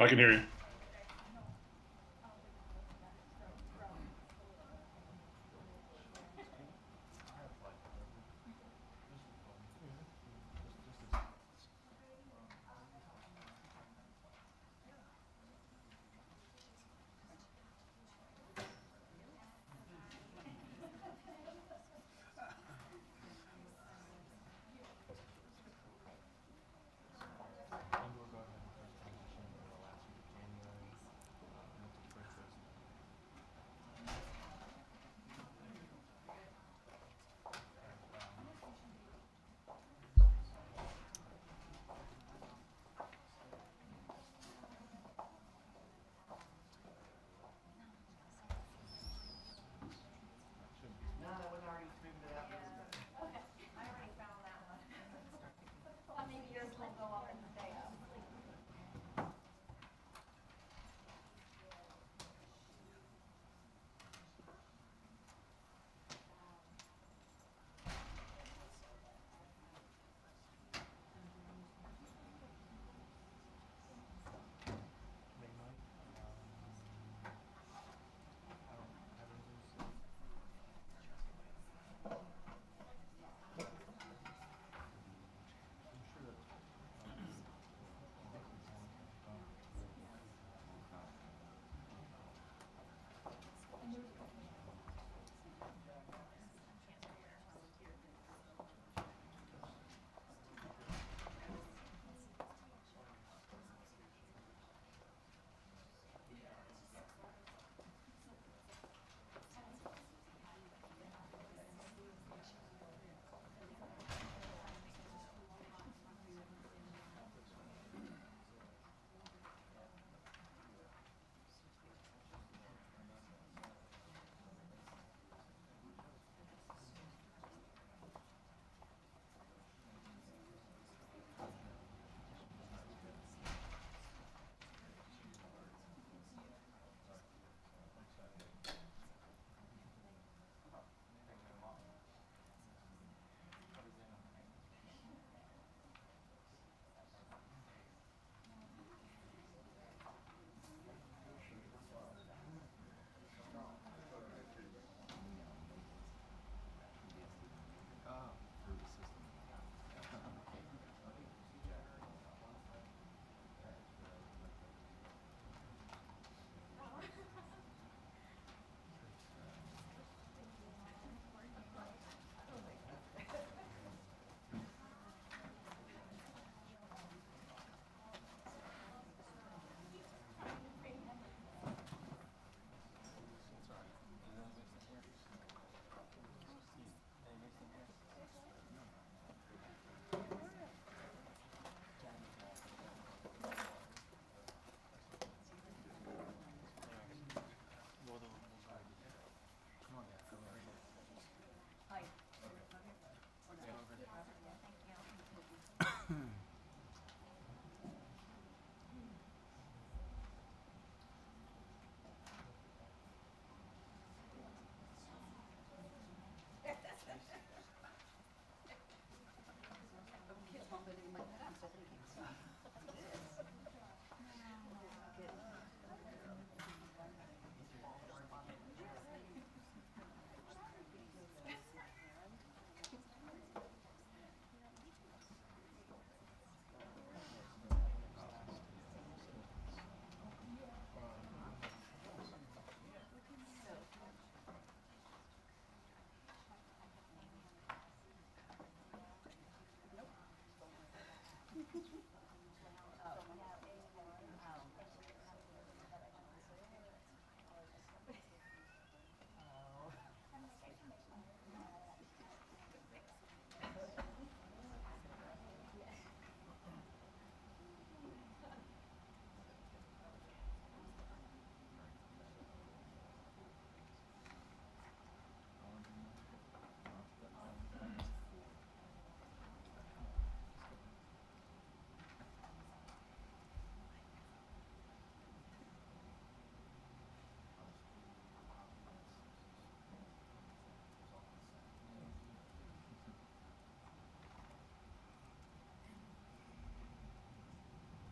I can hear you.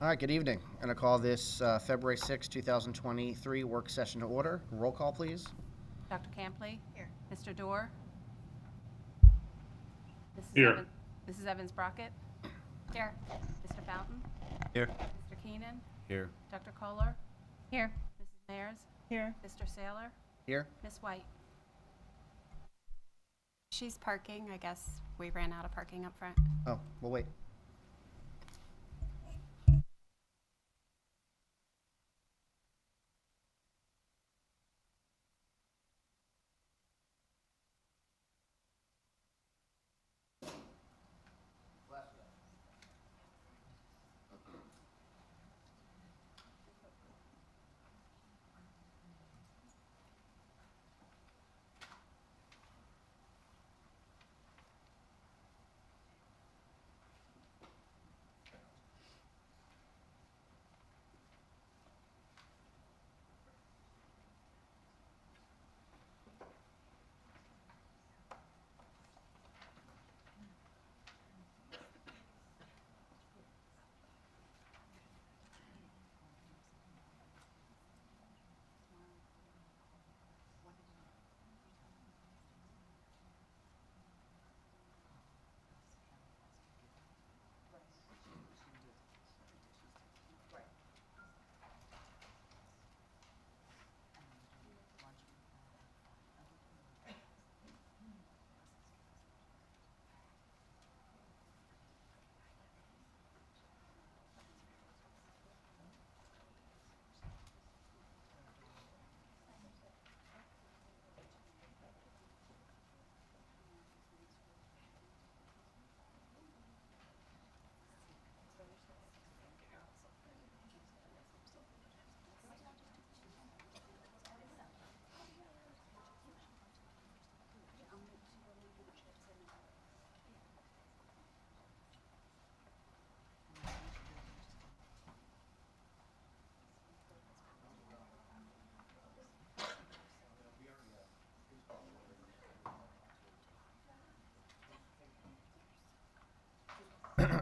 All right, good evening. I'm going to call this February 6, 2023 work session to order. Roll call, please. Dr. Campley? Here. Mr. Dorr? Mrs. Here. Mrs. Evans-Brockett? Here. Mr. Fountain? Here. Mr. Keenan? Here. Dr. Kohler? Here. Mrs. Mayers? Here. Mr. Saylor? Here. Ms. White? She's parking. I guess we ran out of parking up front. Oh, we'll wait.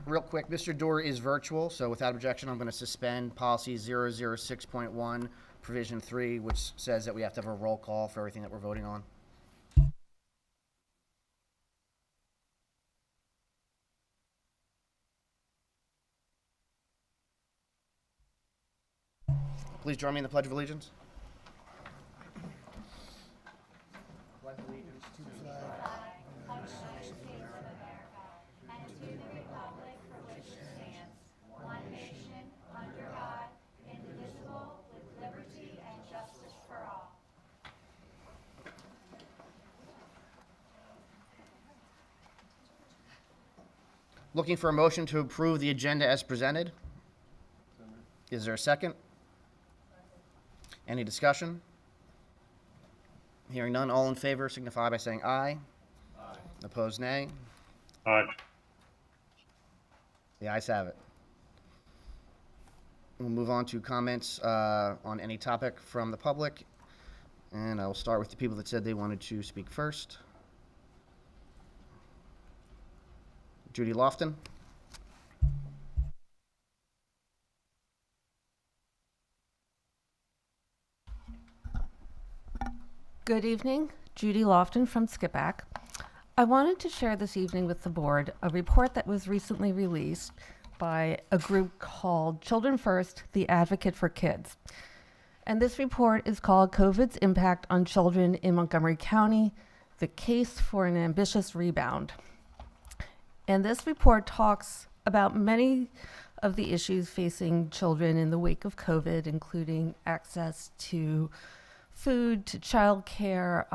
Real quick, Mr. Dorr is virtual, so without objection, I'm going to suspend policy 006.1, provision 3, which says that we have to have a roll call for everything that we're voting on. Please join me in the Pledge of Allegiance. Looking for a motion to approve the agenda as presented. Is there a second? Any discussion? Hearing none, all in favor signify by saying aye. Aye. Opposed, nay. Aye. The ayes have it. We'll move on to comments on any topic from the public. And I will start with the people that said they wanted to speak first. Judy Lofton. Good evening, Judy Lofton from Skippack. I wanted to share this evening with the board a report that was recently released by a group called Children First, the Advocate for Kids. And this report is called COVID's Impact on Children in Montgomery County, the Case for an Ambitious Rebound. And this report talks about many of the issues facing children in the wake of COVID, including access to food, to childcare.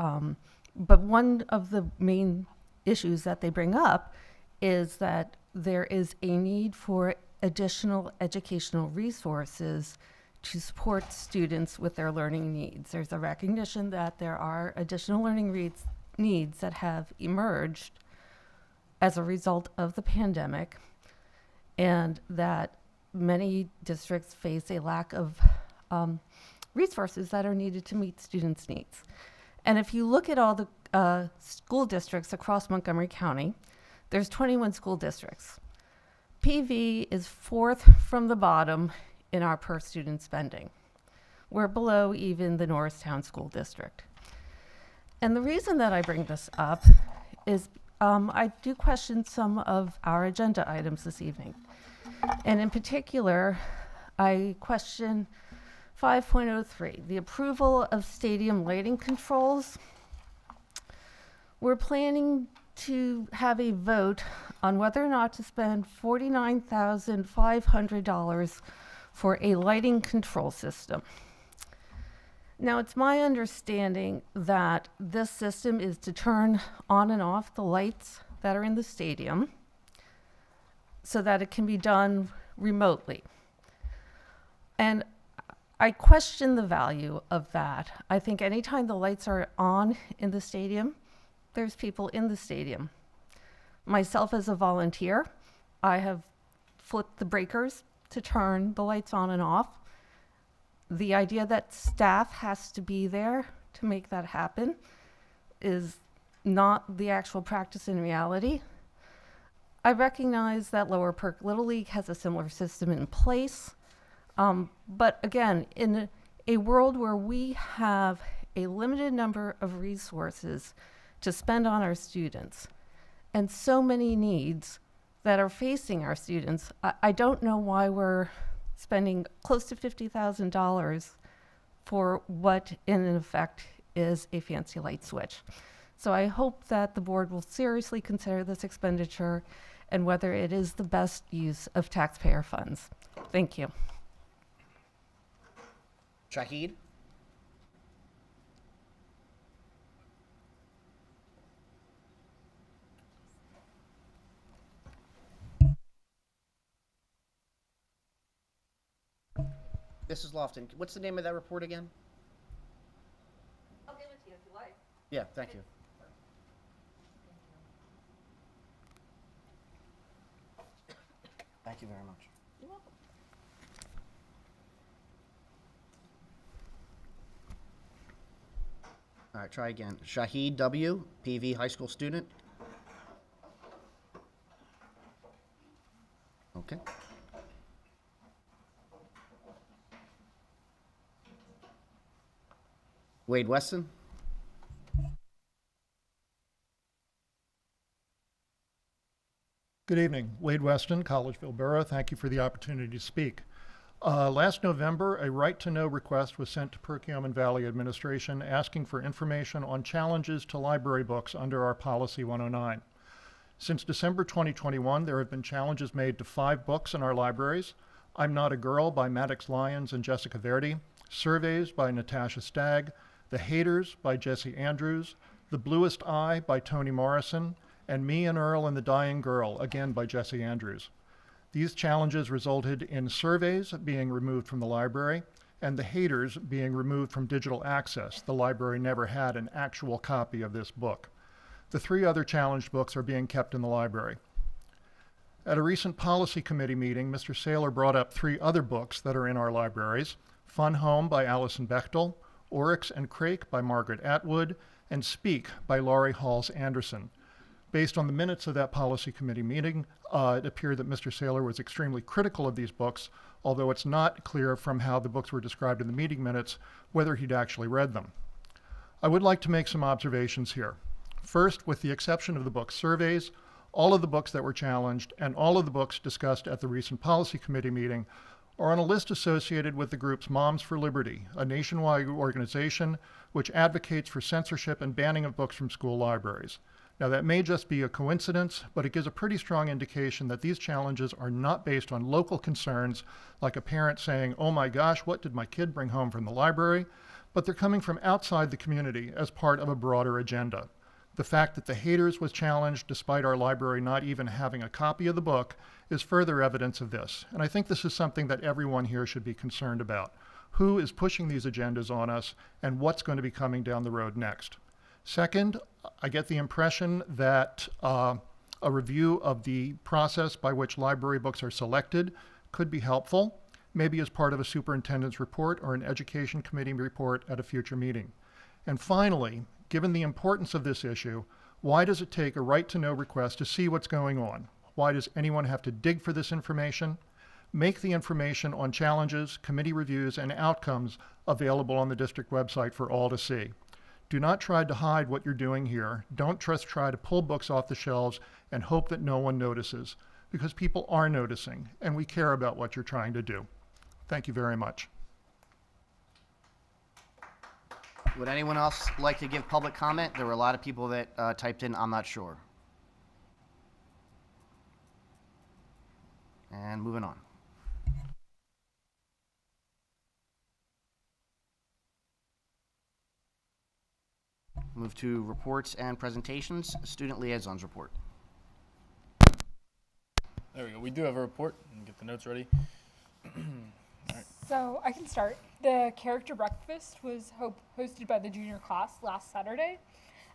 But one of the main issues that they bring up is that there is a need for additional educational resources to support students with their learning needs. There's a recognition that there are additional learning needs that have emerged as a result of the pandemic, and that many districts face a lack of resources that are needed to meet students' needs. And if you look at all the school districts across Montgomery County, there's 21 school districts. PV is fourth from the bottom in our per student spending. We're below even the Norristown School District. And the reason that I bring this up is I do question some of our agenda items this evening. And in particular, I question 5.03, the approval of stadium lighting controls. We're planning to have a vote on whether or not to spend $49,500 for a lighting control system. Now, it's my understanding that this system is to turn on and off the lights that are in the stadium so that it can be done remotely. And I question the value of that. I think anytime the lights are on in the stadium, there's people in the stadium. Myself as a volunteer, I have flipped the breakers to turn the lights on and off. The idea that staff has to be there to make that happen is not the actual practice in reality. I recognize that Lower Perk Little League has a similar system in place. But again, in a world where we have a limited number of resources to spend on our students and so many needs that are facing our students, I don't know why we're spending close to $50,000 for what in effect is a fancy light switch. So I hope that the board will seriously consider this expenditure and whether it is the best use of taxpayer funds. Thank you. Shahid? Mrs. Lofton, what's the name of that report again? I'll give it to you if you like. Yeah, thank you. Thank you very much. You're welcome. All right, try again. Shahid W., PV high school student. Okay. Wade Weston. Good evening. Wade Weston, Collegeville Borough. Thank you for the opportunity to speak. Last November, a right-to-know request was sent to Perkiomen Valley Administration asking for information on challenges to library books under our Policy 109. Since December 2021, there have been challenges made to 5 books in our libraries: I'm Not a Girl by Maddox Lyons and Jessica Verdi, Surveys by Natasha Stagg, The Haters by Jesse Andrews, The Bluest Eye by Toni Morrison, and Me and Earl and the Dying Girl, again by Jesse Andrews. These challenges resulted in Surveys being removed from the library and The Haters being removed from digital access. The library never had an actual copy of this book. The 3 other challenged books are being kept in the library. At a recent policy committee meeting, Mr. Saylor brought up 3 other books that are in our libraries: Fun Home by Alison Bechtel, Oryx and Crake by Margaret Atwood, and Speak by Laurie Halls Anderson. Based on the minutes of that policy committee meeting, it appeared that Mr. Saylor was extremely critical of these books, although it's not clear from how the books were described in the meeting minutes whether he'd actually read them. I would like to make some observations here. First, with the exception of the book Surveys, all of the books that were challenged and all of the books discussed at the recent policy committee meeting are on a list associated with the groups Moms for Liberty, a nationwide organization which advocates for censorship and banning of books from school libraries. Now, that may just be a coincidence, but it gives a pretty strong indication that these challenges are not based on local concerns, like a parent saying, "Oh my gosh, what did my kid bring home from the library?" But they're coming from outside the community as part of a broader agenda. The fact that The Haters was challenged, despite our library not even having a copy of the book, is further evidence of this. And I think this is something that everyone here should be concerned about. Who is pushing these agendas on us, and what's going to be coming down the road next? Second, I get the impression that a review of the process by which library books are selected could be helpful, maybe as part of a superintendent's report or an education committee report at a future meeting. And finally, given the importance of this issue, why does it take a right-to-know request to see what's going on? Why does anyone have to dig for this information? Make the information on challenges, committee reviews, and outcomes available on the district website for all to see. Do not try to hide what you're doing here. Don't just try to pull books off the shelves and hope that no one notices, because people are noticing, and we care about what you're trying to do. Thank you very much. Would anyone else like to give public comment? There were a lot of people that typed in, "I'm not sure." And moving on. Move to reports and presentations. Student liaisons report. There we go. We do have a report. Get the notes ready. So I can start. The character breakfast was hosted by the junior class last Saturday,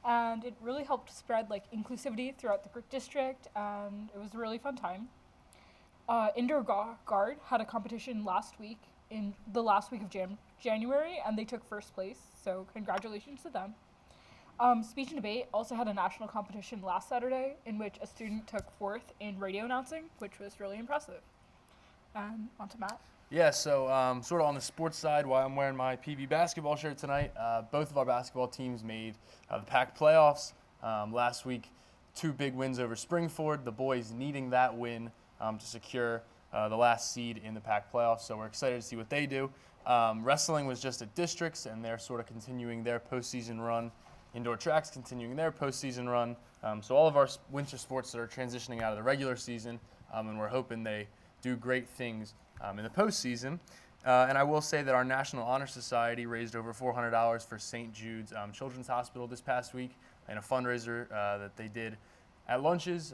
and it really helped spread inclusivity throughout the district, and it was a really fun time. Indoor guard had a competition last week, in the last week of January, and they took first place, so congratulations to them. Speech and debate also had a national competition last Saturday in which a student took fourth in radio announcing, which was really impressive. And on to Matt. Yeah, so sort of on the sports side, while I'm wearing my PV basketball shirt tonight, both of our basketball teams made the PAC playoffs. Last week, 2 big wins over Springford, the boys needing that win to secure the last seed in the PAC playoffs, so we're excited to see what they do. Wrestling was just at districts, and they're sort of continuing their postseason run. Indoor track's continuing their postseason run. So all of our winter sports that are transitioning out of the regular season, and we're hoping they do great things in the postseason. And I will say that our National Honor Society raised over $400 for St. Jude's Children's Hospital this past week in a fundraiser that they did at lunches,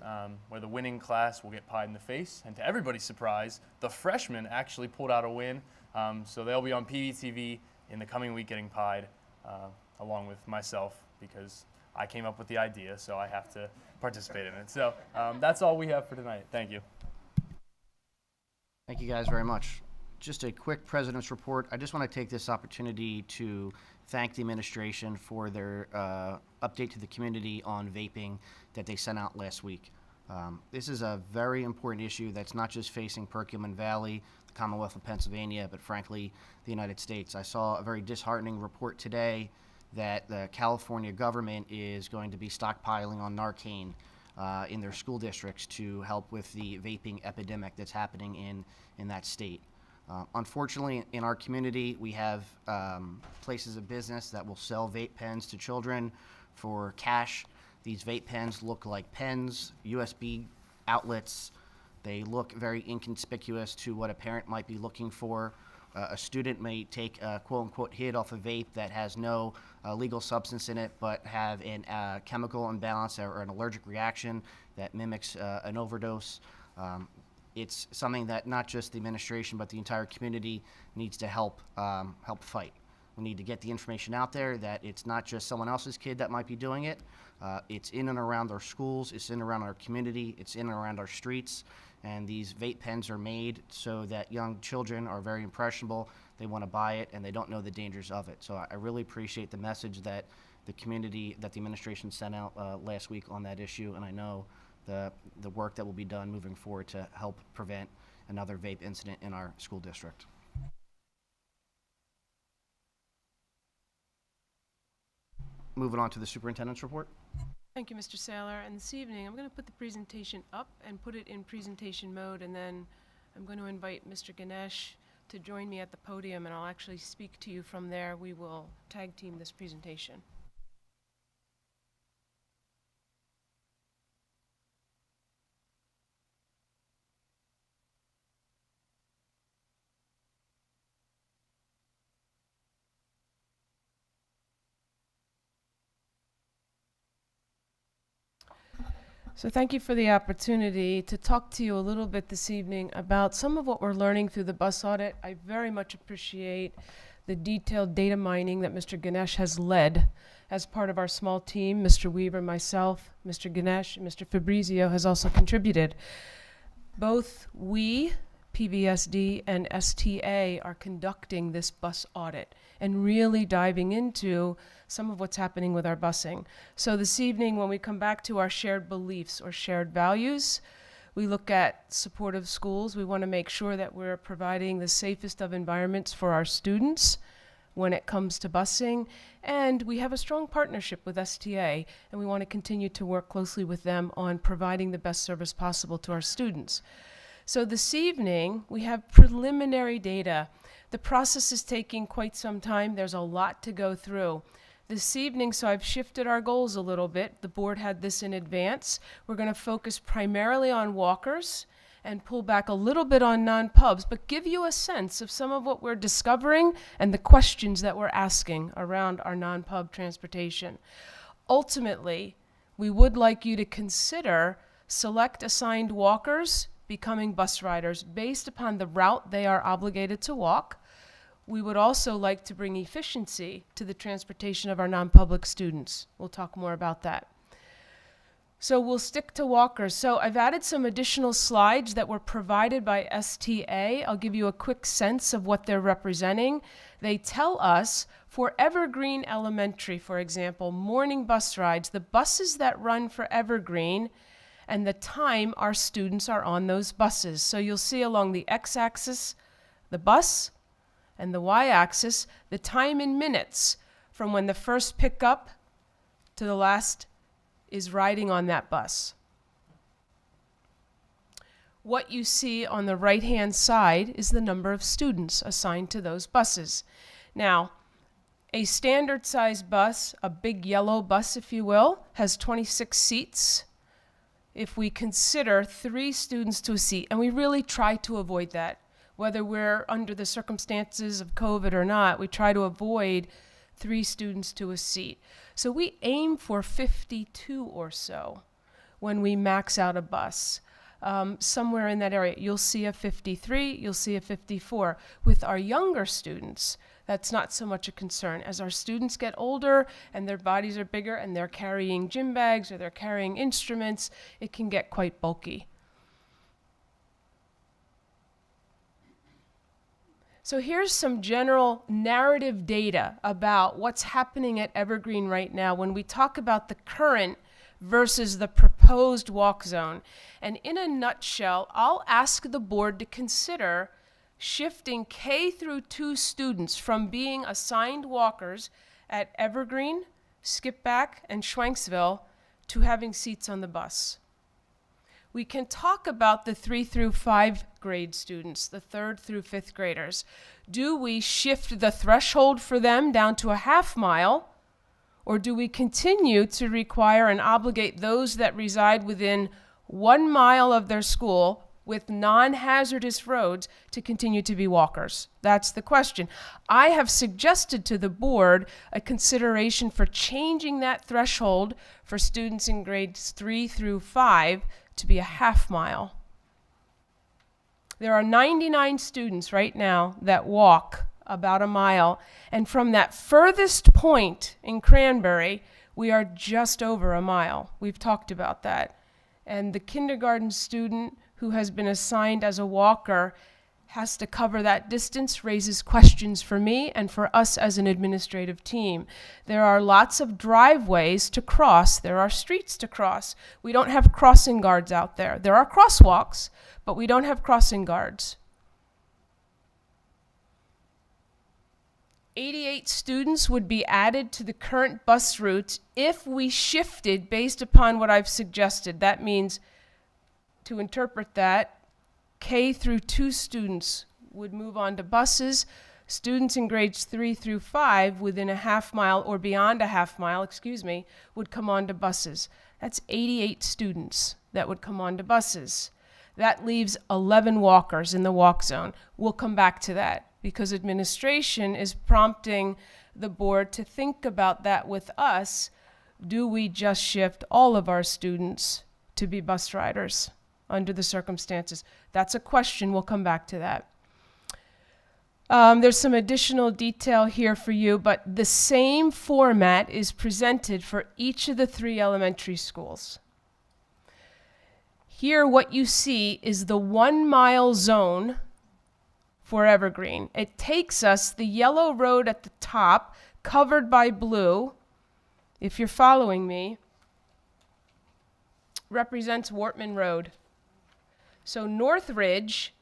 where the winning class will get pied in the face. And to everybody's surprise, the freshmen actually pulled out a win. So they'll be on PVTV in the coming week getting pied, along with myself, because I came up with the idea, so I have to participate in it. So that's all we have for tonight. Thank you. Thank you guys very much. Just a quick president's report. I just want to take this opportunity to thank the administration for their update to the community on vaping that they sent out last week. This is a very important issue that's not just facing Perkiomen Valley, the Commonwealth of Pennsylvania, but frankly, the United States. I saw a very disheartening report today that the California government is going to be stockpiling on Narcan in their school districts to help with the vaping epidemic that's happening in that state. Unfortunately, in our community, we have places of business that will sell vape pens to children for cash. These vape pens look like pens, USB outlets. They look very inconspicuous to what a parent might be looking for. A student may take a quote-unquote hit off a vape that has no legal substance in it, but have a chemical imbalance or an allergic reaction that mimics an overdose. It's something that not just the administration, but the entire community needs to help fight. We need to get the information out there that it's not just someone else's kid that might be doing it. It's in and around our schools, it's in and around our community, it's in and around our streets. And these vape pens are made so that young children are very impressionable. They want to buy it, and they don't know the dangers of it. So I really appreciate the message that the community, that the administration sent out last week on that issue, and I know the work that will be done moving forward to help prevent another vape incident in our school district. Moving on to the superintendent's report. Thank you, Mr. Saylor. And this evening, I'm going to put the presentation up and put it in presentation mode, and then I'm going to invite Mr. Ganesh to join me at the podium, and I'll actually speak to you from there. We will tag team this presentation. So thank you for the opportunity to talk to you a little bit this evening about some of what we're learning through the bus audit. I very much appreciate the detailed data mining that Mr. Ganesh has led as part of our small team. Mr. Weaver, myself, Mr. Ganesh, and Mr. Fabrizio has also contributed. Both we, PVSD, and STA are conducting this bus audit and really diving into some of what's happening with our busing. So this evening, when we come back to our shared beliefs or shared values, We look at supportive schools. We want to make sure that we're providing the safest of environments for our students when it comes to busing. And we have a strong partnership with STA, and we want to continue to work closely with them on providing the best service possible to our students. So this evening, we have preliminary data. The process is taking quite some time. There's a lot to go through. This evening, so I've shifted our goals a little bit. The board had this in advance. We're going to focus primarily on walkers and pull back a little bit on non-pubs, but give you a sense of some of what we're discovering and the questions that we're asking around our non-pub transportation. Ultimately, we would like you to consider select assigned walkers becoming bus riders based upon the route they are obligated to walk. We would also like to bring efficiency to the transportation of our non-public students. We'll talk more about that. So we'll stick to walkers. So I've added some additional slides that were provided by STA. I'll give you a quick sense of what they're representing. They tell us for Evergreen Elementary, for example, morning bus rides, the buses that run for Evergreen and the time our students are on those buses. So you'll see along the x-axis, the bus, and the y-axis, the time in minutes from when the first pickup to the last is riding on that bus. What you see on the right-hand side is the number of students assigned to those buses. Now, a standard size bus, a big yellow bus if you will, has 26 seats. If we consider 3 students to a seat, and we really try to avoid that, whether we're under the circumstances of COVID or not, we try to avoid 3 students to a seat. So we aim for 52 or so when we max out a bus. Somewhere in that area, you'll see a 53, you'll see a 54. With our younger students, that's not so much a concern. As our students get older and their bodies are bigger and they're carrying gym bags or they're carrying instruments, it can get quite bulky. So here's some general narrative data about what's happening at Evergreen right now when we talk about the current versus the proposed walk zone. And in a nutshell, I'll ask the board to consider shifting K through 2 students from being assigned walkers at Evergreen, Skipback, and Schwenksville to having seats on the bus. We can talk about the 3 through 5 grade students, the 3rd through 5th graders. Do we shift the threshold for them down to a half mile, or do we continue to require and obligate those that reside within 1 mile of their school with non-hazardous roads to continue to be walkers? That's the question. I have suggested to the board a consideration for changing that threshold for students in grades 3 through 5 to be a half mile. There are 99 students right now that walk about a mile, and from that furthest point in Cranberry, we are just over a mile. We've talked about that. And the kindergarten student who has been assigned as a walker has to cover that distance, raises questions for me and for us as an administrative team. There are lots of driveways to cross. There are streets to cross. We don't have crossing guards out there. There are crosswalks, but we don't have crossing guards. 88 students would be added to the current bus routes if we shifted based upon what I've suggested. That means, to interpret that, K through 2 students would move on to buses. Students in grades 3 through 5 within a half mile or beyond a half mile, would come on to buses. That's 88 students that would come on to buses. That leaves 11 walkers in the walk zone. We'll come back to that because administration is prompting the board to think about that with us. Do we just shift all of our students to be bus riders under the circumstances? That's a question. We'll come back to that. There's some additional detail here for you, but the same format is presented for each of the 3 elementary schools. Here, what you see is the 1 mile zone for Evergreen. It takes us the yellow road at the top, covered by blue, if you're following me, represents Wortman Road. So Northridge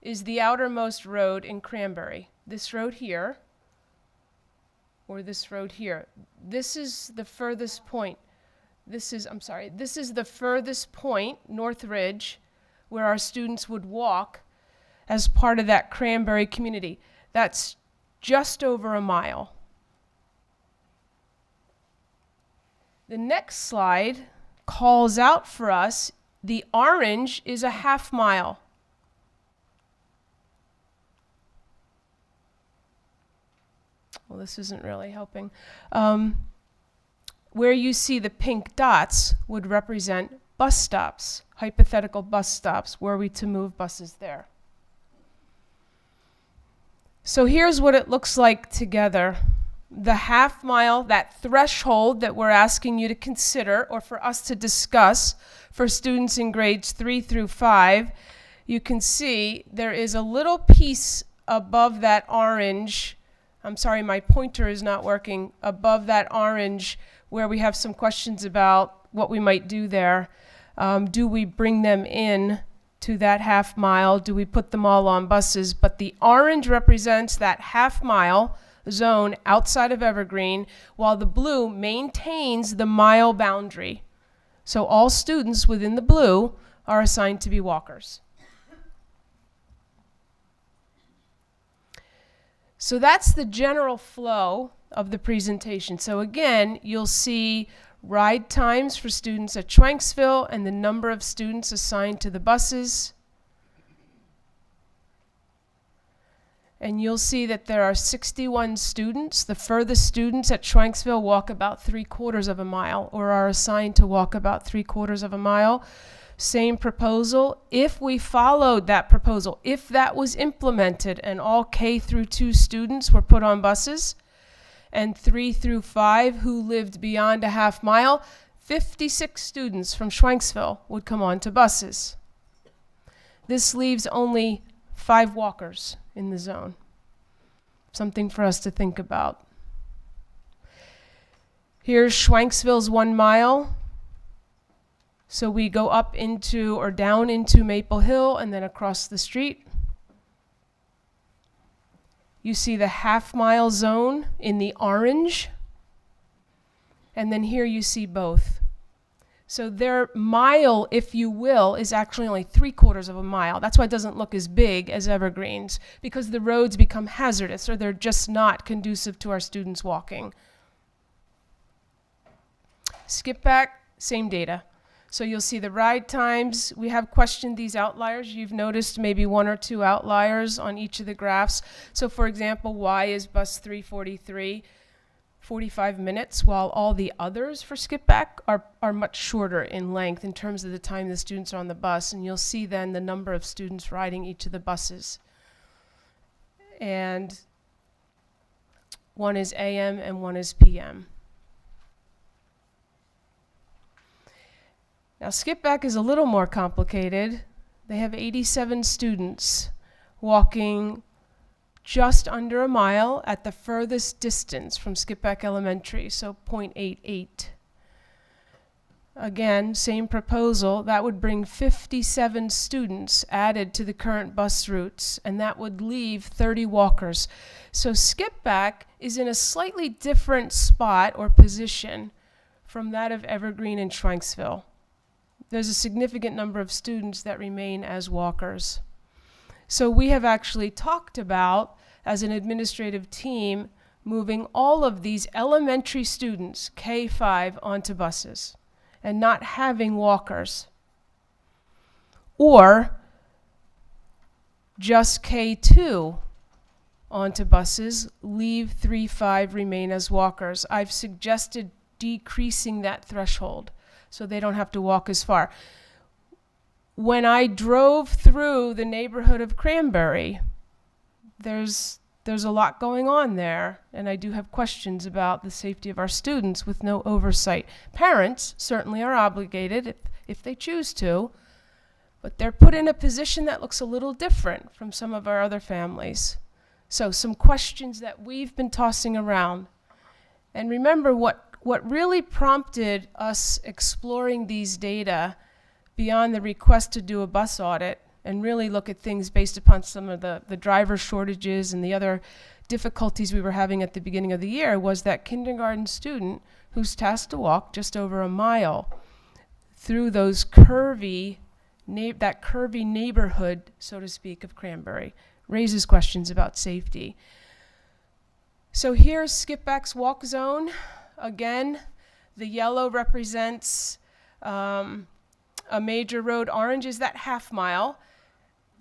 is the outermost road in Cranberry. This road here, or this road here. This is the furthest point. This is the furthest point, Northridge, where our students would walk as part of that Cranberry community. That's just over a mile. The next slide calls out for us the orange is a half mile. Well, this isn't really helping. Where you see the pink dots would represent bus stops, hypothetical bus stops, were we to move buses there. So here's what it looks like together. The half mile, that threshold that we're asking you to consider or for us to discuss for students in grades 3 through 5, you can see there is a little piece above that orange. I'm sorry, my pointer is not working. Above that orange where we have some questions about what we might do there. Do we bring them in to that half mile? Do we put them all on buses? But the orange represents that half mile zone outside of Evergreen, while the blue maintains the mile boundary. So all students within the blue are assigned to be walkers. So that's the general flow of the presentation. So again, you'll see ride times for students at Schwanksville and the number of students assigned to the buses. And you'll see that there are 61 students. The furthest students at Schwanksville walk about 3/4 of a mile or are assigned to walk about 3/4 of a mile. Same proposal. If we followed that proposal, if that was implemented and all K through 2 students were put on buses, and 3 through 5 who lived beyond a half mile, 56 students from Schwanksville would come on to buses. This leaves only 5 walkers in the zone. Something for us to think about. Here's Schwanksville's 1 mile. So we go up into or down into Maple Hill and then across the street. You see the half mile zone in the orange. And then here you see both. So their mile, if you will, is actually only 3/4 of a mile. That's why it doesn't look as big as Evergreen's, because the roads become hazardous or they're just not conducive to our students walking. Skip back, same data. So you'll see the ride times. We have questioned these outliers. You've noticed maybe 1 or 2 outliers on each of the graphs. So for example, why is bus 343 45 minutes, while all the others for skip back are much shorter in length in terms of the time the students are on the bus. And you'll see then the number of students riding each of the buses. And one is AM and one is PM. Now, skip back is a little more complicated. They have 87 students walking just under a mile at the furthest distance from Skip Back Elementary, so 0.88. Again, same proposal. That would bring 57 students added to the current bus routes, and that would leave 30 walkers. So Skip Back is in a slightly different spot or position from that of Evergreen and Schwanksville. There's a significant number of students that remain as walkers. So we have actually talked about, as an administrative team, moving all of these elementary students, K-5, onto buses and not having walkers. Or just K2 onto buses, leave 3-5, remain as walkers. I've suggested decreasing that threshold so they don't have to walk as far. When I drove through the neighborhood of Cranberry, there's a lot going on there, and I do have questions about the safety of our students with no oversight. Parents certainly are obligated if they choose to, but they're put in a position that looks a little different from some of our other families. So some questions that we've been tossing around. And remember, what really prompted us exploring these data beyond the request to do a bus audit and really look at things based upon some of the driver shortages and the other difficulties we were having at the beginning of the year, was that kindergarten student who's tasked to walk just over a mile through those curvy neighborhood, so to speak, of Cranberry. Raises questions about safety. So here's Skipback's walk zone. Again, the yellow represents a major road. Orange is that half mile.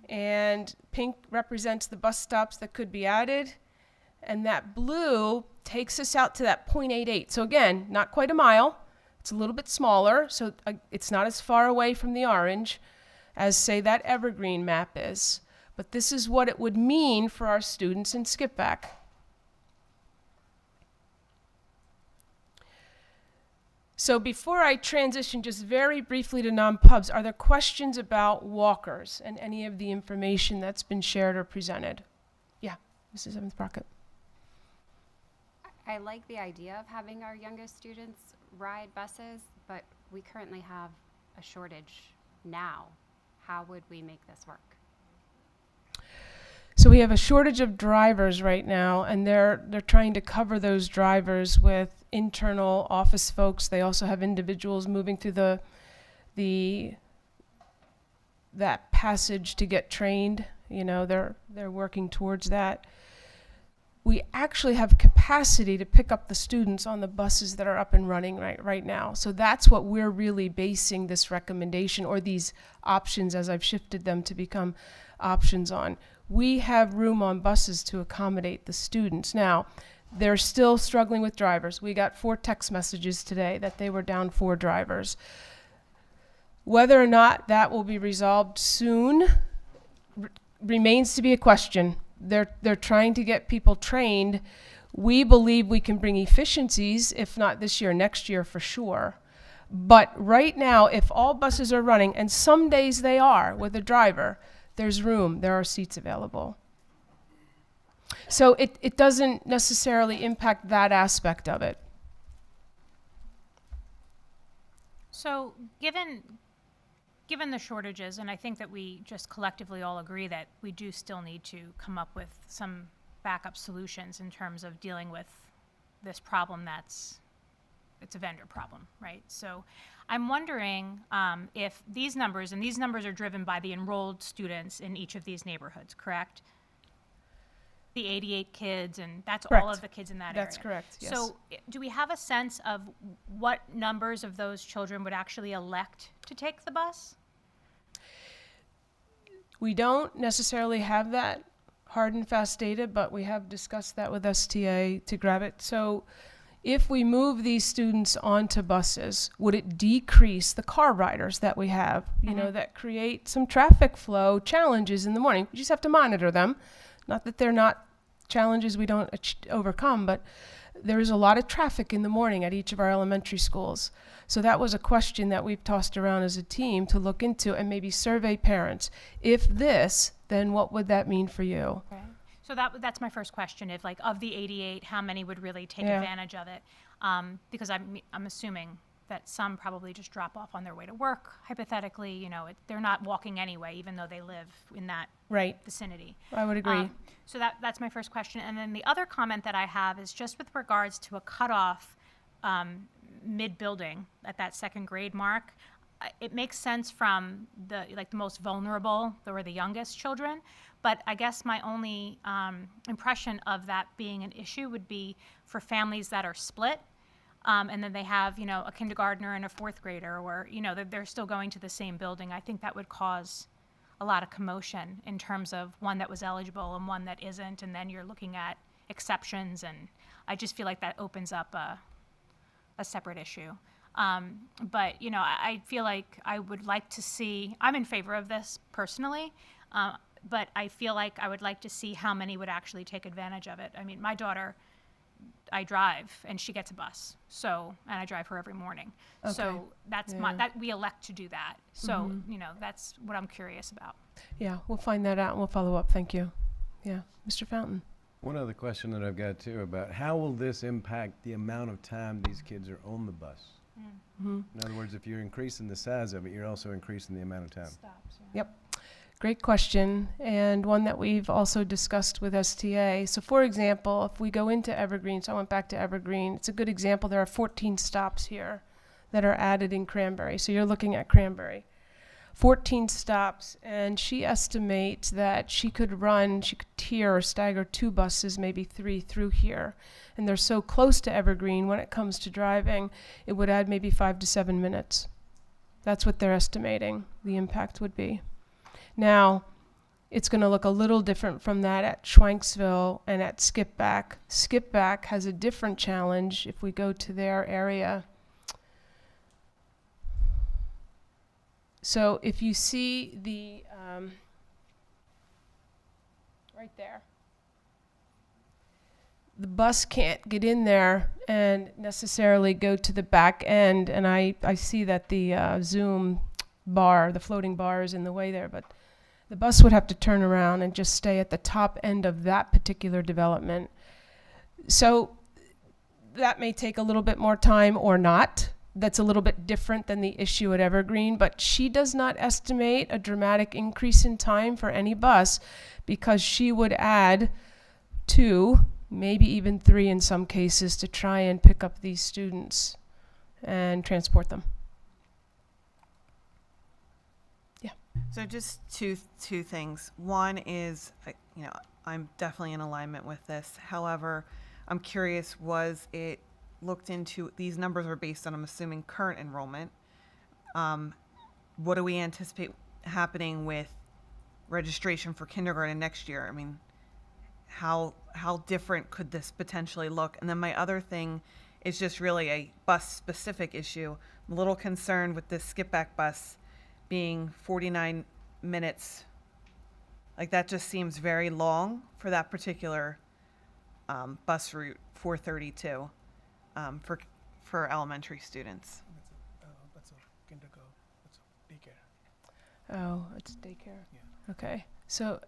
And pink represents the bus stops that could be added. And that blue takes us out to that 0.88. So again, not quite a mile. It's a little bit smaller, so it's not as far away from the orange as, say, that evergreen map is. But this is what it would mean for our students in Skipback. So before I transition just very briefly to non-pubs, are there questions about walkers and any of the information that's been shared or presented? Yeah, Mrs. Evans-Brockett. I like the idea of having our youngest students ride buses, but we currently have a shortage now. How would we make this work? So we have a shortage of drivers right now, and they're trying to cover those drivers with internal office folks. They also have individuals moving through that passage to get trained. You know, they're working towards that. We actually have capacity to pick up the students on the buses that are up and running right now. So that's what we're really basing this recommendation, or these options, as I've shifted them to become options on. We have room on buses to accommodate the students. Now, they're still struggling with drivers. We got 4 text messages today that they were down 4 drivers. Whether or not that will be resolved soon remains to be a question. They're trying to get people trained. We believe we can bring efficiencies, if not this year, next year for sure. But right now, if all buses are running, and some days they are with a driver, there's room, there are seats available. So it doesn't necessarily impact that aspect of it. So given the shortages, and I think that we just collectively all agree that we do still need to come up with some backup solutions in terms of dealing with this problem it's a vendor problem, right? So I'm wondering if these numbers are driven by the enrolled students in each of these neighborhoods, correct? The 88 kids, and that's Correct. all of the kids in that area. That's correct, yes. So do we have a sense of what numbers of those children would actually elect to take the bus? We don't necessarily have that hard and fast data, but we have discussed that with STA to grab it. So if we move these students onto buses, would it decrease the car riders that we have, you know, that create some traffic flow challenges in the morning? We just have to monitor them. Not that they're not challenges we don't overcome, but there is a lot of traffic in the morning at each of our elementary schools. So that was a question that we've tossed around as a team to look into and maybe survey parents. If this, then what would that mean for you? Okay. So that's my first question. If, like, of the 88, how many would really take Yeah. advantage of it? Because I'm assuming that some probably just drop off on their way to work. Hypothetically, you know, they're not walking anyway, even though they live in that Right. vicinity. I would agree. So that's my first question. And then the other comment that I have is just with regards to a cutoff mid-building at that second grade mark. It makes sense from the most vulnerable or the youngest children, but I guess my only impression of that being an issue would be for families that are split, and then they have, you know, a kindergartner and a 4th grader, or, you know, they're still going to the same building. I think that would cause a lot of commotion in terms of one that was eligible and one that isn't, and then you're looking at exceptions, and I just feel like that opens up a separate issue. But, you know, I feel like I would like to see, I'm in favor of this personally, but I feel like I would like to see how many would actually take advantage of it. I mean, my daughter, I drive and she gets a bus, and I drive her every morning. Okay. So that's that we elect to do that. So, you know, that's what I'm curious about. Yeah, we'll find that out and we'll follow up. Thank you. Yeah, Mr. Fountain. One other question that I've got too about how will this impact the amount of time these kids are on the bus? Mhm. In other words, if you're increasing the size of it, you're also increasing the amount of time. Stops, yeah. Yep. Great question, and one that we've also discussed with STA. So for example, if we go into Evergreen, so I went back to Evergreen, it's a good example. There are 14 stops here that are added in Cranberry. So you're looking at Cranberry. 14 stops, and she estimates that she could tier or stagger 2 buses, maybe 3 through here. And they're so close to Evergreen, when it comes to driving, it would add maybe 5 to 7 minutes. That's what they're estimating the impact would be. Now, it's going to look a little different from that at Schwanksville and at Skipback. Skipback has a different challenge if we go to their area. So if you see the, right there, the bus can't get in there and necessarily go to the back end, and I see that the Zoom bar, the floating bar, is in the way there, but the bus would have to turn around and just stay at the top end of that particular development. So that may take a little bit more time or not. That's a little bit different than the issue at Evergreen, but she does not estimate a dramatic increase in time for any bus because she would add 2, maybe even 3 in some cases, to try and pick up these students and transport them. So just two things. One is, I'm definitely in alignment with this. However, I'm curious, was it looked into, these numbers are based on, I'm assuming, current enrollment. What do we anticipate happening with registration for kindergarten next year? I mean, how different could this potentially look? And then my other thing is just really a bus specific issue. I'm a little concerned with this skipback bus being 49 minutes. Like, that just seems very long for that particular bus route, 432, for elementary students. That's a kindergarten. That's a daycare. Oh, it's daycare. Yeah. Okay. So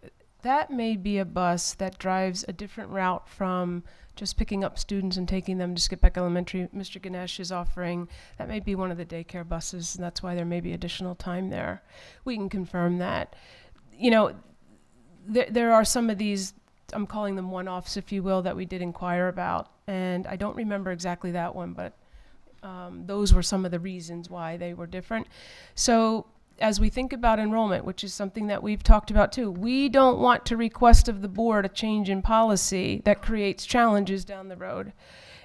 that may be a bus that drives a different route from just picking up students and taking them to Skipback Elementary. Mr. Ganesh is offering, that may be one of the daycare buses, and that's why there may be additional time there. We can confirm that. There are some of these, I'm calling them one-offs, if you will, that we did inquire about, and I don't remember exactly that one, but those were some of the reasons why they were different. So as we think about enrollment, which is something that we've talked about too, we don't want to request of the board a change in policy that creates challenges down the road.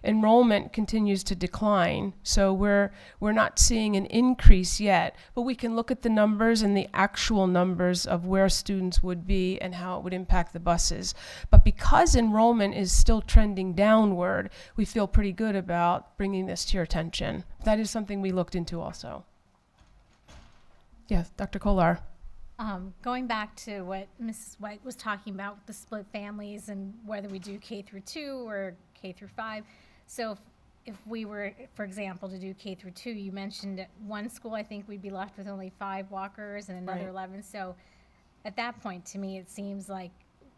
Enrollment continues to decline, so we're not seeing an increase yet, but we can look at the numbers and the actual numbers of where students would be and how it would impact the buses. But because enrollment is still trending downward, we feel pretty good about bringing this to your attention. That is something we looked into also. Yes, Dr. Kolar. Going back to what Mrs. White was talking about with the split families and whether we do K through 2 or K through 5. So if we were, for example, to do K through 2, you mentioned at one school, I think we'd be left with only 5 walkers and another Right. 11. So at that point, to me, it seems like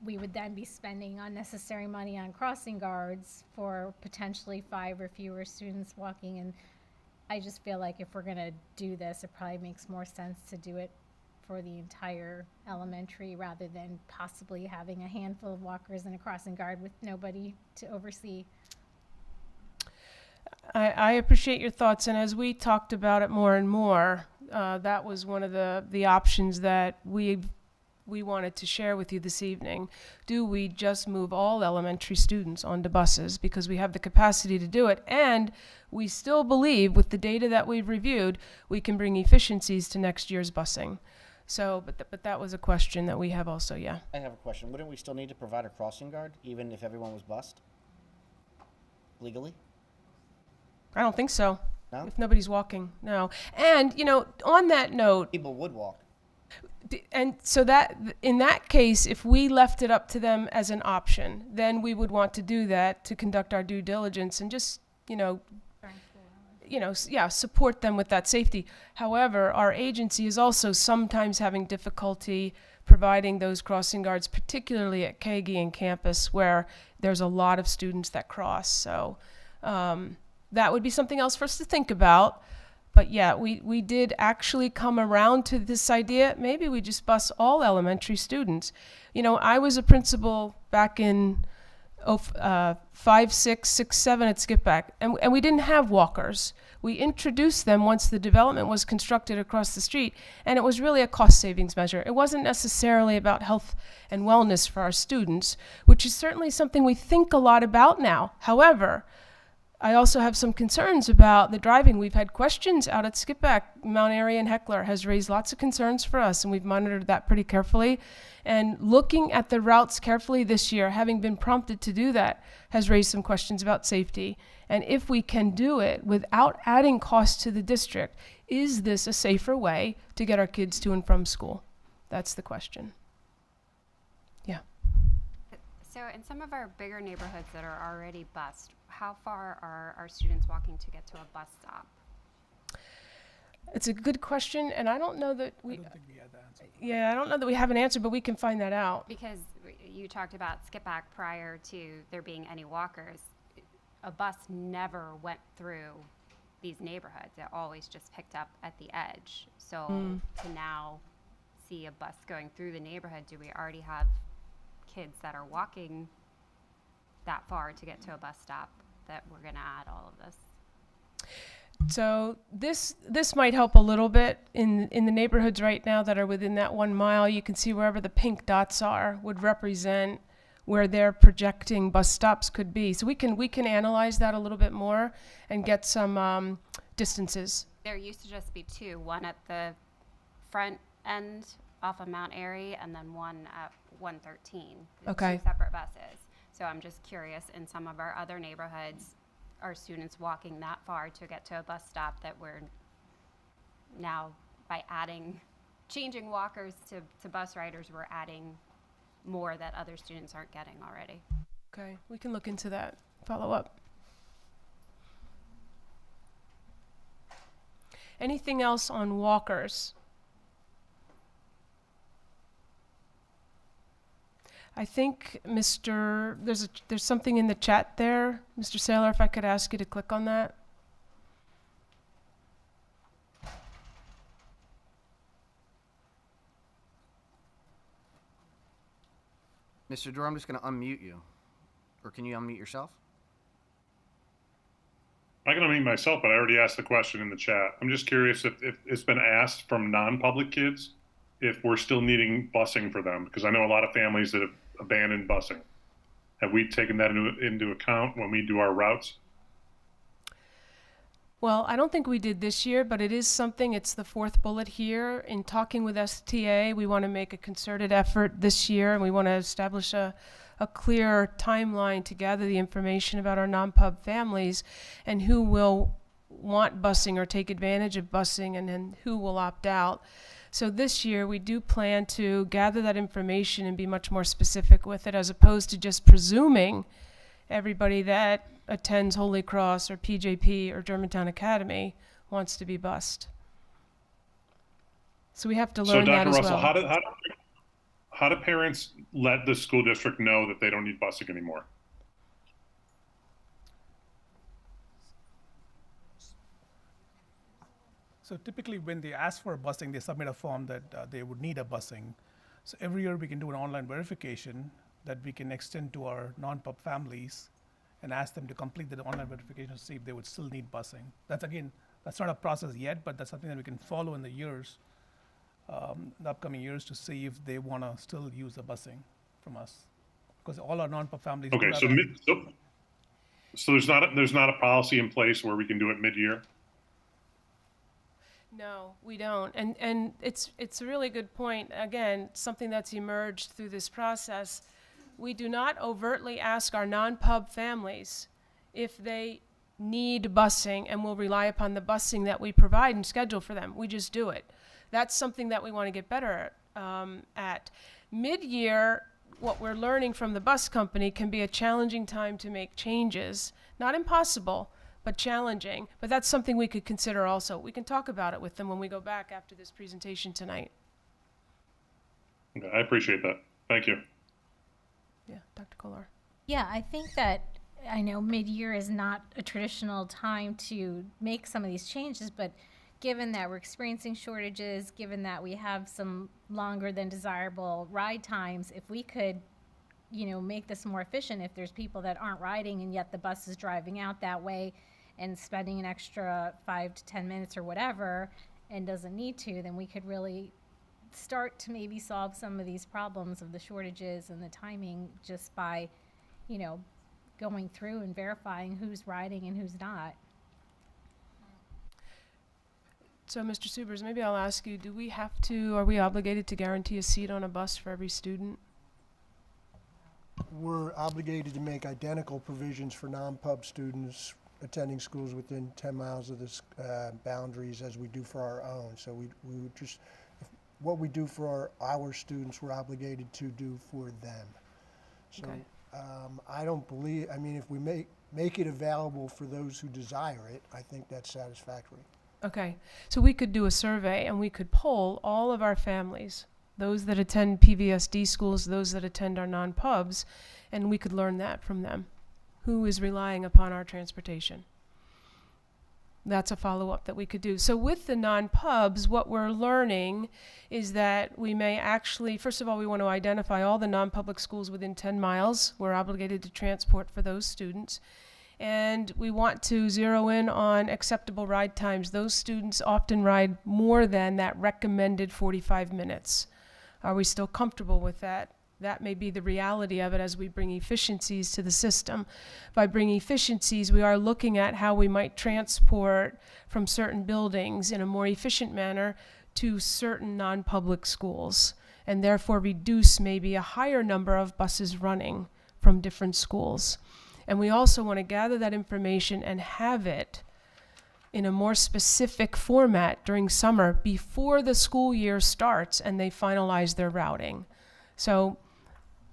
we would then be spending unnecessary money on crossing guards for potentially 5 or fewer students walking. And I just feel like if we're going to do this, it probably makes more sense to do it for the entire elementary rather than possibly having a handful of walkers and a crossing guard with nobody to oversee. I appreciate your thoughts, and as we talked about it more and more, that was one of the options that we wanted to share with you this evening. Do we just move all elementary students onto buses because we have the capacity to do it, and we still believe with the data that we've reviewed, we can bring efficiencies to next year's busing. So, but that was a question that we have also, yeah. I have a question. Wouldn't we still need to provide a crossing guard, even if everyone was bused? Legally? I don't think so. No? If nobody's walking, no. And, on that note, People would walk. and so that in that case, if we left it up to them as an option, then we would want to do that to conduct our due diligence and just, support them with that safety. However, our agency is also sometimes having difficulty providing those crossing guards, particularly at Kagi and campus where there's a lot of students that cross. So that would be something else for us to think about. But yeah, we did actually come around to this idea. Maybe we just bus all elementary students. You know, I was a principal back in 5, 6, 6, 7 at Skipback, and we didn't have walkers. We introduced them once the development was constructed across the street, and it was really a cost savings measure. It wasn't necessarily about health and wellness for our students, which is certainly something we think a lot about now. However, I also have some concerns about the driving. We've had questions out at Skipback. Mount Airy and Heckler has raised lots of concerns for us, and we've monitored that pretty carefully. And looking at the routes carefully this year, having been prompted to do that, has raised some questions about safety. And if we can do it without adding cost to the district, is this a safer way to get our kids to and from school? That's the question. Yeah. So in some of our bigger neighborhoods that are already bused, how far are our students walking to get to a bus stop? It's a good question, and I don't know that we. I don't think we had the answer. Yeah, I don't know that we have an answer, but we can find that out. Because you talked about Skipback prior to there being any walkers. A bus never went through these neighborhoods. It always just picked up at the edge. So to now see a bus going through the neighborhood, do we already have kids that are walking that far to get to a bus stop that we're going to add all of this? So this might help a little bit in the neighborhoods right now that are within that 1 mile. You can see wherever the pink dots are would represent where their projecting bus stops could be. So we can analyze that a little bit more and get some distances. There used to just be two, one at the front end off of Mount Airy and then one at 113. Okay. Two separate buses. So I'm just curious, in some of our other neighborhoods, are students walking that far to get to a bus stop that we're now, by changing walkers to bus riders, we're adding more that other students aren't getting already? Okay, we can look into that. Follow up. Anything else on walkers? I think there's something in the chat there. Mr. Saylor, if I could ask you to click on that. Mr. Dorr, I'm just going to unmute you. Or can you unmute yourself? I can unmute myself, but I already asked the question in the chat. I'm just curious if it's been asked from non-public kids if we're still needing busing for them, because I know a lot of families that have abandoned busing. Have we taken that into account when we do our routes? Well, I don't think we did this year, but it is something. It's the fourth bullet here. In talking with STA, we want to make a concerted effort this year, and we want to establish a clear timeline to gather the information about our non-pub families and who will want busing or take advantage of busing, and then who will opt out. So this year, we do plan to gather that information and be much more specific with it, as opposed to just presuming everybody that attends Holy Cross or PJP or Germantown Academy wants to be bused. So we have to learn that as well. So Dr. Russell, how do parents let the school district know that they don't need busing anymore? So typically when they ask for a busing, they submit a form that they would need a busing. So every year we can do an online verification that we can extend to our non-pub families and ask them to complete the online verification to see if they would still need busing. That's not a process yet, but that's something that we can follow in the years, the upcoming years, to see if they want to still use the busing from us. Because all our non-pub families. Okay, so there's not a policy in place where we can do it mid-year? No, we don't. And it's a really good point. Again, something that's emerged through this process. We do not overtly ask our non-pub families if they need busing, and we'll rely upon the busing that we provide and schedule for them. We just do it. That's something that we want to get better at. Mid-year, what we're learning from the bus company can be a challenging time to make changes. Not impossible, but challenging. But that's something we could consider also. We can talk about it with them when we go back after this presentation tonight. Okay, I appreciate that. Thank you. Yeah, Dr. Kolar. Yeah, I think that I know mid-year is not a traditional time to make some of these changes, but given that we're experiencing shortages, given that we have some longer than desirable ride times, if we could, make this more efficient, if there's people that aren't riding and yet the bus is driving out that way and spending an extra 5 to 10 minutes or whatever and doesn't need to, then we could really start to maybe solve some of these problems of the shortages and the timing just by, going through and verifying who's riding and who's not. So, Mr. Subers, maybe I'll ask you, are we obligated to guarantee a seat on a bus for every student? We're obligated to make identical provisions for non-pub students attending schools within 10 miles of the boundaries as we do for our own. So we would just, what we do for our students, we're obligated to do for them. So Okay. I don't believe, if we make it available for those who desire it, I think that's satisfactory. Okay, so we could do a survey and we could poll all of our families, those that attend PVSD schools, those that attend our non-pubs, and we could learn that from them. Who is relying upon our transportation? That's a follow-up that we could do. So with the non-pubs, what we're learning is that we may actually, first of all, we want to identify all the non-public schools within 10 miles. We're obligated to transport for those students. And we want to zero in on acceptable ride times. Those students often ride more than that recommended 45 minutes. Are we still comfortable with that? That may be the reality of it as we bring efficiencies to the system. By bringing efficiencies, we are looking at how we might transport from certain buildings in a more efficient manner to certain non-public schools, and therefore reduce maybe a higher number of buses running from different schools. And we also want to gather that information and have it in a more specific format during summer before the school year starts and they finalize their routing. So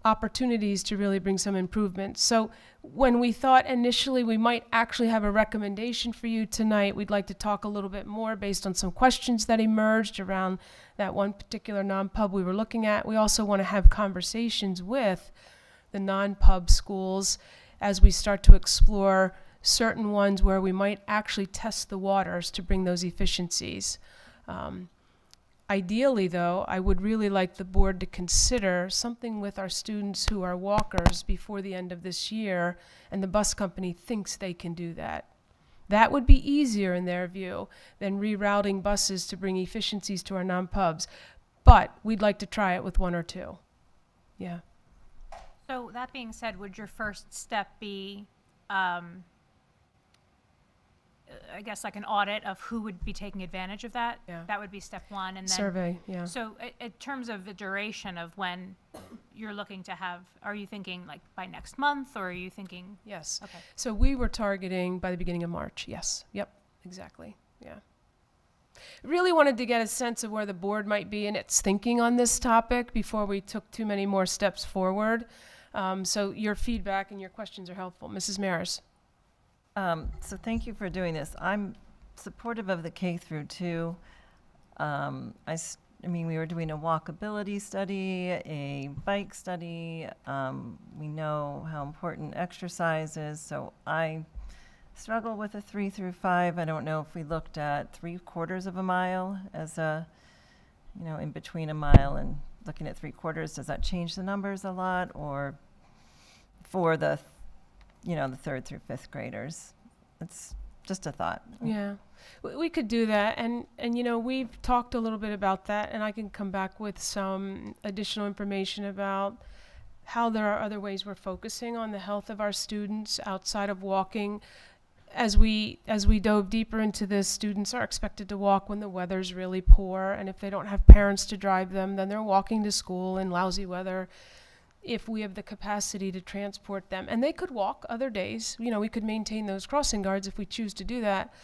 opportunities to really bring some improvement. So when we thought initially we might actually have a recommendation for you tonight, we'd like to talk a little bit more based on some questions that emerged around that one particular non-pub we were looking at. We also want to have conversations with the non-pub schools as we start to explore certain ones where we might actually test the waters to bring those efficiencies. Ideally, though, I would really like the board to consider something with our students who are walkers before the end of this year, and the bus company thinks they can do that. That would be easier in their view than rerouting buses to bring efficiencies to our non-pubs. But we'd like to try it with one or two. Yeah. So that being said, would your first step be, I guess, like an audit of who would be taking advantage of that? Yeah. That would be step one, and then Survey, yeah. So in terms of the duration of when you're looking to have, are you thinking like by next month, or are you thinking? Yes. Okay. So we were targeting by the beginning of March. Yes. Yep. Exactly. Yeah. Really wanted to get a sense of where the board might be in its thinking on this topic before we took too many more steps forward. So your feedback and your questions are helpful. Mrs. Maris. So thank you for doing this. I'm supportive of the K through 2. We were doing a walkability study, a bike study. We know how important exercise is, so I struggle with a 3 through 5. I don't know if we looked at 3/4 of a mile as a, in between a mile and looking at 3/4. Does that change the numbers a lot, or for the the 3rd through 5th graders? It's just a thought. Yeah, we could do that, and we've talked a little bit about that, and I can come back with some additional information about how there are other ways we're focusing on the health of our students outside of walking. As we dove deeper into this, students are expected to walk when the weather's really poor, and if they don't have parents to drive them, then they're walking to school in lousy weather. If we have the capacity to transport them, and they could walk other days, we could maintain those crossing guards if we choose to do that.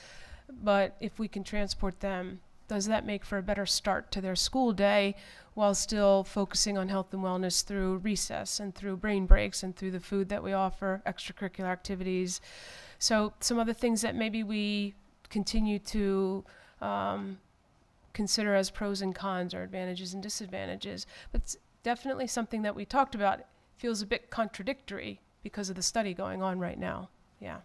But if we can transport them, does that make for a better start to their school day while still focusing on health and wellness through recess and through brain breaks and through the food that we offer, extracurricular activities? So some other things that maybe we continue to consider as pros and cons, or advantages and disadvantages. But definitely something that we talked about feels a bit contradictory, because of the study going on right now. Yeah.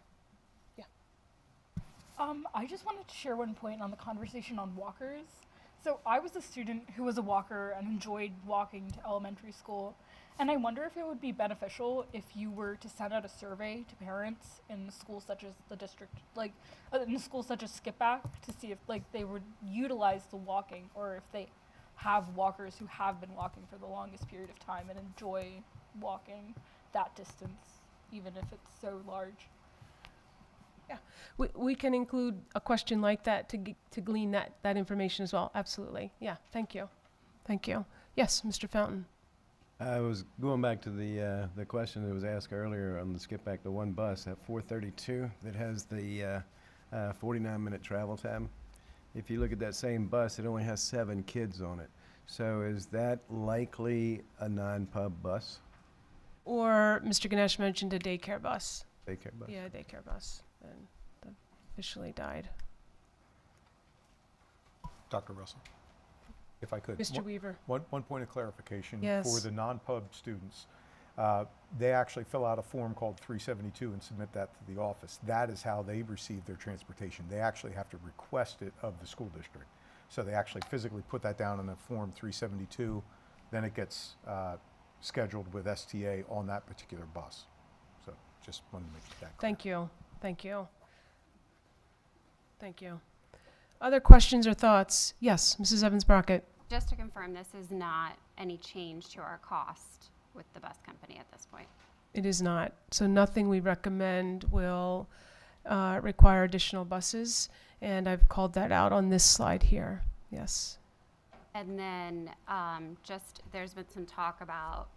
I just wanted to share one point on the conversation on walkers. So I was a student who was a walker and enjoyed walking to elementary school. And I wonder if it would be beneficial if you were to send out a survey to parents in schools such as the district, like in schools such as Skipback, to see if like they would utilize the walking, or if they have walkers who have been walking for the longest period of time and enjoy walking that distance, even if it's so large. Yeah, we can include a question like that to glean that information as well. Absolutely. Yeah, thank you. Thank you. Yes, Mr. Fountain. I was going back to the question that was asked earlier on the skip back to one bus at 432 that has the 49-minute travel time. If you look at that same bus, it only has 7 kids on it. So is that likely a non-pub bus? Or Mr. Ganesh mentioned a daycare bus. Daycare bus. Yeah, daycare bus. And that officially died. Dr. Russell, if I could. Mr. Weaver. One point of clarification. Yes. For the non-pub students, they actually fill out a form called 372 and submit that to the office. That is how they receive their transportation. They actually have to request it of the school district. So they actually physically put that down in a form 372, then it gets scheduled with STA on that particular bus. So just wanted to make that clear. Thank you. Thank you. Thank you. Other questions or thoughts? Yes, Mrs. Evans-Brockett. Just to confirm, this is not any change to our cost with the bus company at this point. It is not. So nothing we recommend will require additional buses, and I've called that out on this slide here. Yes. And then there's been some talk about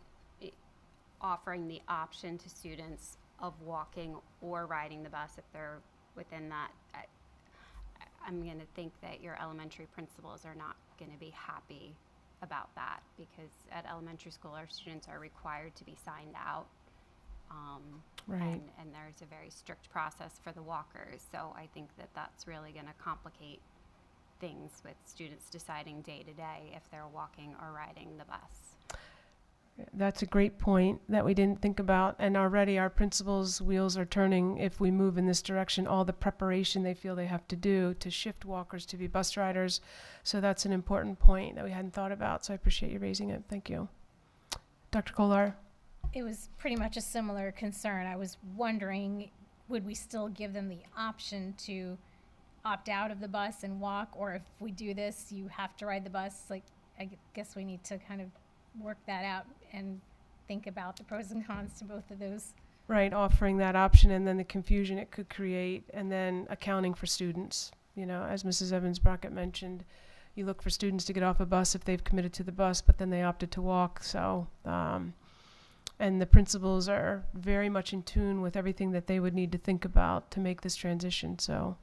offering the option to students of walking or riding the bus if they're within that. I'm going to think that your elementary principals are not going to be happy about that, because at elementary school our students are required to be signed out. Right. And there's a very strict process for the walkers. So I think that that's really going to complicate things with students deciding day to day if they're walking or riding the bus. That's a great point that we didn't think about, and already our principals' wheels are turning if we move in this direction, all the preparation they feel they have to do to shift walkers to be bus riders. So that's an important point that we hadn't thought about, so I appreciate you raising it. Thank you. Dr. Kolar? It was pretty much a similar concern. I was wondering, would we still give them the option to opt out of the bus and walk, or if we do this, you have to ride the bus? Like, I guess we need to kind of work that out and think about the pros and cons to both of those. Right, offering that option and then the confusion it could create, and then accounting for students. You know, as Mrs. Evans-Brockett mentioned, you look for students to get off a bus if they've committed to the bus, but then they opted to walk. So, and the principals are very much in tune with everything that they would need to think about to make this transition. So,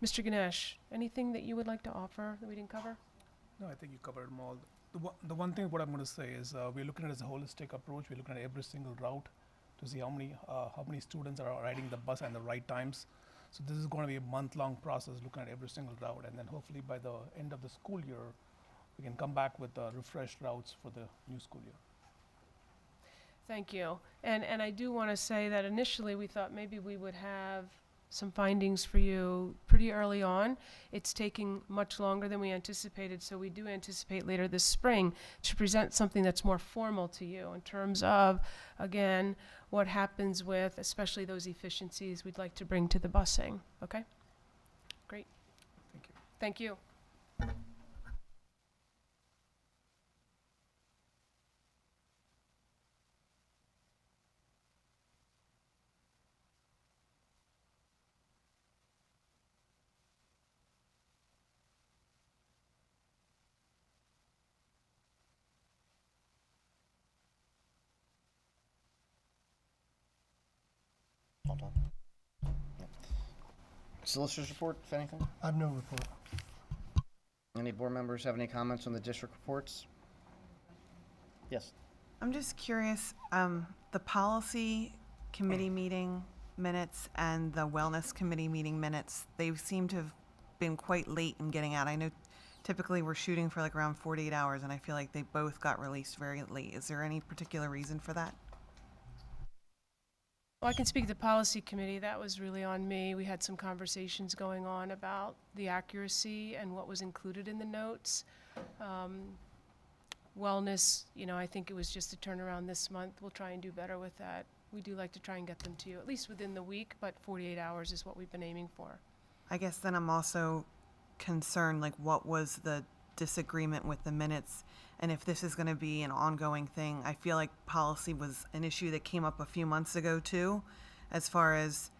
Mr. Ganesh, anything that you would like to offer that we didn't cover? No, I think you covered them all. The one thing what I'm going to say is we're looking at it as a holistic approach. We're looking at every single route to see how many students are riding the bus and the right times. So this is going to be a month-long process looking at every single route, and then hopefully by the end of the school year, we can come back with refreshed routes for the new school year. Thank you. And I do want to say that initially we thought maybe we would have some findings for you pretty early on. It's taking much longer than we anticipated, so we do anticipate later this spring to present something that's more formal to you in terms of, again, what happens with especially those efficiencies we'd like to bring to the busing. Okay? Great. Thank you. Thank you. Solicitor's report, if anything? I have no report. Any board members have any comments on the district reports? Yes. I'm just curious, the policy committee meeting minutes and the wellness committee meeting minutes, they seem to have been quite late in getting out. I know typically we're shooting for like around 48 hours, and I feel like they both got released very late. Is there any particular reason for that? Well, I can speak to the policy committee. That was really on me. We had some conversations going on about the accuracy and what was included in the notes. Wellness, I think it was just a turnaround this month. We'll try and do better with that. We do like to try and get them to you at least within the week, but 48 hours is what we've been aiming for. I guess then I'm also concerned, like, what was the disagreement with the minutes, and if this is going to be an ongoing thing. I feel like policy was an issue that came up a few months ago too, as far as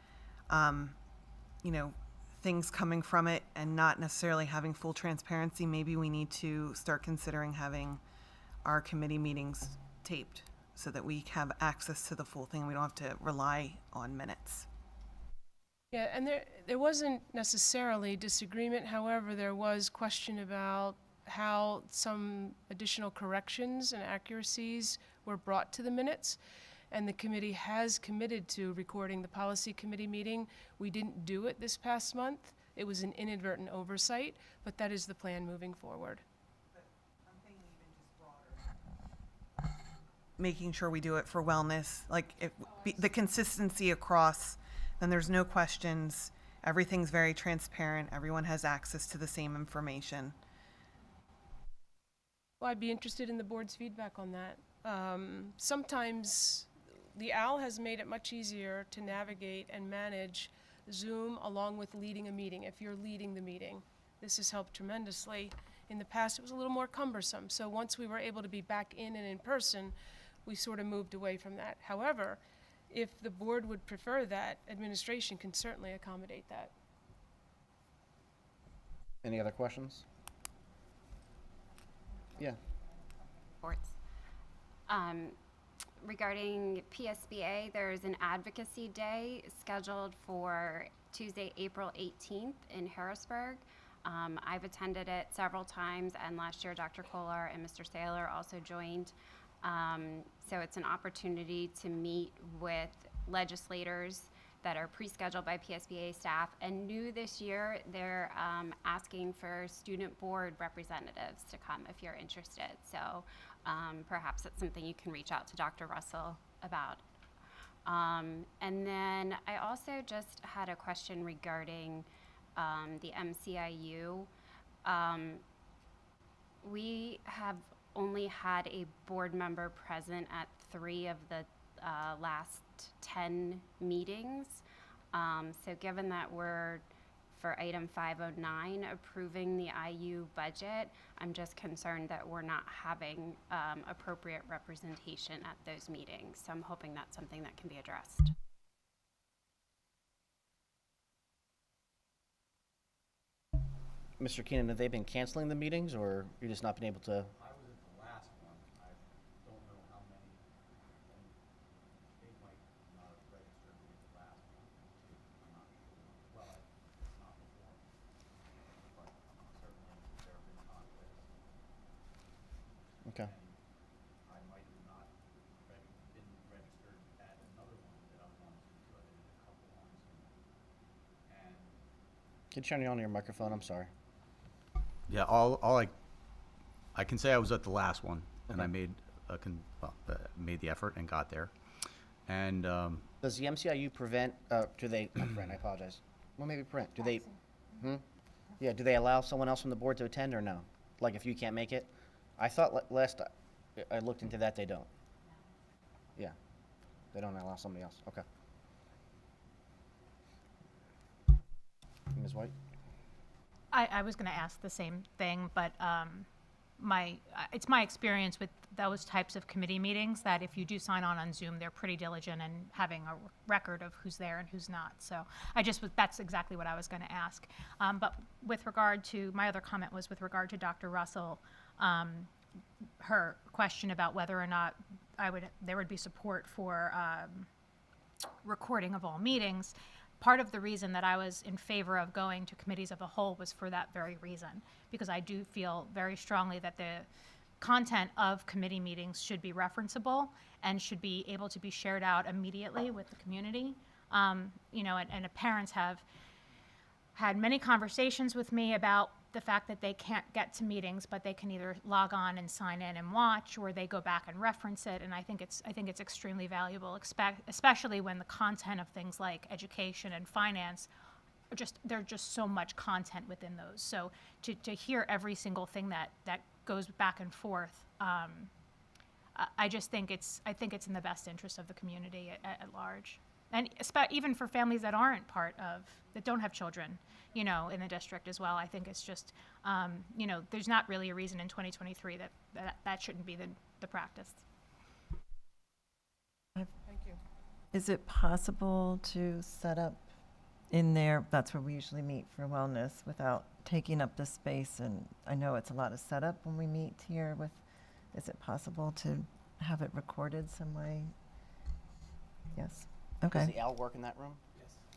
things coming from it and not necessarily having full transparency. Maybe we need to start considering having our committee meetings taped so that we have access to the full thing. We don't have to rely on minutes. Yeah, and there wasn't necessarily disagreement. However, there was question about how some additional corrections and accuracies were brought to the minutes. And the committee has committed to recording the policy committee meeting. We didn't do it this past month. It was an inadvertent oversight, but that is the plan moving forward. Making sure we do it for wellness, like the consistency across, then there's no questions. Everything's very transparent. Everyone has access to the same information. Well, I'd be interested in the board's feedback on that. Sometimes the OWL has made it much easier to navigate and manage Zoom along with leading a meeting, if you're leading the meeting. This has helped tremendously. In the past, it was a little more cumbersome. So once we were able to be back in and in person, we sort of moved away from that. However, if the board would prefer that, administration can certainly accommodate that. Any other questions? Yeah. Reports. Regarding PSBA, there's an advocacy day scheduled for Tuesday, April 18th in Harrisburg. I've attended it several times, and last year Dr. Kohler and Mr. Saylor also joined. So it's an opportunity to meet with legislators that are pre-scheduled by PSBA staff, and new this year, they're asking for student board representatives to come if you're interested. So perhaps that's something you can reach out to Dr. Russell about. And then I also just had a question regarding the MCIU. We have only had a board member present at 3 of the last 10 meetings. So given that we're, for item 509, approving the IU budget, I'm just concerned that we're not having appropriate representation at those meetings. So I'm hoping that's something that can be addressed. Mr. Keenan, have they been canceling the meetings, or you just not been able to? Okay. I might have not been registered at another one that I wanted to, so I did a couple on Zoom. And Can you turn on your microphone? I'm sorry. yeah, I can say I was at the last one, and I made made the effort and got there. And Does the MCIU prevent? Do they? Not prevent. I apologize. Well, maybe prevent. Do they? Yeah. Do they allow someone else from the board to attend, or no? Like if you can't make it? I thought last I looked into that, they don't. Yeah, they don't allow somebody else. Okay. Ms. White? I was going to ask the same thing, but it's my experience with those types of committee meetings that if you do sign on Zoom, they're pretty diligent in having a record of who's there and who's not. So that's exactly what I was going to ask. But with regard to, my other comment was with regard to Dr. Russell, her question about whether or not there would be support for recording of all meetings. Part of the reason that I was in favor of going to committees of the whole was for that very reason, because I do feel very strongly that the content of committee meetings should be referenceable and should be able to be shared out immediately with the community. And parents have had many conversations with me about the fact that they can't get to meetings, but they can either log on and sign in and watch, or they go back and reference it. And I think it's extremely valuable, especially when the content of things like education and finance there's just so much content within those. So to hear every single thing that goes back and forth, I think it's in the best interest of the community at large, and even for families that don't have children, in the district as well. I think it's just, there's not really a reason in 2023 that shouldn't be the practice. Thank you. Is it possible to set up in there, that's where we usually meet for wellness, without taking up the space? And I know it's a lot of setup when we meet here is it possible to have it recorded some way? Yes. Okay. Does the owl work in that room?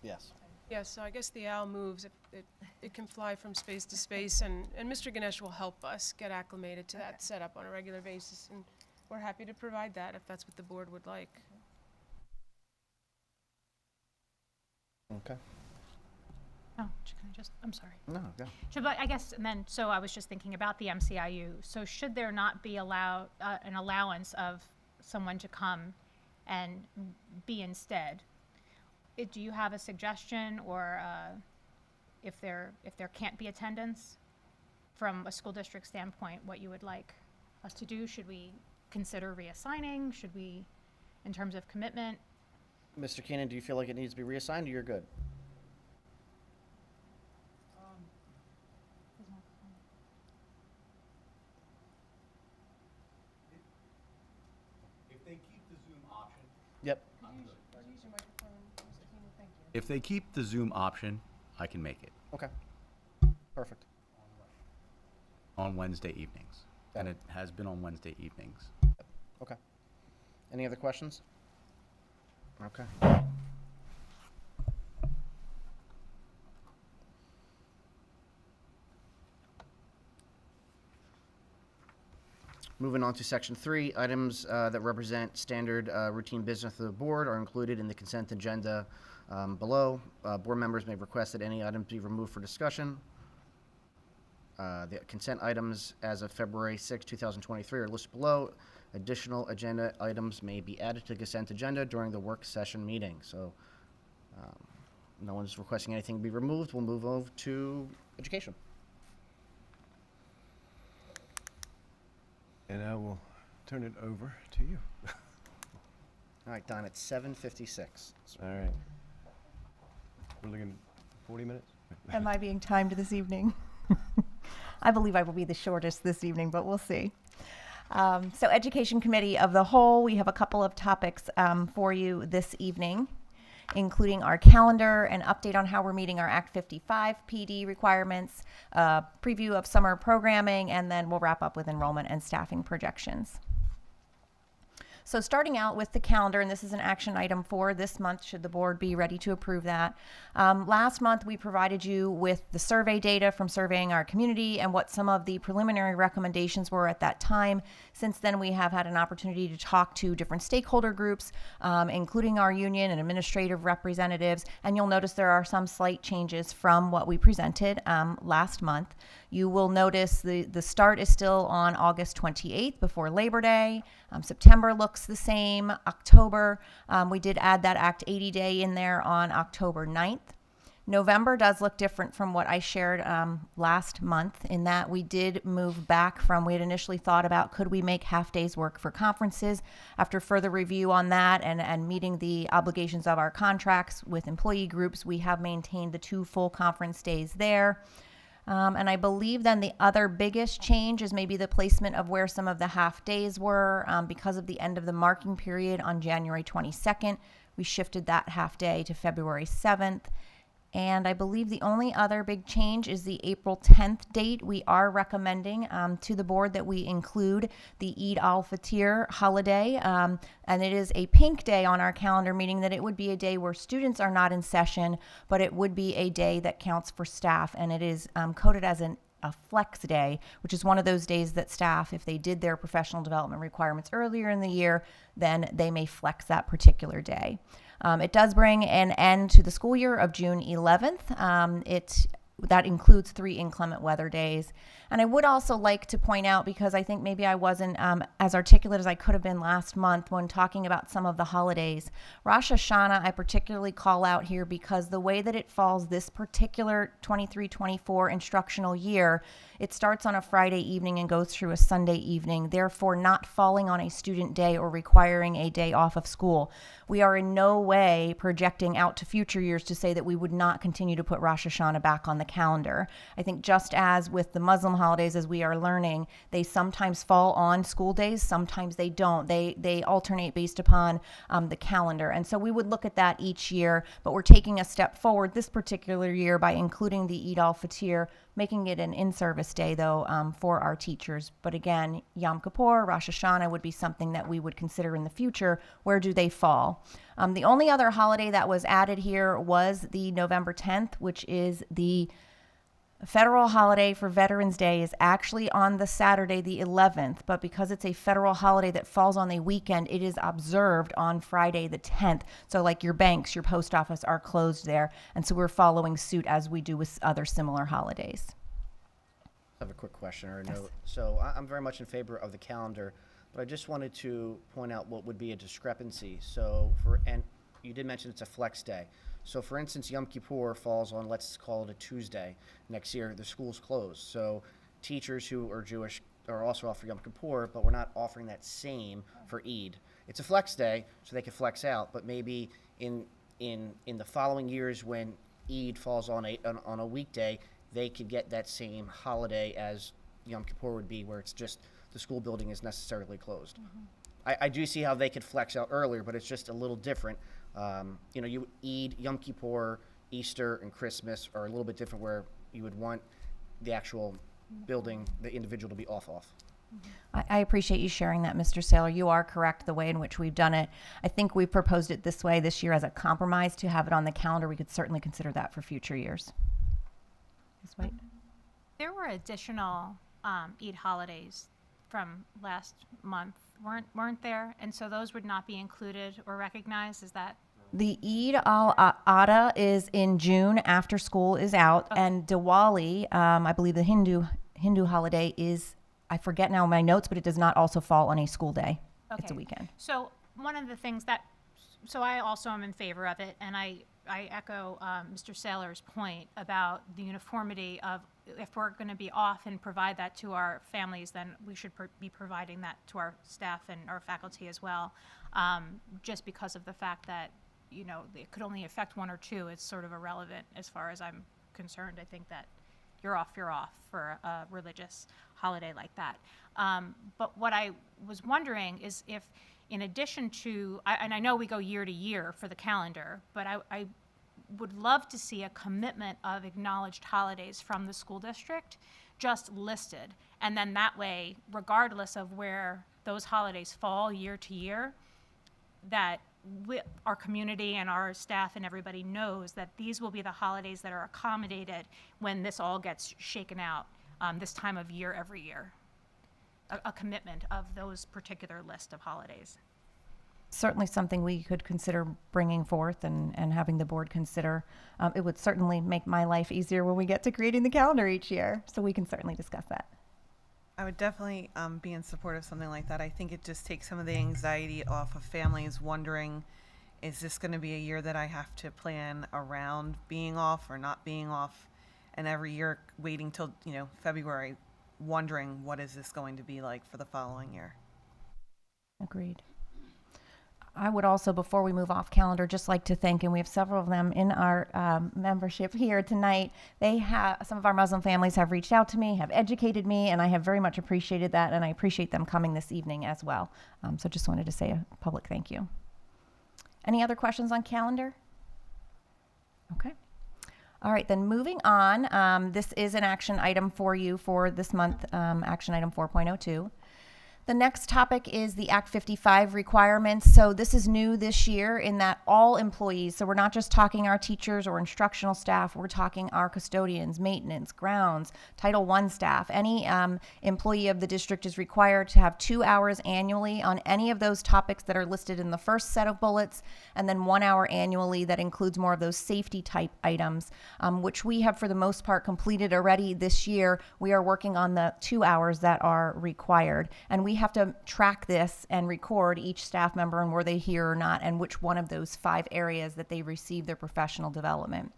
Yes. Yes, so I guess the owl moves. It can fly from space to space, and Mr. Ganesh will help us get acclimated to that setup on a regular basis, and we're happy to provide that if that's what the board would like. Okay. Oh, can I just, I'm sorry. No, go. But I guess, so I was just thinking about the MCIU. So should there not be an allowance of someone to come and be instead? Do you have a suggestion, or if there can't be attendance from a school district standpoint, what you would like us to do? Should we consider reassigning? Should we, in terms of commitment? Mr. Keenan, do you feel like it needs to be reassigned, or you're good? If they keep the Zoom option. Yep. If they keep the Zoom option, I can make it. Okay. Perfect. On Wednesday evenings. And it has been on Wednesday evenings. Okay. Any other questions? Okay. Moving on to section 3, items that represent standard routine business of the board are included in the consent agenda below. Board members may request that any items be removed for discussion. The consent items as of February 6, 2023 are listed below. Additional agenda items may be added to the consent agenda during the work session meeting. So no one's requesting anything be removed. We'll move over to education. And I will turn it over to you. All right, Don, it's 7:56. All right. We're looking 40 minutes? Am I being timed this evening? I believe I will be the shortest this evening, but we'll see. So Education Committee of the Whole, we have a couple of topics for you this evening, including our calendar, an update on how we're meeting our Act 55 PD requirements, a preview of summer programming, and then we'll wrap up with enrollment and staffing projections. So starting out with the calendar, and this is an action item for this month, should the board be ready to approve that. Last month, we provided you with the survey data from surveying our community and what some of the preliminary recommendations were at that time. Since then, we have had an opportunity to talk to different stakeholder groups, including our union and administrative representatives, and you'll notice there are some slight changes from what we presented last month. You will notice the start is still on August 28th before Labor Day. September looks the same. October, we did add that Act 80 day in there on October 9th. November does look different from what I shared last month, in that we did move back from, we had initially thought about could we make half days work for conferences. After further review on that and meeting the obligations of our contracts with employee groups, we have maintained the 2 full conference days there. And I believe then the other biggest change is maybe the placement of where some of the half days were because of the end of the marking period on January 22nd. We shifted that half day to February 7th. And I believe the only other big change is the April 10th date. We are recommending to the board that we include the Eid al-Fitr holiday. And it is a pink day on our calendar, meaning that it would be a day where students are not in session, but it would be a day that counts for staff. And it is coded as a flex day, which is one of those days that staff, if they did their professional development requirements earlier in the year, then they may flex that particular day. It does bring an end to the school year of June 11th. It that includes 3 inclement weather days. And I would also like to point out, because I think maybe I wasn't as articulate as I could have been last month when talking about some of the holidays. Rosh Hashanah, I particularly call out here because the way that it falls this particular 23-24 instructional year, it starts on a Friday evening and goes through a Sunday evening, therefore not falling on a student day or requiring a day off of school. We are in no way projecting out to future years to say that we would not continue to put Rosh Hashanah back on the calendar. I think just as with the Muslim holidays, as we are learning, they sometimes fall on school days, sometimes they don't. They alternate based upon the calendar. And so we would look at that each year, but we're taking a step forward this particular year by including the Eid al-Fitr, making it an in-service day, though, for our teachers. But again, Yom Kippur, Rosh Hashanah would be something that we would consider in the future. Where do they fall? The only other holiday that was added here was the November 10th, which is the federal holiday for Veterans Day, is actually on the Saturday, the 11th. But because it's a federal holiday that falls on a weekend, it is observed on Friday, the 10th. So like your banks, your post office are closed there. And so we're following suit as we do with other similar holidays. I have a quick question or a Yes. note. So I'm very much in favor of the calendar, but I just wanted to point out what would be a discrepancy. So and you did mention it's a flex day. So for instance, Yom Kippur falls on, let's call it a Tuesday. Next year, the school's closed. So teachers who are Jewish are also off for Yom Kippur, but we're not offering that same for Eid. It's a flex day, so they can flex out, but maybe in the following years when Eid falls on a weekday, they could get that same holiday as Yom Kippur would be, where it's just the school building is necessarily closed. I do see how they could flex out earlier, but it's just a little different. You Eid, Yom Kippur, Easter, and Christmas are a little bit different, where you would want the actual building, the individual, to be off. I appreciate you sharing that, Mr. Saylor. You are correct the way in which we've done it. I think we proposed it this way this year as a compromise to have it on the calendar. We could certainly consider that for future years. Ms. White? There were additional Eid holidays from last month, weren't there? And so those would not be included or recognized. Is that? The Eid al-Adha is in June after school is out, and Diwali, I believe the Hindu holiday is, I forget now my notes, but it does not also fall on a school day. Okay. It's a weekend. So one of the things so I also am in favor of it, and I echo Mr. Saylor's point about the uniformity of, if we're going to be off and provide that to our families, then we should be providing that to our staff and our faculty as well, just because of the fact that, it could only affect 1 or 2. It's sort of irrelevant as far as I'm concerned. I think that you're off for a religious holiday like that. But what I was wondering is if, in addition to, and I know we go year to year for the calendar, but I would love to see a commitment of acknowledged holidays from the school district just listed. And then that way, regardless of where those holidays fall year to year, that our community and our staff and everybody knows that these will be the holidays that are accommodated when this all gets shaken out this time of year every year. A commitment of those particular list of holidays. Certainly something we could consider bringing forth and having the board consider. It would certainly make my life easier when we get to creating the calendar each year, so we can certainly discuss that. I would definitely be in support of something like that. I think it just takes some of the anxiety off of families wondering, is this going to be a year that I have to plan around being off or not being off? And every year waiting till, February, wondering what is this going to be like for the following year. Agreed. I would also, before we move off calendar, just like to thank, and we have several of them in our membership here tonight. Some of our Muslim families have reached out to me, have educated me, and I have very much appreciated that, and I appreciate them coming this evening as well. So just wanted to say a public thank you. Any other questions on calendar? Okay. All right, then moving on. This is an action item for you for this month, action item 4.02. The next topic is the Act 55 requirements. So this is new this year in that all employees, so we're not just talking our teachers or instructional staff, we're talking our custodians, maintenance, grounds, Title I staff. Any employee of the district is required to have 2 hours annually on any of those topics that are listed in the first set of bullets, and then 1 hour annually that includes more of those safety type items, which we have for the most part completed already this year. We are working on the 2 hours that are required, and we have to track this and record each staff member and were they here or not, and which one of those 5 areas that they received their professional development.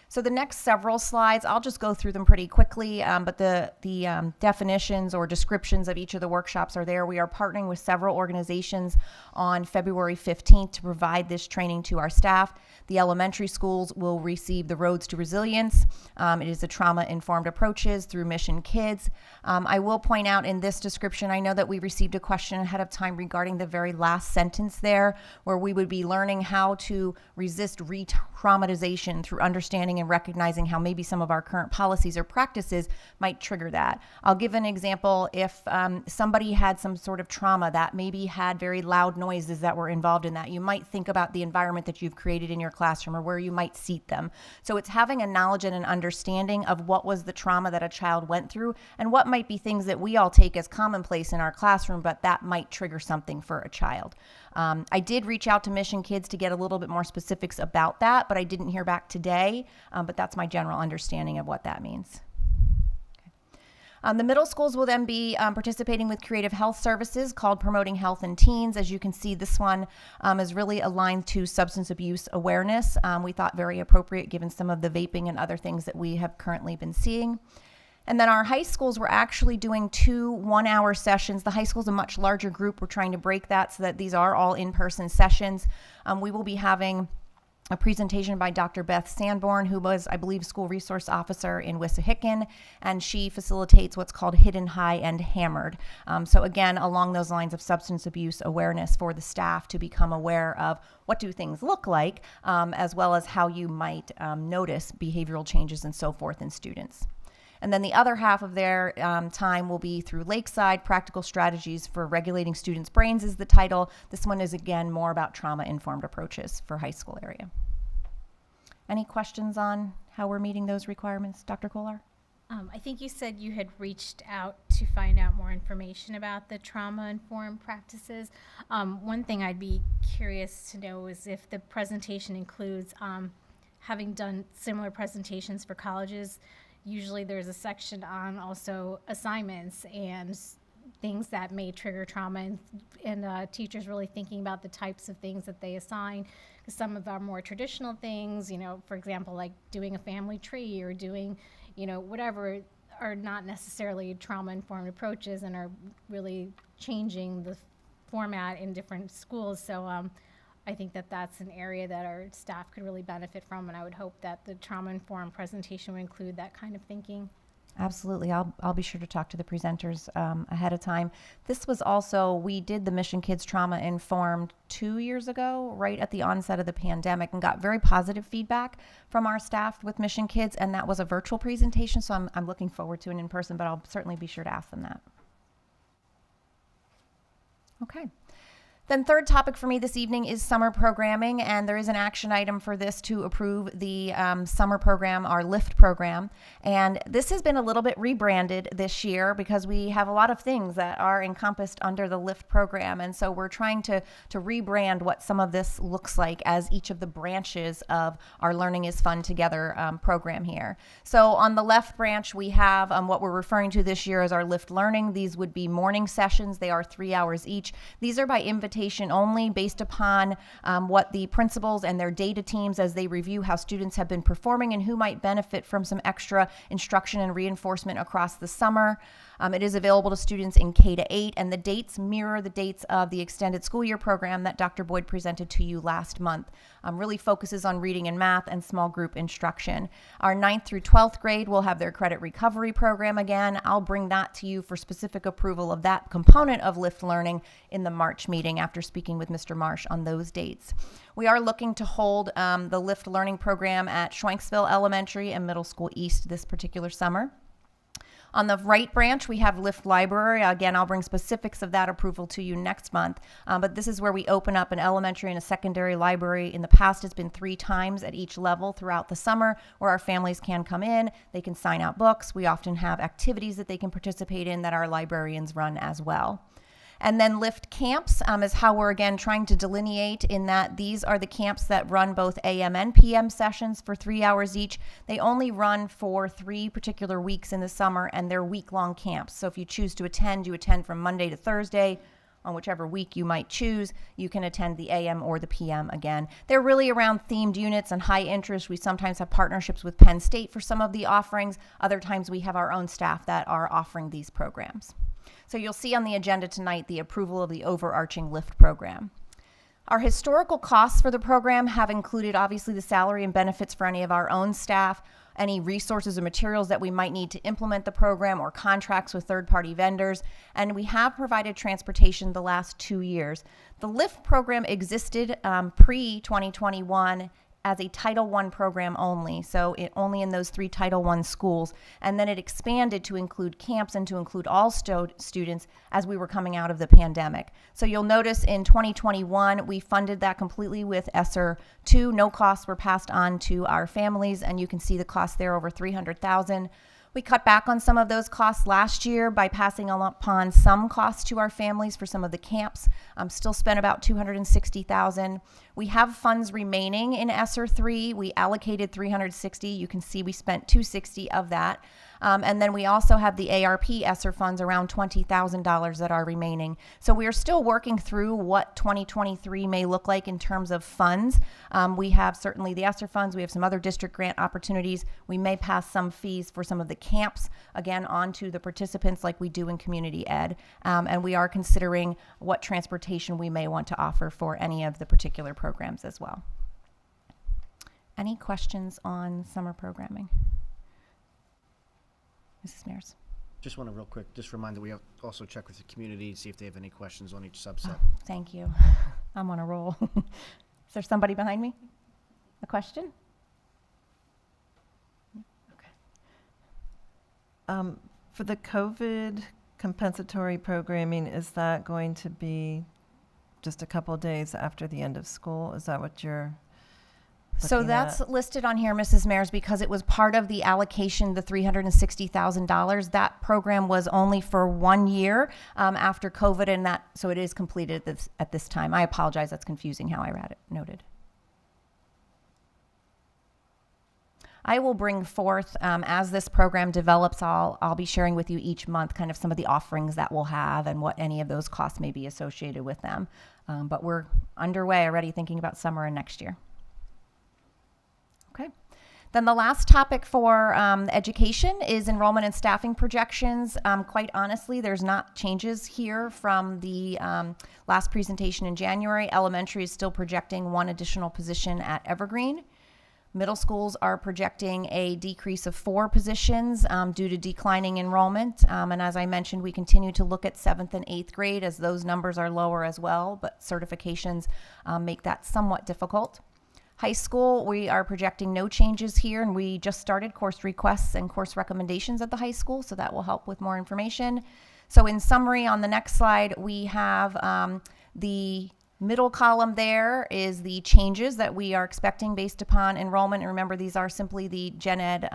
So the next several slides, I'll just go through them pretty quickly, but the definitions or descriptions of each of the workshops are there. We are partnering with several organizations on February 15th to provide this training to our staff. The elementary schools will receive the Roads to Resilience. It is a trauma-informed approaches through Mission Kids. I will point out in this description, I know that we received a question ahead of time regarding the very last sentence there, where we would be learning how to resist re-traumatization through understanding and recognizing how maybe some of our current policies or practices might trigger that. I'll give an example. If somebody had some sort of trauma that maybe had very loud noises that were involved in that, you might think about the environment that you've created in your classroom or where you might seat them. So it's having a knowledge and an understanding of what was the trauma that a child went through and what might be things that we all take as commonplace in our classroom, but that might trigger something for a child. I did reach out to Mission Kids to get a little bit more specifics about that, but I didn't hear back today, but that's my general understanding of what that means. The middle schools will then be participating with creative health services called Promoting Health in Teens. As you can see, this one is really aligned to substance abuse awareness. We thought very appropriate given some of the vaping and other things that we have currently been seeing. And then our high schools, we're actually doing 2 one-hour sessions. The high school's a much larger group. We're trying to break that so that these are all in-person sessions. We will be having a presentation by Dr. Beth Sanborn, who was, I believe, school resource officer in Wissahickon, and she facilitates what's called Hidden High and Hammered. So again, along those lines of substance abuse awareness for the staff to become aware of what do things look like, as well as how you might notice behavioral changes and so forth in students. And then the other half of their time will be through Lakeside, Practical Strategies for Regulating Students' Brains is the title. This one is, again, more about trauma-informed approaches for high school area. Any questions on how we're meeting those requirements, Dr. Kolar? I think you said you had reached out to find out more information about the trauma-informed practices. One thing I'd be curious to know is if the presentation includes, having done similar presentations for colleges, usually there's a section on also assignments and things that may trigger trauma, and teachers really thinking about the types of things that they assign. Because some of our more traditional things, you know, for example, like doing a family tree or doing, you know, whatever, are not necessarily trauma-informed approaches and are really changing the format in different schools. So I think that that's an area that our staff could really benefit from, and I would hope that the trauma-informed presentation would include that kind of thinking. Absolutely. I'll be sure to talk to the presenters ahead of time. This was also, we did the Mission Kids Trauma Informed 2 years ago, right at the onset of the pandemic, and got very positive feedback from our staff with Mission Kids, and that was a virtual presentation, so I'm looking forward to it in person, but I'll certainly be sure to ask them that. Okay. Then third topic for me this evening is summer programming, and there is an action item for this to approve the summer program, our LIFT program. And this has been a little bit rebranded this year because we have a lot of things that are encompassed under the LIFT program. And so we're trying to rebrand what some of this looks like as each of the branches of our Learning is Fun Together program here. So on the left branch, we have what we're referring to this year as our LIFT Learning. These would be morning sessions. They are 3 hours each. These are by invitation only, based upon what the principals and their data teams, as they review how students have been performing and who might benefit from some extra instruction and reinforcement across the summer. It is available to students in K-8, and the dates mirror the dates of the extended school year program that Dr. Boyd presented to you last month. Really focuses on reading and math and small group instruction. Our 9th through 12th grade will have their credit recovery program again. I'll bring that to you for specific approval of that component of LIFT Learning in the March meeting after speaking with Mr. Marsh on those dates. We are looking to hold the LIFT Learning program at Schwenksville Elementary and Middle School East this particular summer. On the right branch, we have Lift Library. Again, I'll bring specifics of that approval to you next month. But this is where we open up an elementary and a secondary library. In the past, it's been 3 times at each level throughout the summer where our families can come in. They can sign out books. We often have activities that they can participate in that our librarians run as well. And then Lift Camps is how we're, again, trying to delineate in that these are the camps that run both AM and PM sessions for 3 hours each. They only run for 3 particular weeks in the summer, and they're week-long camps. So if you choose to attend, you attend from Monday to Thursday. On whichever week you might choose, you can attend the AM or the PM again. They're really around themed units and high interest. We sometimes have partnerships with Penn State for some of the offerings. Other times we have our own staff that are offering these programs. So you'll see on the agenda tonight the approval of the overarching LIFT program. Our historical costs for the program have included obviously the salary and benefits for any of our own staff, any resources or materials that we might need to implement the program, or contracts with third-party vendors, and we have provided transportation the last 2 years. The LIFT program existed pre-2021 as a Title I program only, so only in those 3 Title I schools, and then it expanded to include camps and to include all students as we were coming out of the pandemic. So you'll notice in 2021, we funded that completely with ESSER 2. No costs were passed on to our families, and you can see the cost there, over $300,000. We cut back on some of those costs last year by passing upon some costs to our families for some of the camps. Still spent about $260,000. We have funds remaining in ESSER 3. We allocated $360,000. You can see we spent $260,000 of that. And then we also have the ARP ESSER funds, around $20,000 that are remaining. So we are still working through what 2023 may look like in terms of funds. We have certainly the ESSER funds. We have some other district grant opportunities. We may pass some fees for some of the camps, again, onto the participants like we do in community ed. And we are considering what transportation we may want to offer for any of the particular programs as well. Any questions on summer programming? Mrs. Mears. Just want to real quick, just remind that we have also check with the community, see if they have any questions on each subset. Oh, thank you. I'm on a roll. Is there somebody behind me? A question? Okay. For the COVID compensatory programming, is that going to be just a couple of days after the end of school? Is that what you're So looking that's at? listed on here, Mrs. Mears, because it was part of the allocation, the $360,000. That program was only for 1 year after COVID, and that, so it is completed at this time. I apologize, that's confusing how I read it, noted. I will bring forth, as this program develops, I'll be sharing with you each month kind of some of the offerings that we'll have and what any of those costs may be associated with them. But we're underway already thinking about summer and next year. Okay. Then the last topic for education is enrollment and staffing projections. Quite honestly, there's not changes here from the last presentation in January. Elementary is still projecting 1 additional position at Evergreen. Middle schools are projecting a decrease of 4 positions due to declining enrollment. And as I mentioned, we continue to look at 7th and 8th grade as those numbers are lower as well, but certifications make that somewhat difficult. High school, we are projecting no changes here, and we just started course requests and course recommendations at the high school, so that will help with more information. So in summary, on the next slide, we have the middle column there is the changes that we are expecting based upon enrollment. And remember, these are simply the gen ed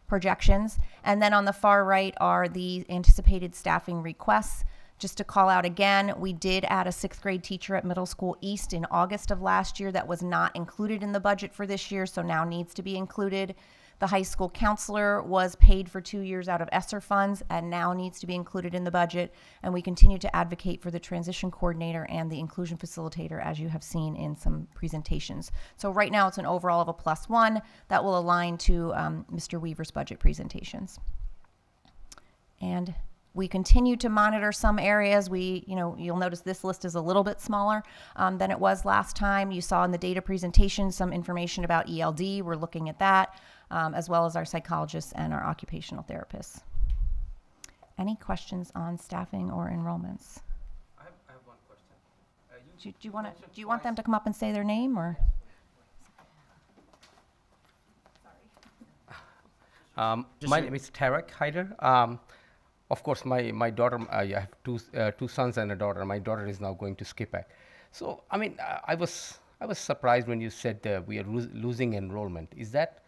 projections. And then on the far right are the anticipated staffing requests. Just to call out again, we did add a 6th grade teacher at Middle School East in August of last year. That was not included in the budget for this year, so now needs to be included. The high school counselor was paid for 2 years out of ESSER funds and now needs to be included in the budget. And we continue to advocate for the transition coordinator and the inclusion facilitator, as you have seen in some presentations. So right now it's an overall of a +1 that will align to Mr. Weaver's budget presentations. And we continue to monitor some areas. You'll notice this list is a little bit smaller than it was last time. You saw in the data presentation some information about ELD. We're looking at that, as well as our psychologists and our occupational therapists. Any questions on staffing or enrollments? I have one question. Do you want them to come up and say their name, or? Just My so- name is Tarek Haider. Of course, my daughter, I have two sons and a daughter. My daughter is now going to Skippack. So, I mean, I was surprised when you said we are losing enrollment. Is that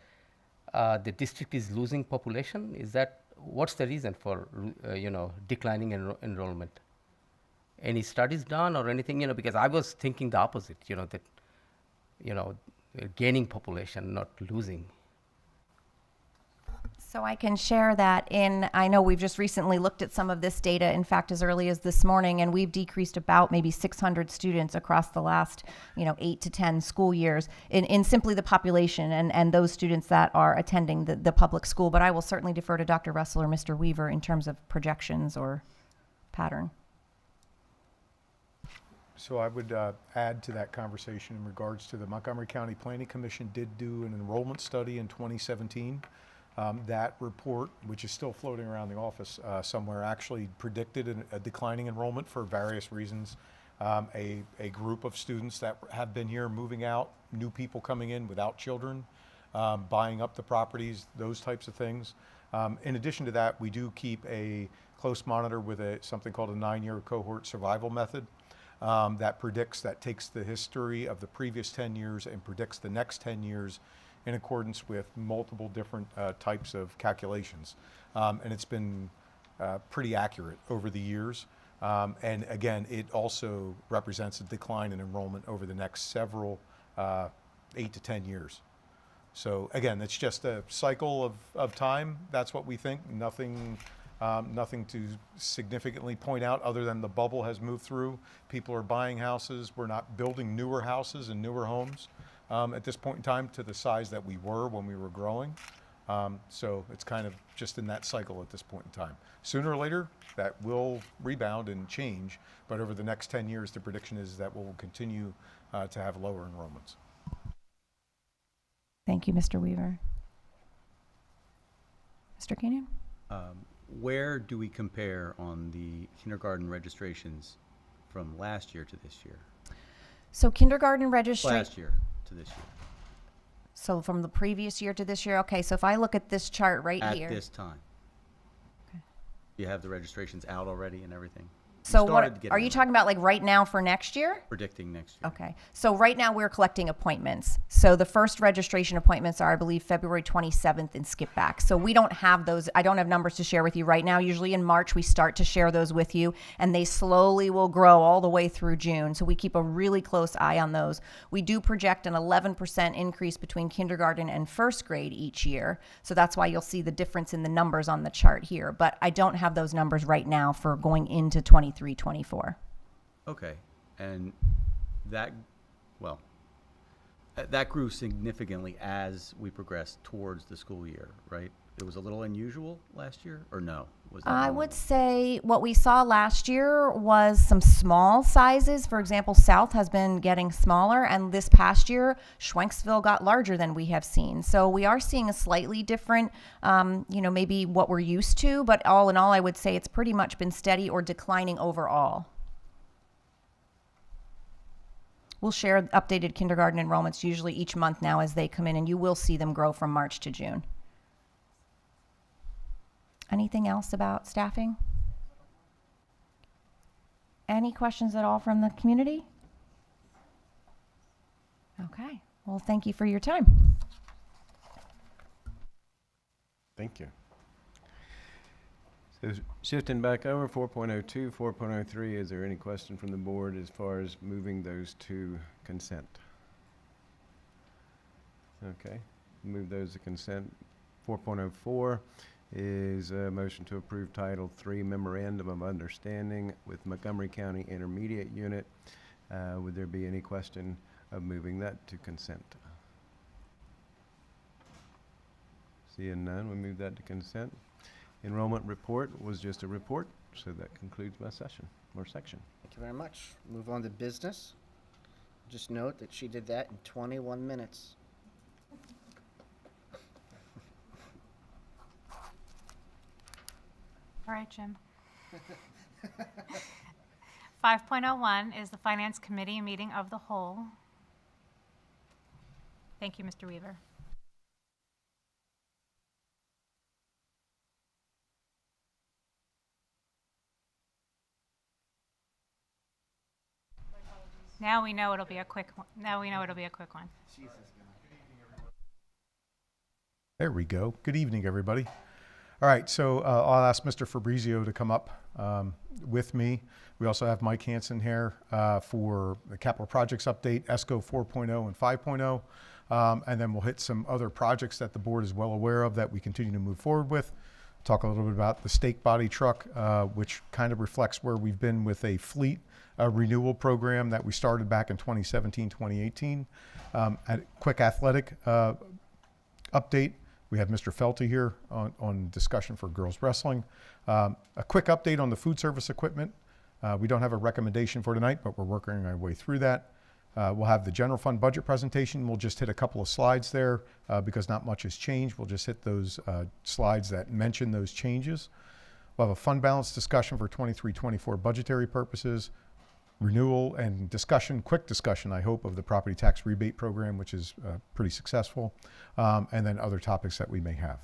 the district is losing population? Is that what's the reason for declining enrollment? Any studies done or anything? Because I was thinking the opposite. That gaining population, not losing. So I can share that I know we've just recently looked at some of this data, in fact, as early as this morning, and we've decreased about maybe 600 students across the last, 8 to 10 school years in simply the population and those students that are attending the public school. But I will certainly defer to Dr. Russell or Mr. Weaver in terms of projections or pattern. So I would add to that conversation in regards to the Montgomery County Planning Commission did do an enrollment study in 2017. That report, which is still floating around the office somewhere, actually predicted a declining enrollment for various reasons. A group of students that have been here moving out, new people coming in without children, buying up the properties, those types of things. In addition to that, we do keep a close monitor with something called a 9-year cohort survival method that takes the history of the previous 10 years and predicts the next 10 years in accordance with multiple different types of calculations. And it's been pretty accurate over the years. And again, it also represents a decline in enrollment over the next several 8 to 10 years. So again, it's just a cycle of time. That's what we think. Nothing to significantly point out other than the bubble has moved through. People are buying houses. We're not building newer houses and newer homes at this point in time to the size that we were when we were growing. So it's kind of just in that cycle at this point in time. Sooner or later, that will rebound and change, but over the next 10 years, the prediction is that we'll continue to have lower enrollments. Thank you, Mr. Weaver. Mr. Kenyon? Where do we compare on the kindergarten registrations from last year to this year? So kindergarten registration. Last year to this year. So from the previous year to this year? Okay, so if I look at this chart right here. At this time. Okay. You have the registrations out already and everything? So what, are you talking about like right now for next year? Predicting next year. Okay. So right now we're collecting appointments. So the first registration appointments are, I believe, February 27th in Skippack. So we don't have those. I don't have numbers to share with you right now. Usually in March, we start to share those with you, and they slowly will grow all the way through June. So we keep a really close eye on those. We do project an 11% increase between kindergarten and first grade each year. So that's why you'll see the difference in the numbers on the chart here. But I don't have those numbers right now for going into 23-24. Okay, and that grew significantly as we progressed towards the school year, right? It was a little unusual last year, or no? Was that I normal? would say what we saw last year was some small sizes. For example, South has been getting smaller, and this past year, Schwenksville got larger than we have seen. So we are seeing a slightly different, maybe what we're used to, but all in all, I would say it's pretty much been steady or declining overall. We'll share updated kindergarten enrollments usually each month now as they come in, and you will see them grow from March to June. Anything else about staffing? Any questions at all from the community? Okay. Well, thank you for your time. Thank you. So shifting back over, 4.02, 4.03, is there any question from the board as far as moving those to consent? Okay, move those to consent. 4.04 is a motion to approve Title III Memorandum of Understanding with Montgomery County Intermediate Unit. Would there be any question of moving that to consent? Seeing none, we move that to consent. Enrollment report was just a report, so that concludes my session or section. Thank you very much. Move on to business. Just note that she did that in 21 minutes. All right, Jim. 5.01 is the Finance Committee meeting of the whole. Thank you, Mr. Weaver. Now we know it'll be a quick one. Now we know it'll be a quick one. There we go. Good evening, everybody. All right, so I'll ask Mr. Fabrizio to come up with me. We also have Mike Hansen here for the capital projects update, ESCO 4.0 and 5.0. And then we'll hit some other projects that the board is well aware of that we continue to move forward with. Talk a little bit about the stake body truck, which kind of reflects where we've been with a fleet renewal program that we started back in 2017, 2018. A quick athletic update. We have Mr. Felty here on discussion for girls wrestling. A quick update on the food service equipment. We don't have a recommendation for tonight, but we're working our way through that. We'll have the general fund budget presentation. We'll just hit a couple of slides there because not much has changed. We'll just hit those slides that mention those changes. We'll have a fund balance discussion for 23-24 budgetary purposes. Renewal and discussion, quick discussion, I hope, of the property tax rebate program, which is pretty successful, and then other topics that we may have.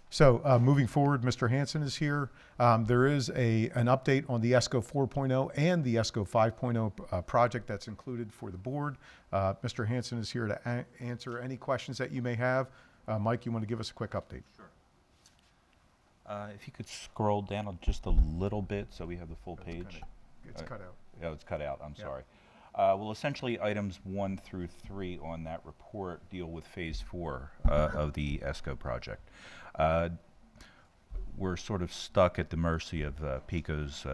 So moving forward, Mr. Hansen is here. There is an update on the ESCO 4.0 and the ESCO 5.0 project that's included for the board. Mr. Hansen is here to answer any questions that you may have. Mike, you want to give us a quick update? Sure. If you could scroll down just a little bit so we have the full page. It's cut out. Yeah, it's cut out. I'm Yeah. sorry. Well, essentially, items 1 through 3 on that report deal with phase 4 of the ESCO project. We're sort of stuck at the mercy of PICO's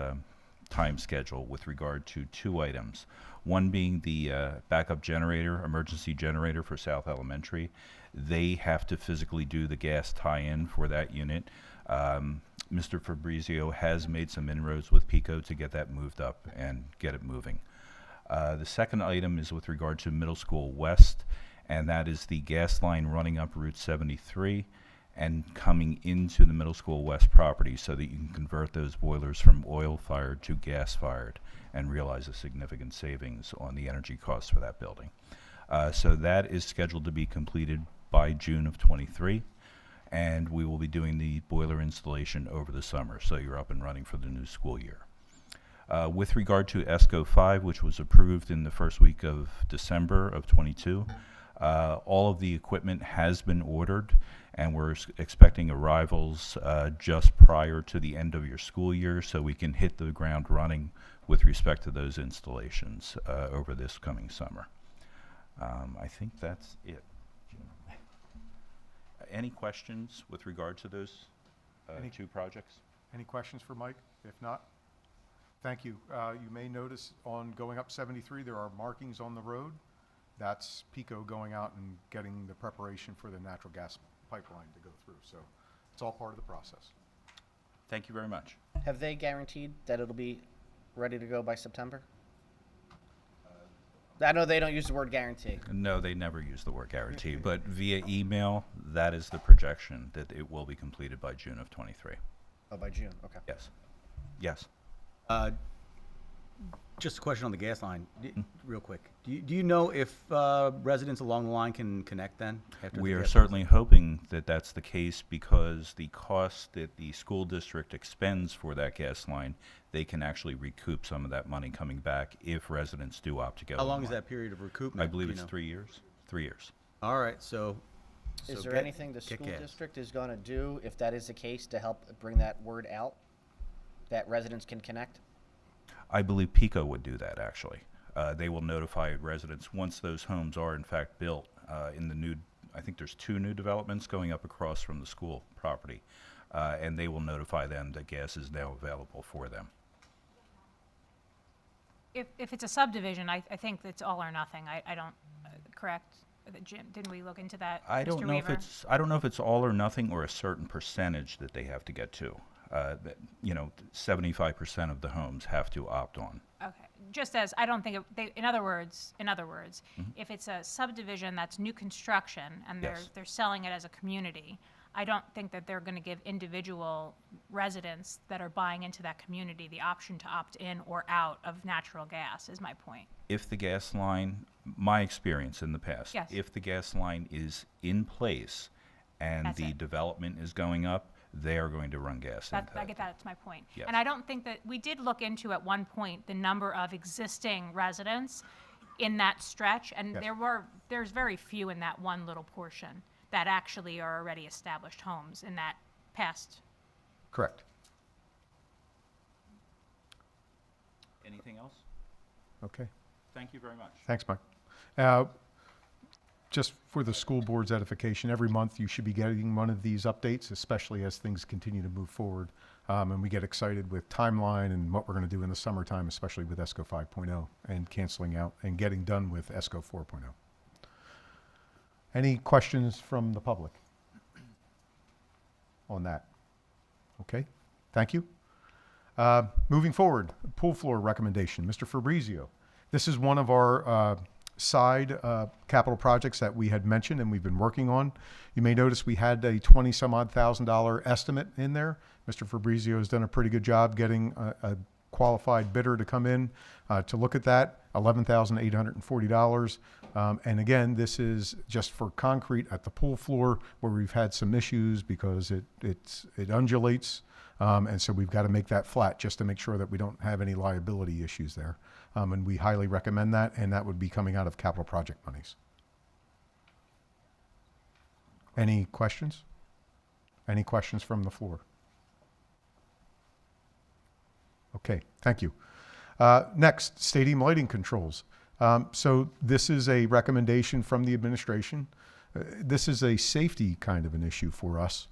time schedule with regard to 2 items. One being the backup generator, emergency generator for South Elementary. They have to physically do the gas tie-in for that unit. Mr. Fabrizio has made some inroads with PICO to get that moved up and get it moving. The second item is with regard to Middle School West, and that is the gas line running up Route 73 and coming into the Middle School West property so that you can convert those boilers from oil-fired to gas-fired and realize a significant savings on the energy costs for that building. So that is scheduled to be completed by June of 23. And we will be doing the boiler installation over the summer, so you're up and running for the new school year. With regard to ESCO 5, which was approved in the first week of December of 22, all of the equipment has been ordered, and we're expecting arrivals just prior to the end of your school year, so we can hit the ground running with respect to those installations over this coming summer. I think that's it. Any questions with regard to those 2 projects? Any questions for Mike? If not, thank you. You may notice on going up 73, there are markings on the road. That's PICO going out and getting the preparation for the natural gas pipeline to go through. So it's all part of the process. Thank you very much. Have they guaranteed that it'll be ready to go by September? I know they don't use the word guarantee. No, they never use the word guarantee, but via email, that is the projection that it will be completed by June of 23. Oh, by June, okay. Yes. Yes. Just a question on the gas line, real quick. Do you know if residents along the line can connect then? After We the are gas certainly hoping that that's the case because the cost that the school district expends for that gas line, they can actually recoup some of that money coming back if residents do opt to go. How long is online. that period of recoupment? I believe do you it's know? 3 years. 3 years. All right, so Is there get- anything the kick school ass. district is going to do, if that is the case, to help bring that word out, that residents can connect? I believe PICO would do that, actually. They will notify residents once those homes are in fact built in the new, I think there's 2 new developments going up across from the school property, and they will notify them that gas is now available for them. If it's a subdivision, I think it's all or nothing. I don't, correct? Jim, didn't we look into that, I don't Mr. know if Weaver? I don't know if it's all or nothing or a certain percentage that they have to get to. 75% of the homes have to opt on. Okay, just as, I don't think, in other words, if it's a subdivision that's new construction and Yes. they're selling it as a community, I don't think that they're gonna give individual residents that are buying into that community the option to opt in or out of natural gas, is my point. If the gas line, my experience in the past, Yes. if the gas line is in place and That's the it. development is going up, they are going to run gas I into get that. that. That's my point. Yes. And I don't think that, we did look into at one point the number of existing residents in that stretch, and Yes. there's very few in that one little portion that actually are already established homes in that past. Correct. Anything else? Okay. Thank you very much. Thanks, Mike. Just for the school board's edification, every month you should be getting one of these updates, especially as things continue to move forward. And we get excited with timeline and what we're going to do in the summertime, especially with ESCO 5.0 and canceling out and getting done with ESCO 4.0. Any questions from the public on that? Okay, thank you. Moving forward, pool floor recommendation, Mr. Fabrizio. This is one of our side capital projects that we had mentioned and we've been working on. You may notice we had a $20,000 estimate in there. Mr. Fabrizio has done a pretty good job getting a qualified bidder to come in to look at that, $11,840. And again, this is just for concrete at the pool floor where we've had some issues because it undulates. And so we've got to make that flat just to make sure that we don't have any liability issues there. And we highly recommend that, and that would be coming out of capital project monies. Any questions? Any questions from the floor? Okay, thank you. Next, stadium lighting controls. So this is a recommendation from the administration. This is a safety kind of an issue for us.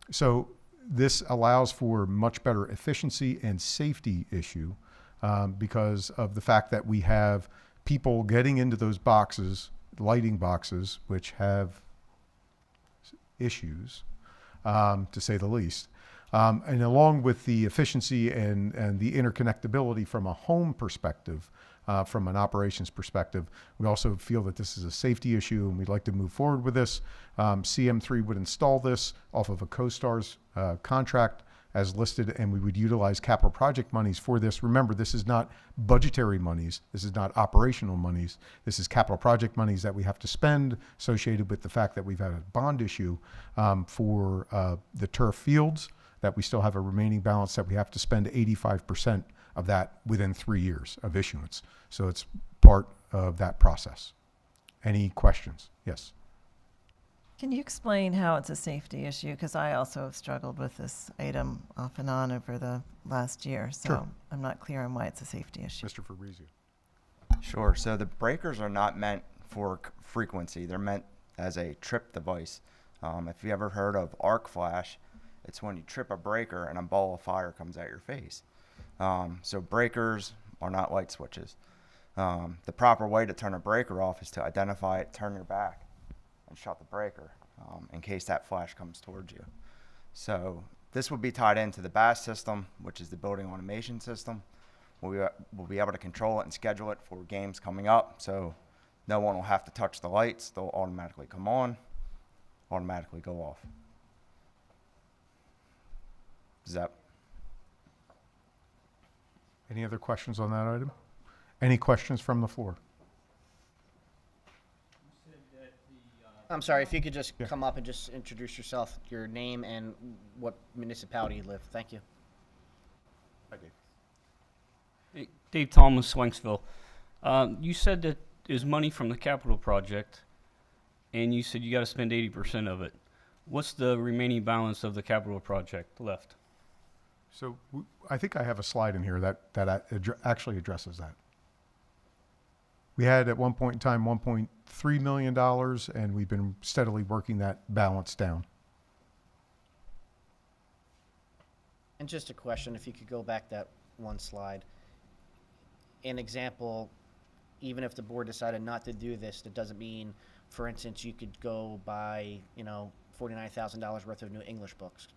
So this allows for much better efficiency and safety issue because of the fact that we have people getting into those boxes, lighting boxes, which have issues, to say the least. And along with the efficiency and the interconnectability from a home perspective, from an operations perspective, we also feel that this is a safety issue and we'd like to move forward with this. CM3 would install this off of a CoStar's contract as listed, and we would utilize capital project monies for this. Remember, this is not budgetary monies. This is not operational monies. This is capital project monies that we have to spend associated with the fact that we've had a bond issue for the turf fields, that we still have a remaining balance that we have to spend 85% of that within 3 years of issuance. So it's part of that process. Any questions? Yes. Can you explain how it's a safety issue? Because I also have struggled with this item off and on over the last year, so Sure. I'm not clear on why it's a safety issue. Mr. Fabrizio. Sure. So the breakers are not meant for frequency. They're meant as a trip device. If you ever heard of arc flash, it's when you trip a breaker and a ball of fire comes at your face. So breakers are not light switches. The proper way to turn a breaker off is to identify it, turn your back, and shut the breaker in case that flash comes towards you. So this will be tied into the BAS system, which is the building automation system. We'll be able to control it and schedule it for games coming up, so no one will have to touch the lights. They'll automatically come on, automatically go off. Is that? Any other questions on that item? Any questions from the floor? I'm sorry, if you could just come up and just introduce yourself, your name, and what municipality you live. Thank you. Hi, Dave. Hey, Dave Thomas, Swanksville. You said that there's money from the capital project, and you said you got to spend 80% of it. What's the remaining balance of the capital project left? So I think I have a slide in here that actually addresses that. We had at one point in time $1.3 million, and we've been steadily working that balance down. And just a question, if you could go back that one slide. An example, even if the board decided not to do this, that doesn't mean, for instance, you could go buy, $49,000 worth of new English books.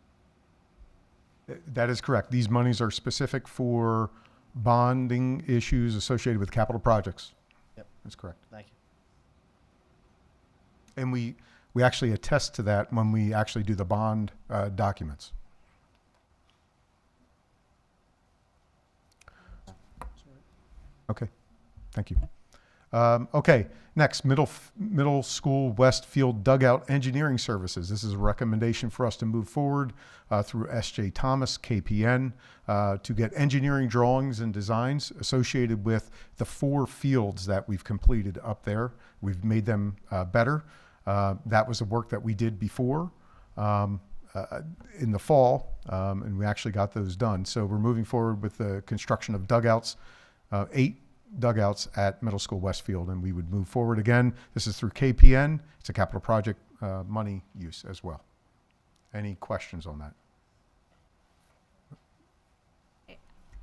That is correct. These monies are specific for bonding issues associated with capital projects. Yep. That's correct. Thank you. And we actually attest to that when we actually do the bond documents. Okay, thank you. Okay, next, middle school West Field dugout engineering services. This is a recommendation for us to move forward through S.J. Thomas, KPN, to get engineering drawings and designs associated with the 4 fields that we've completed up there. We've made them better. That was the work that we did before in the fall, and we actually got those done. So we're moving forward with the construction of dugouts, 8 dugouts at Middle School Westfield, and we would move forward again. This is through KPN. It's a capital project money use as well. Any questions on that?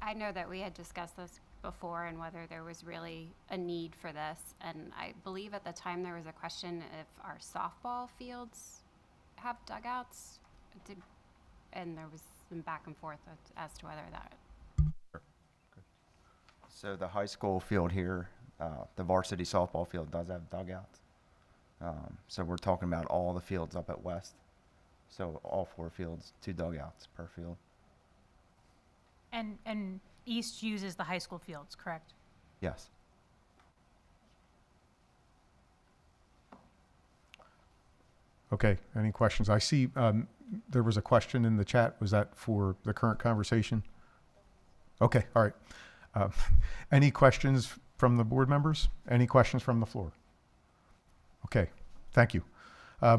I know that we had discussed this before and whether there was really a need for this. And I believe at the time there was a question if our softball fields have dugouts. And there was some back and forth as to whether that. So the high school field here, the varsity softball field does have dugouts. So we're talking about all the fields up at West. So all 4 fields, 2 dugouts per field. And East uses the high school fields, correct? Yes. Okay, any questions? I see there was a question in the chat. Was that for the current conversation? Okay, all right. Any questions from the board members? Any questions from the floor? Okay, thank you.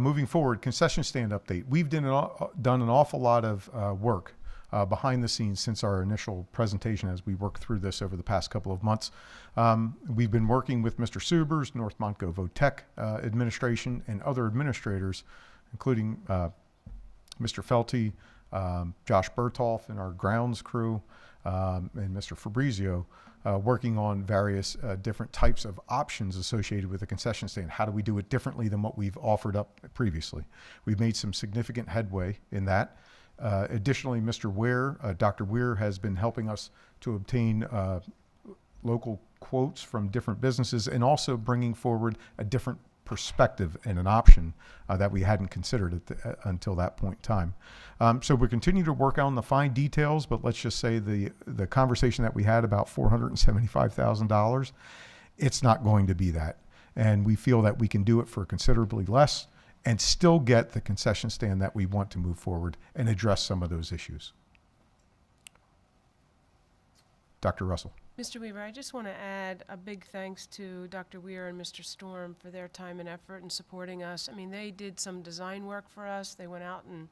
Moving forward, concession stand update. We've done an awful lot of work behind the scenes since our initial presentation as we worked through this over the past couple of months. We've been working with Mr. Subers, North Montgo VOTEC administration, and other administrators, including Mr. Felty, Josh Bertolf, and our grounds crew, and Mr. Fabrizio, working on various different types of options associated with the concession stand. How do we do it differently than what we've offered up previously? We've made some significant headway in that. Additionally, Mr. Ware, Dr. Weir has been helping us to obtain local quotes from different businesses and also bringing forward a different perspective and an option that we hadn't considered until that point in time. So we continue to work on the fine details, but let's just say the conversation that we had about $475,000, it's not going to be that. And we feel that we can do it for considerably less and still get the concession stand that we want to move forward and address some of those issues. Dr. Russell. Mr. Weaver, I just want to add a big thanks to Dr. Weir and Mr. Storm for their time and effort in supporting us. I mean, they did some design work for us. They went out and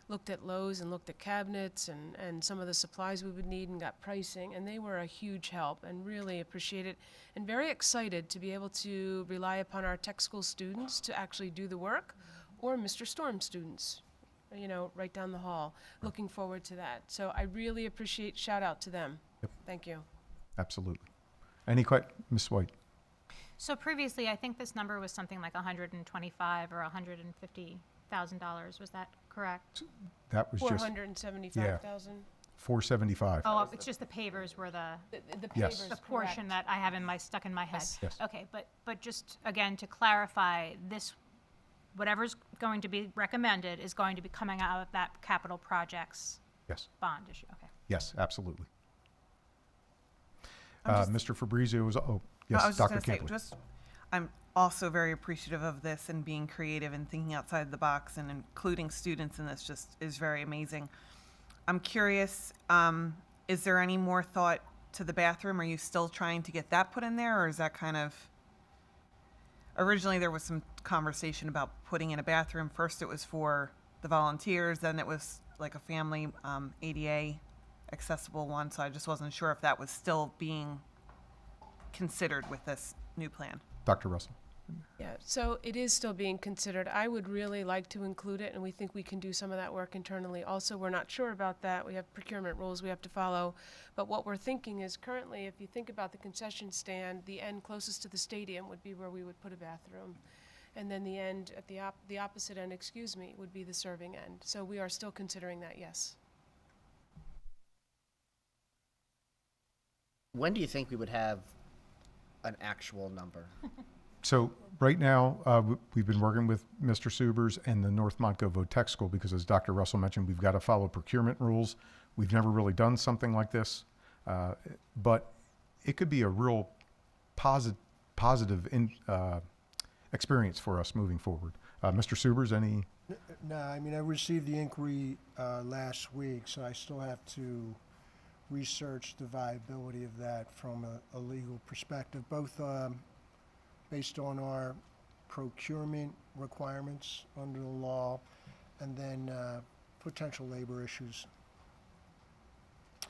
looked at Lowe's and looked at cabinets and some of the supplies we would need and got pricing, and they were a huge help and really appreciate it and very excited to be able to rely upon our tech school students to actually do the work, or Mr. Storm students, you know, right down the hall. Looking forward to that. So I really appreciate, shout out to them. Yep. Thank you. Absolutely. Any questions? Ms. White? So previously, I think this number was something like $125,000 or $150,000. Was that correct? That was just 475,000. 475. Oh, it's just the pavers were the Yes. pavers, the portion that I have stuck in my head. Yes. Okay, but just again to clarify, this whatever's going to be recommended is going to be coming out of that capital projects Yes. bond issue. Okay. Yes, absolutely. I'm Mr. Fabrizio was, I yes, was just Dr. going to say, Campley. I'm also very appreciative of this and being creative and thinking outside the box and including students in this just is very amazing. I'm curious, is there any more thought to the bathroom? Are you still trying to get that put in there, or is that kind of... Originally, there was some conversation about putting in a bathroom. First, it was for the volunteers, then it was like a family ADA accessible one, so I just wasn't sure if that was still being considered with this new plan. Dr. Russell. Yeah, so it is still being considered. I would really like to include it, and we think we can do some of that work internally. Also, we're not sure about that. We have procurement rules we have to follow. But what we're thinking is currently, if you think about the concession stand, the end closest to the stadium would be where we would put a bathroom. And then the end, at the opposite end, would be the serving end. So we are still considering that, yes. When do you think we would have an actual number? So right now, we've been working with Mr. Subers and the North Montgo VOTEC School because, as Dr. Russell mentioned, we've got to follow procurement rules. We've never really done something like this, but it could be a real positive positive experience for us moving forward. Mr. Subers, any? No, I mean, I received the inquiry last week, so I still have to research the viability of that from a legal perspective, both based on our procurement requirements under the law and then potential labor issues.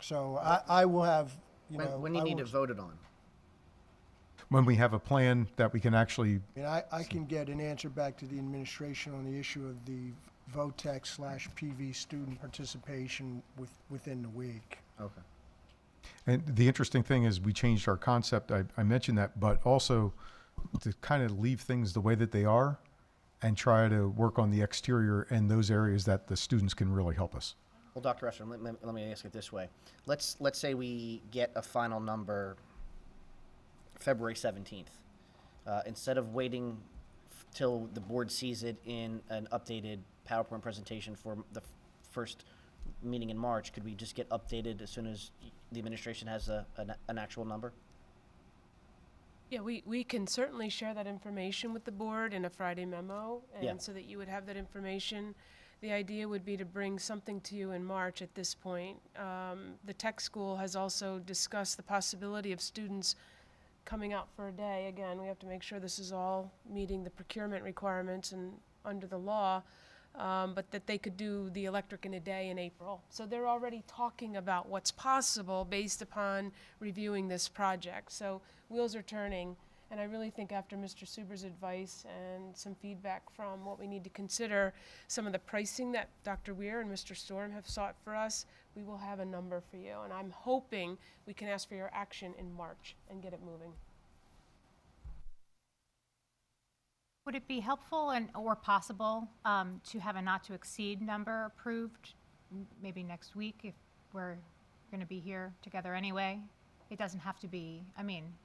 So I will have, When you need to vote it on. When we have a plan that we can actually, I can get an answer back to the administration on the issue of the VOTEC/PV student participation within the week. Okay. and the interesting thing is we changed our concept. I mentioned that, but also to kind of leave things the way that they are and try to work on the exterior and those areas that the students can really help us. Well, Dr. Esser, let me ask it this way. Let's say we get a final number February 17th. Instead of waiting till the board sees it in an updated PowerPoint presentation for the first meeting in March, could we just get updated as soon as the administration has an actual number? Yeah, we can certainly share that information with the board in a Friday memo, and Yeah. so that you would have that information. The idea would be to bring something to you in March at this point. The tech school has also discussed the possibility of students coming out for a day. Again, we have to make sure this is all meeting the procurement requirements and under the law, but that they could do the electric in a day in April. So they're already talking about what's possible based upon reviewing this project. So wheels are turning, and I really think after Mr. Suber's advice and some feedback from what we need to consider, some of the pricing that Dr. Weir and Mr. Storm have sought for us, we will have a number for you. And I'm hoping we can ask for your action in March and get it moving. Would it be helpful or possible to have a not-to-exceed number approved, maybe next week if we're going to be here together anyway? It doesn't have to be,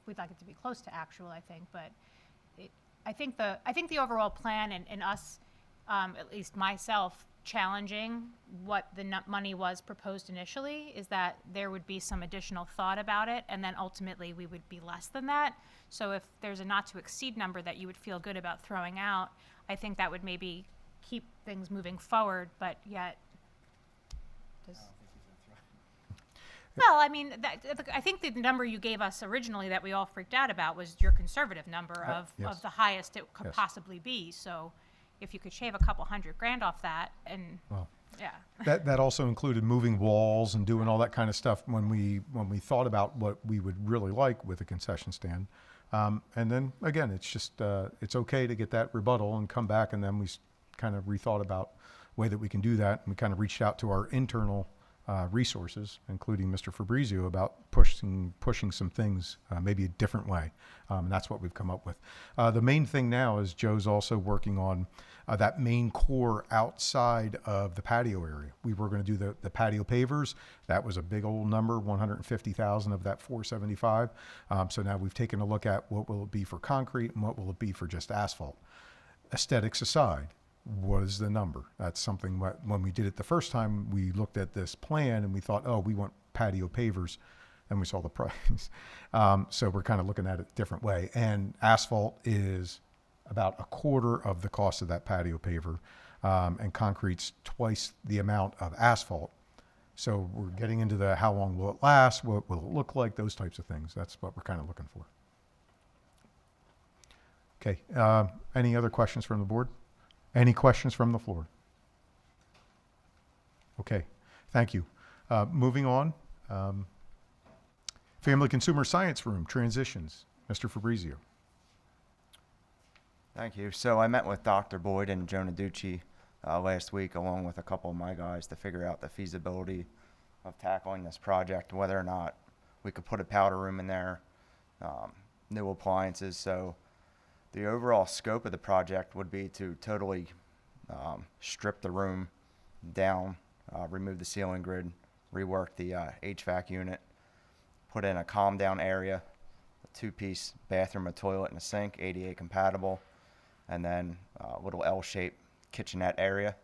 we'd like it to be close to actual, I think, but I think the overall plan and us, at least myself, challenging what the money was proposed initially is that there would be some additional thought about it, and then ultimately we would be less than that. So if there's a not-to-exceed number that you would feel good about throwing out, I think that would maybe keep things moving forward, but yet Well, I think the number you gave us originally that we all freaked out about was your conservative number of the highest it could possibly be. So if you could shave a couple $100,000 off that, and yeah. That also included moving walls and doing all that kind of stuff when we thought about what we would really like with a concession stand. And then again, it's just it's okay to get that rebuttal and come back, and then we kind of rethought about the way that we can do that, and we kind of reached out to our internal resources, including Mr. Fabrizio, about pushing some things maybe a different way. And that's what we've come up with. The main thing now is Joe's also working on that main core outside of the patio area. We were going to do the patio pavers. That was a big old number, 150,000 of that 475. So now we've taken a look at what will it be for concrete and what will it be for just asphalt. Aesthetics aside, what is the number? That's something when we did it the first time, we looked at this plan and we thought, oh, we want patio pavers, and we saw the price. So we're kind of looking at it a different way. And asphalt is about a quarter of the cost of that patio paver, and concrete's twice the amount of asphalt. So we're getting into the how long will it last, what will it look like, those types of things. That's what we're kind of looking for. Okay, any other questions from the board? Any questions from the floor? Okay, thank you. Moving on, Family Consumer Science Room, transitions. Mr. Fabrizio. Thank you. So I met with Dr. Boyd and Jonah Ducci last week, along with a couple of my guys, to figure out the feasibility of tackling this project, whether or not we could put a powder room in there, new appliances. So the overall scope of the project would be to totally strip the room down, remove the ceiling grid, rework the HVAC unit, put in a calm down area, a 2-piece bathroom, a toilet, and a sink, ADA compatible, and then a little L-shaped kitchenette area,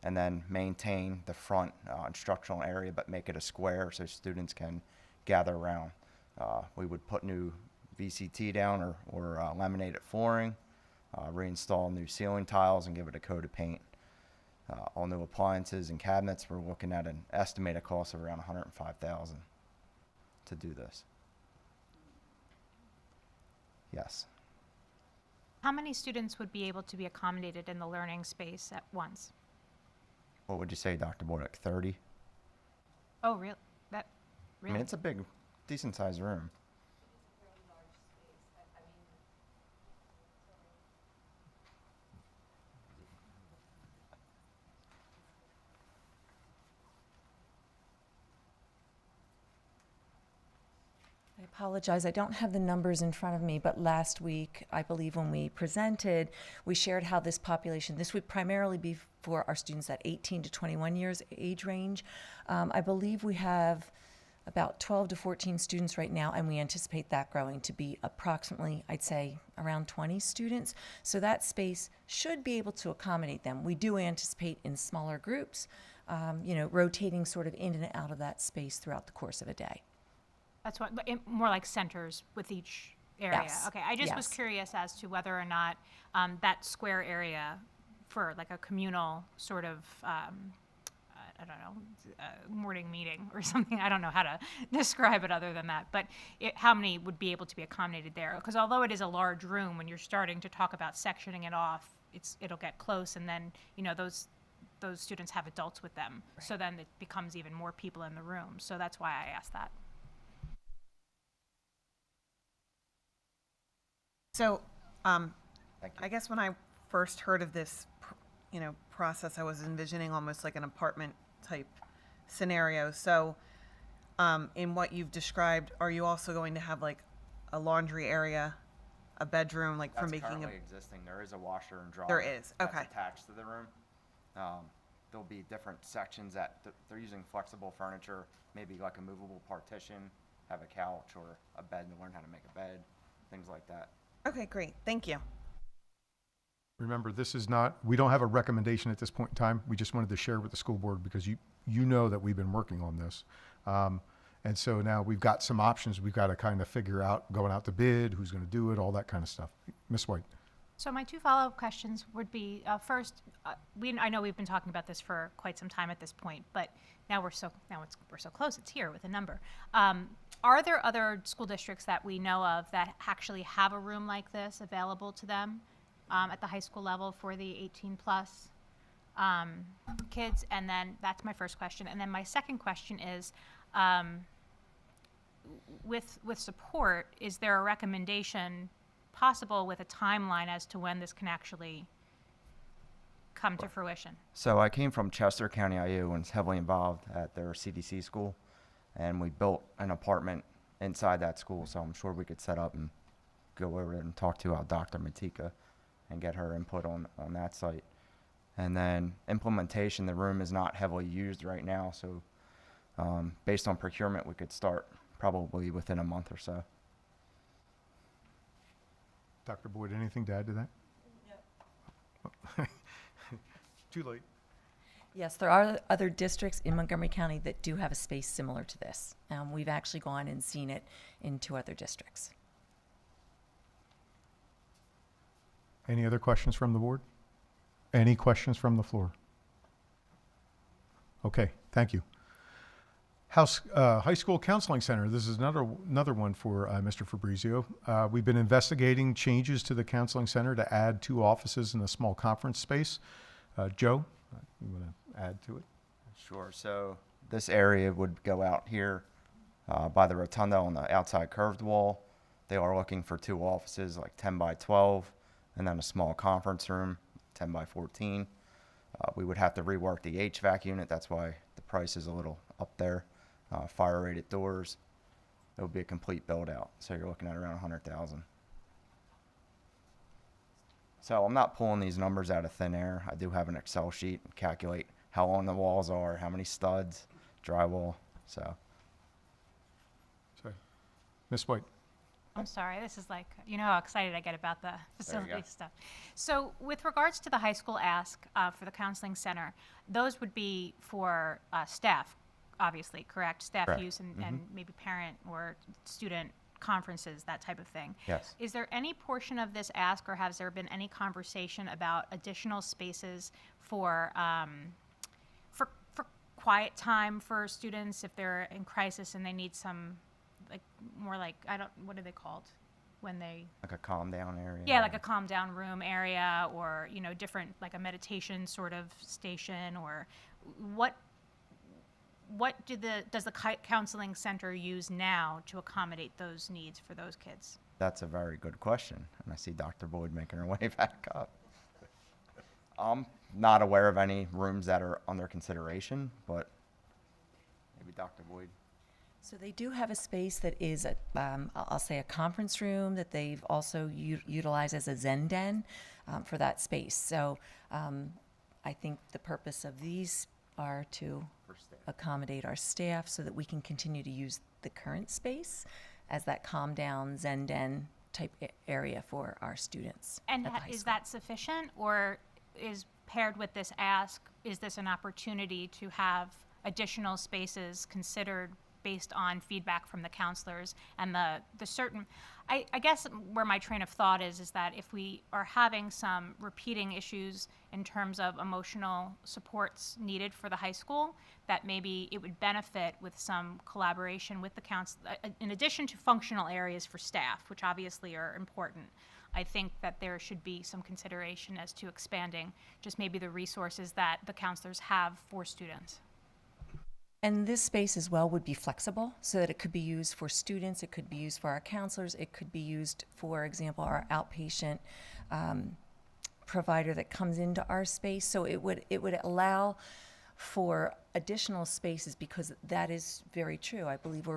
and then maintain the front instructional area but make it a square so students can gather around. We would put new VCT down or laminated flooring, reinstall new ceiling tiles and give it a coat of paint. All new appliances and cabinets, we're looking at an estimated cost of around $105,000 to do this. Yes. How many students would be able to be accommodated in the learning space at once? What would you say, Dr. Boyd, like 30? Oh, really? I Really? mean, it's a big, decent sized room. I apologize, I don't have the numbers in front of me, but last week, I believe when we presented, we shared how this population, this would primarily be for our students at 18 to 21 years age range. I believe we have about 12 to 14 students right now, and we anticipate that growing to be approximately, I'd say, around 20 students. So that space should be able to accommodate them. We do anticipate in smaller groups, rotating sort of in and out of that space throughout the course of a day. That's what, but more like centers with each area. Yes. Okay, I just was Yes. curious as to whether or not that square area for like a communal sort of, I don't know, morning meeting or something. I don't know how to describe it other than that. But how many would be able to be accommodated there? Because although it is a large room, when you're starting to talk about sectioning it off, it'll get close, and then those students have adults with them. Right. So then it becomes even more people in the room. So that's why I asked that. So, I guess when I first heard of this, process, I was envisioning almost like an apartment type scenario. So, in what you've described, are you also going to have like a laundry area, a bedroom, like for That's making currently existing. There is a washer and dryer. There is, okay. That's attached to the room. There'll be different sections that they're using flexible furniture, maybe like a movable partition, have a couch or a bed to learn how to make a bed, things like that. Okay, great. Thank you. Remember, we don't have a recommendation at this point in time. We just wanted to share with the school board because you know that we've been working on this. And so now we've got some options we've got to kind of figure out, going out to bid, who's going to do it, all that kind of stuff. Ms. White. So my two follow-up questions would be, first, I know we've been talking about this for quite some time at this point, but now we're so close, it's here with a number. Are there other school districts that we know of that actually have a room like this available to them at the high school level for the 18-plus kids? And then that's my first question. And then my second question is, with support, is there a recommendation possible with a timeline as to when this can actually come to fruition? So I came from Chester County IU and was heavily involved at their CDC school, and we built an apartment inside that school, so I'm sure we could set up and go over there and talk to Dr. Matika and get her input on that site. And then implementation, the room is not heavily used right now, so based on procurement, we could start probably within a month or so. Dr. Boyd, anything to add to that? No. Too late. Yes, there are other districts in Montgomery County that do have a space similar to this. We've actually gone and seen it in 2 other districts. Any other questions from the board? Any questions from the floor? Okay, thank you. High School Counseling Center. This is another one for Mr. Fabrizio. We've been investigating changes to the counseling center to add 2 offices and a small conference space. Joe, you want to add to it? Sure. So this area would go out here by the rotunda on the outside curved wall. They are looking for 2 offices, like 10 by 12, and then a small conference room, 10 by 14. We would have to rework the HVAC unit. That's why the price is a little up there. Fire rated doors. It would be a complete build out. So you're looking at around $100,000. So I'm not pulling these numbers out of thin air. I do have an Excel sheet and calculate how long the walls are, how many studs, drywall. So. Sorry. Ms. White. I'm sorry, this is like, how excited I get about the facility stuff. So with regards to the high school ask for the counseling center, those would be for staff, obviously, correct? Staff use and maybe parent or student conferences, that type of thing. Yes. Is there any portion of this ask, or has there been any conversation about additional spaces for quiet time for students if they're in crisis and they need some, like, more like, what are they called when they? Like a calm down area. Yeah, like a calm down room area, or, you know, different, like a meditation sort of station, or what does the counseling center use now to accommodate those needs for those kids? That's a very good question. And I see Dr. Boyd making her way back up. I'm not aware of any rooms that are under consideration, but maybe Dr. Boyd. So they do have a space that is, I'll say, a conference room that they've also utilized as a Zen den for that space. So I think the purpose of these are to accommodate our staff so that we can continue to use the current space as that calm down Zen den type area for our students. And at the high is school. that sufficient, or is paired with this ask, is this an opportunity to have additional spaces considered based on feedback from the counselors and the certain, I guess where my train of thought is that if we are having some repeating issues in terms of emotional supports needed for the high school, that maybe it would benefit with some collaboration with the council, in addition to functional areas for staff, which obviously are important. I think that there should be some consideration as to expanding just maybe the resources that the counselors have for students. And this space as well would be flexible so that it could be used for students, it could be used for our counselors, it could be used, for example, our outpatient provider that comes into our space. So it would allow for additional spaces, because that is very true. I believe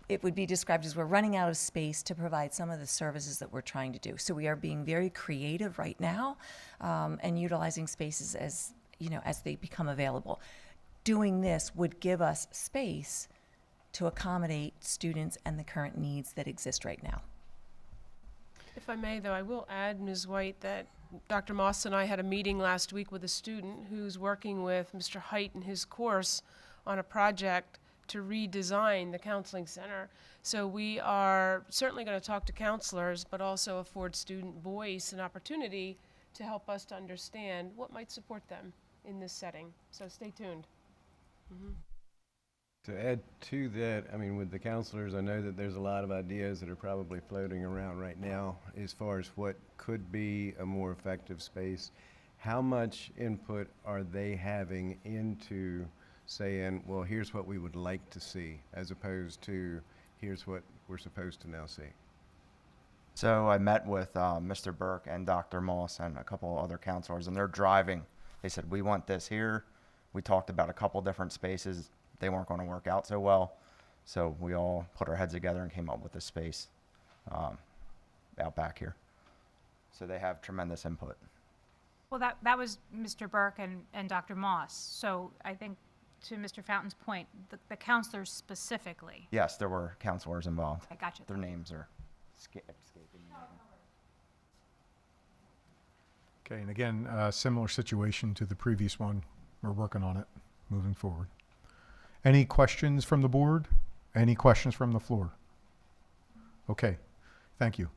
it would be described as we're running out of space to provide some of the services that we're trying to do. So we are being very creative right now and utilizing spaces as they become available. Doing this would give us space to accommodate students and the current needs that exist right now. If I may, though, I will add, Ms. White, that Dr. Moss and I had a meeting last week with a student who's working with Mr. Height and his course on a project to redesign the counseling center. So we are certainly going to talk to counselors, but also afford student voice and opportunity to help us to understand what might support them in this setting. So stay tuned. To add to that, I mean, with the counselors, I know that there's a lot of ideas that are probably floating around right now as far as what could be a more effective space. How much input are they having into saying, well, here's what we would like to see, as opposed to here's what we're supposed to now see? So I met with Mr. Burke and Dr. Moss and a couple other counselors, and they're driving. They said, we want this here. We talked about a couple different spaces. They weren't going to work out so well. So we all put our heads together and came up with this space out back here. So they have tremendous input. Well, that was Mr. Burke and Dr. Moss. So I think, to Mr. Fountain's point, the counselors specifically. Yes, there were counselors involved. I got you. Their names are escaping me. Okay, and again, similar situation to the previous one. We're working on it, moving forward. Any questions from the board? Any questions from the floor? Okay, thank you.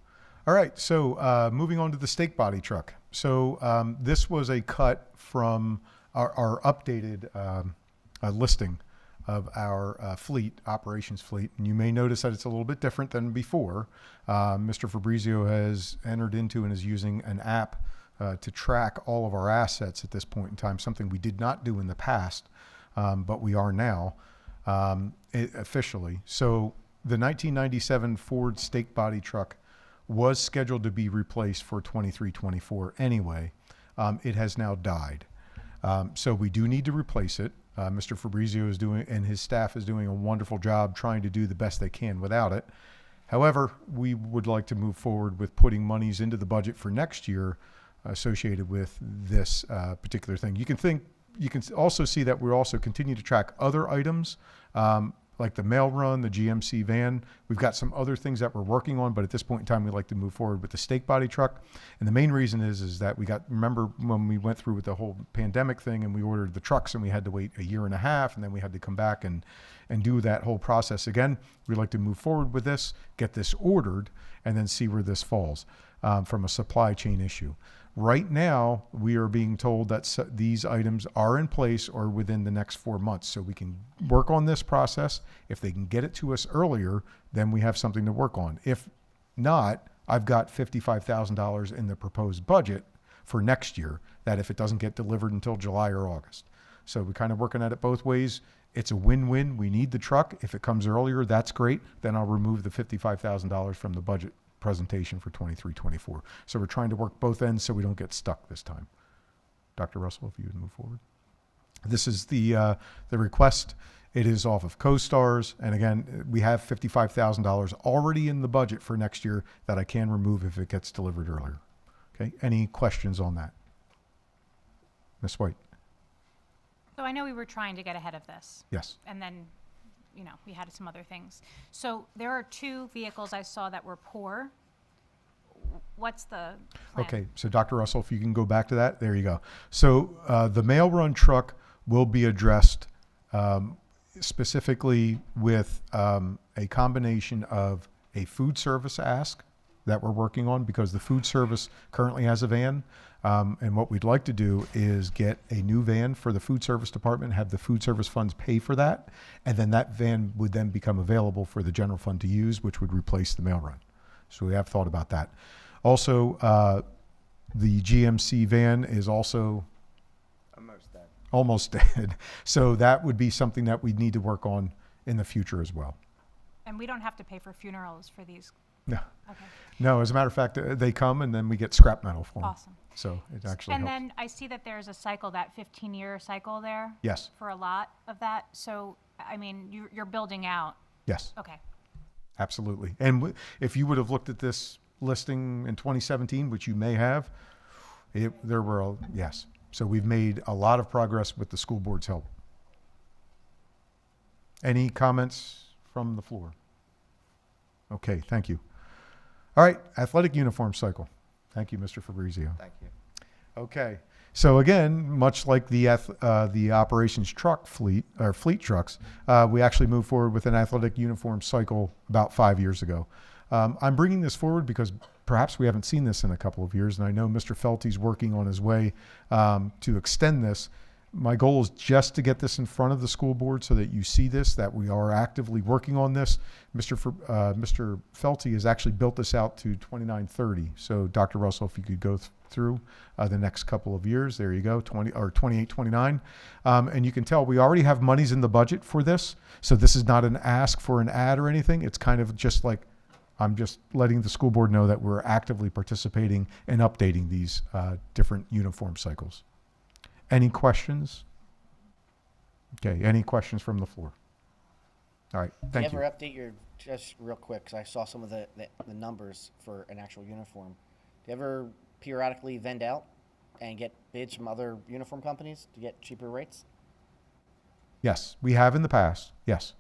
All right, so moving on to the stake body truck. So this was a cut from our updated listing of our fleet, operations fleet. And you may notice that it's a little bit different than before. Mr. Fabrizio has entered into and is using an app to track all of our assets at this point in time, something we did not do in the past, but we are now officially. So the 1997 Ford stake body truck was scheduled to be replaced for 23-24 anyway. It has now died. So we do need to replace it. Mr. Fabrizio is doing, and his staff is doing a wonderful job trying to do the best they can without it. However, we would like to move forward with putting monies into the budget for next year associated with this particular thing. You can also see that we're also continue to track other items, like the mail run, the GMC van. We've got some other things that we're working on, but at this point in time, we'd like to move forward with the stake body truck. And the main reason is that remember when we went through with the whole pandemic thing and we ordered the trucks and we had to wait a year and a half and then we had to come back and do that whole process again. We'd like to move forward with this, get this ordered, and then see where this falls from a supply chain issue. Right now, we are being told that these items are in place or within the next 4 months. So we can work on this process. If they can get it to us earlier, then we have something to work on. If not, I've got $55,000 in the proposed budget for next year that if it doesn't get delivered until July or August. So we're kind of working at it both ways. It's a win-win. We need the truck. If it comes earlier, that's great. Then I'll remove the $55,000 from the budget presentation for 23-24. So we're trying to work both ends so we don't get stuck this time. Dr. Russell, if you would move forward. This is the request. It is off of CoStars. And again, we have $55,000 already in the budget for next year that I can remove if it gets delivered earlier. Okay, any questions on that? Ms. White? So I know we were trying to get ahead of this. Yes. And then, we had some other things. So there are 2 vehicles I saw that were poor. What's the plan? Okay, so Dr. Russell, if you can go back to that, there you go. So the mail run truck will be addressed specifically with a combination of a food service ask that we're working on because the food service currently has a van. And what we'd like to do is get a new van for the food service department, have the food service funds pay for that, and then that van would then become available for the general fund to use, which would replace the mail run. So we have thought about that. Also, the GMC van is also almost dead. So that would be something that we'd need to work on in the future as well. And we don't have to pay for funerals for these. No. Okay. No, as a matter of fact, they come and then we get scrap metal for them. Awesome. So it actually And helps. then I see that there's a cycle, that 15-year cycle there. Yes. For a lot of that. So, I mean, you're building out. Yes. Okay. Absolutely. And if you would have looked at this listing in 2017, which you may have, there were, yes. So we've made a lot of progress with the school board's help. Any comments from the floor? Okay, thank you. All right, athletic uniform cycle. Thank you, Mr. Fabrizio. Thank you. Okay, so again, much like the operations truck fleet, or fleet trucks, we actually moved forward with an athletic uniform cycle about 5 years ago. I'm bringing this forward because perhaps we haven't seen this in a couple of years, and I know Mr. Felty's working on his way to extend this. My goal is just to get this in front of the school board so that you see this, that we are actively working on this. Mr. Felty has actually built this out to 2930. So Dr. Russell, if you could go through the next couple of years, there you go, 28, 29. And you can tell we already have monies in the budget for this. So this is not an ask for an ad or anything. It's kind of just like, I'm just letting the school board know that we're actively participating and updating these different uniform cycles. Any questions? Okay, any questions from the floor? All right, thank Do you. you ever update just real quick, because I saw some of the numbers for an actual uniform. Do you ever periodically vend out and get bids from other uniform companies to get cheaper rates? Yes, we have in the past, yes.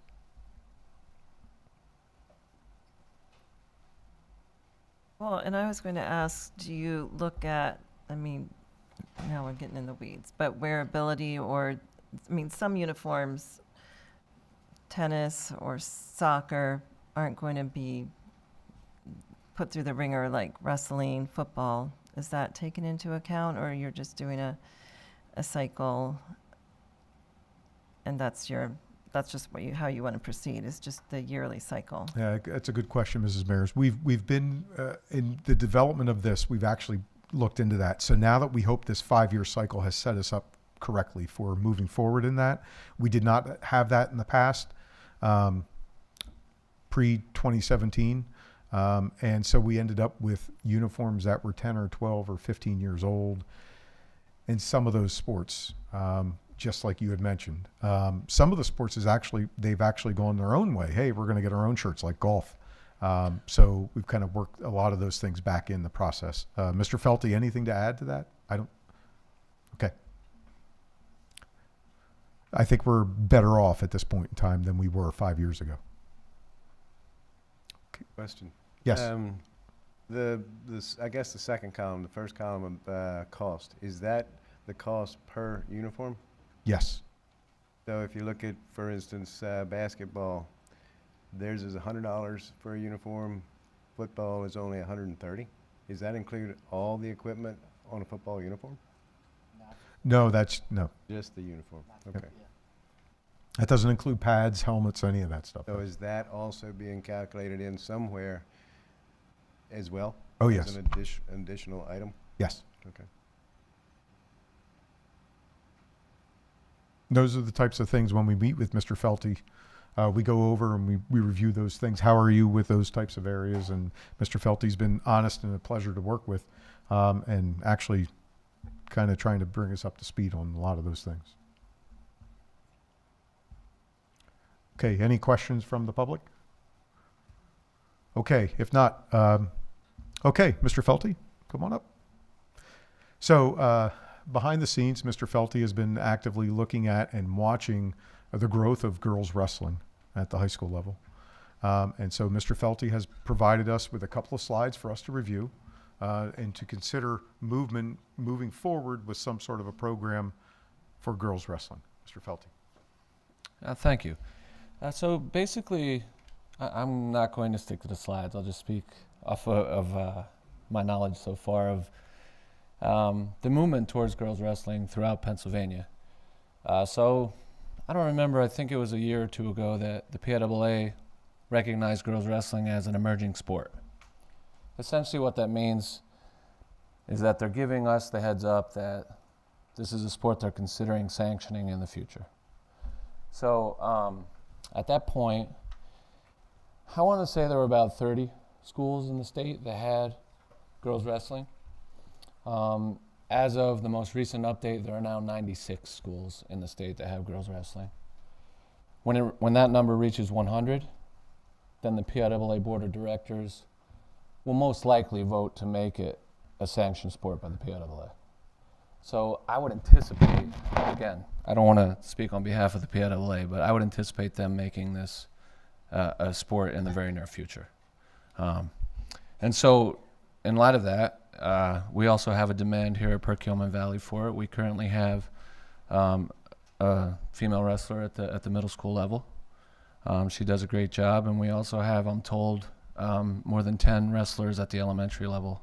Well, and I was going to ask, do you look at, now we're getting in the weeds, but wearability or, some uniforms, tennis or soccer, aren't going to be put through the ringer like wrestling, football. Is that taken into account, or you're just doing a cycle and that's just how you want to proceed, is just the yearly cycle? Yeah, that's a good question, Mrs. Mayers. We've been, in the development of this, we've actually looked into that. So now that we hope this 5-year cycle has set us up correctly for moving forward in that, we did not have that in the past, pre-2017. And so we ended up with uniforms that were 10 or 12 or 15 years old in some of those sports, just like you had mentioned. Some of the sports they've actually gone their own way. Hey, we're going to get our own shirts, like golf. So we've kind of worked a lot of those things back in the process. Mr. Felty, anything to add to that? I don't. Okay. I think we're better off at this point in time than we were 5 years ago. Question. Yes. I guess the second column, the first column of cost, is that the cost per uniform? Yes. So if you look at, for instance, basketball, theirs is $100 for a uniform. Football is only $130. Does that include all the equipment on a football uniform? No, no. Just the uniform. Okay. That doesn't include pads, helmets, any of that stuff. So is that also being calculated in somewhere as well? Oh, as yes. An additional item? Yes. Okay. Those are the types of things when we meet with Mr. Felty, we go over and we review those things. How are you with those types of areas? And Mr. Felty's been honest and a pleasure to work with, and actually kind of trying to bring us up to speed on a lot of those things. Okay, any questions from the public? Okay, if not, okay, Mr. Felty, come on up. So behind the scenes, Mr. Felty has been actively looking at and watching the growth of girls wrestling at the high school level. And so Mr. Felty has provided us with a couple of slides for us to review and to consider moving forward with some sort of a program for girls wrestling. Mr. Felty. Thank you. So basically, I'm not going to stick to the slides. I'll just speak off of my knowledge so far of the movement towards girls wrestling throughout Pennsylvania. So I don't remember, I think it was a year or two ago that the PIAA recognized girls wrestling as an emerging sport. Essentially what that means is that they're giving us the heads up that this is a sport they're considering sanctioning in the future. So at that point, I want to say there were about 30 schools in the state that had girls wrestling. As of the most recent update, there are now 96 schools in the state that have girls wrestling. When that number reaches 100, then the PIAA Board of Directors will most likely vote to make it a sanctioned sport by the PIAA. So I would anticipate, again, I don't want to speak on behalf of the PIAA, but I would anticipate them making this a sport in the very near future. And so in light of that, we also have a demand here at Perkiomen Valley for it. We currently have a female wrestler at the middle school level. She does a great job, and we also have, I'm told, more than 10 wrestlers at the elementary level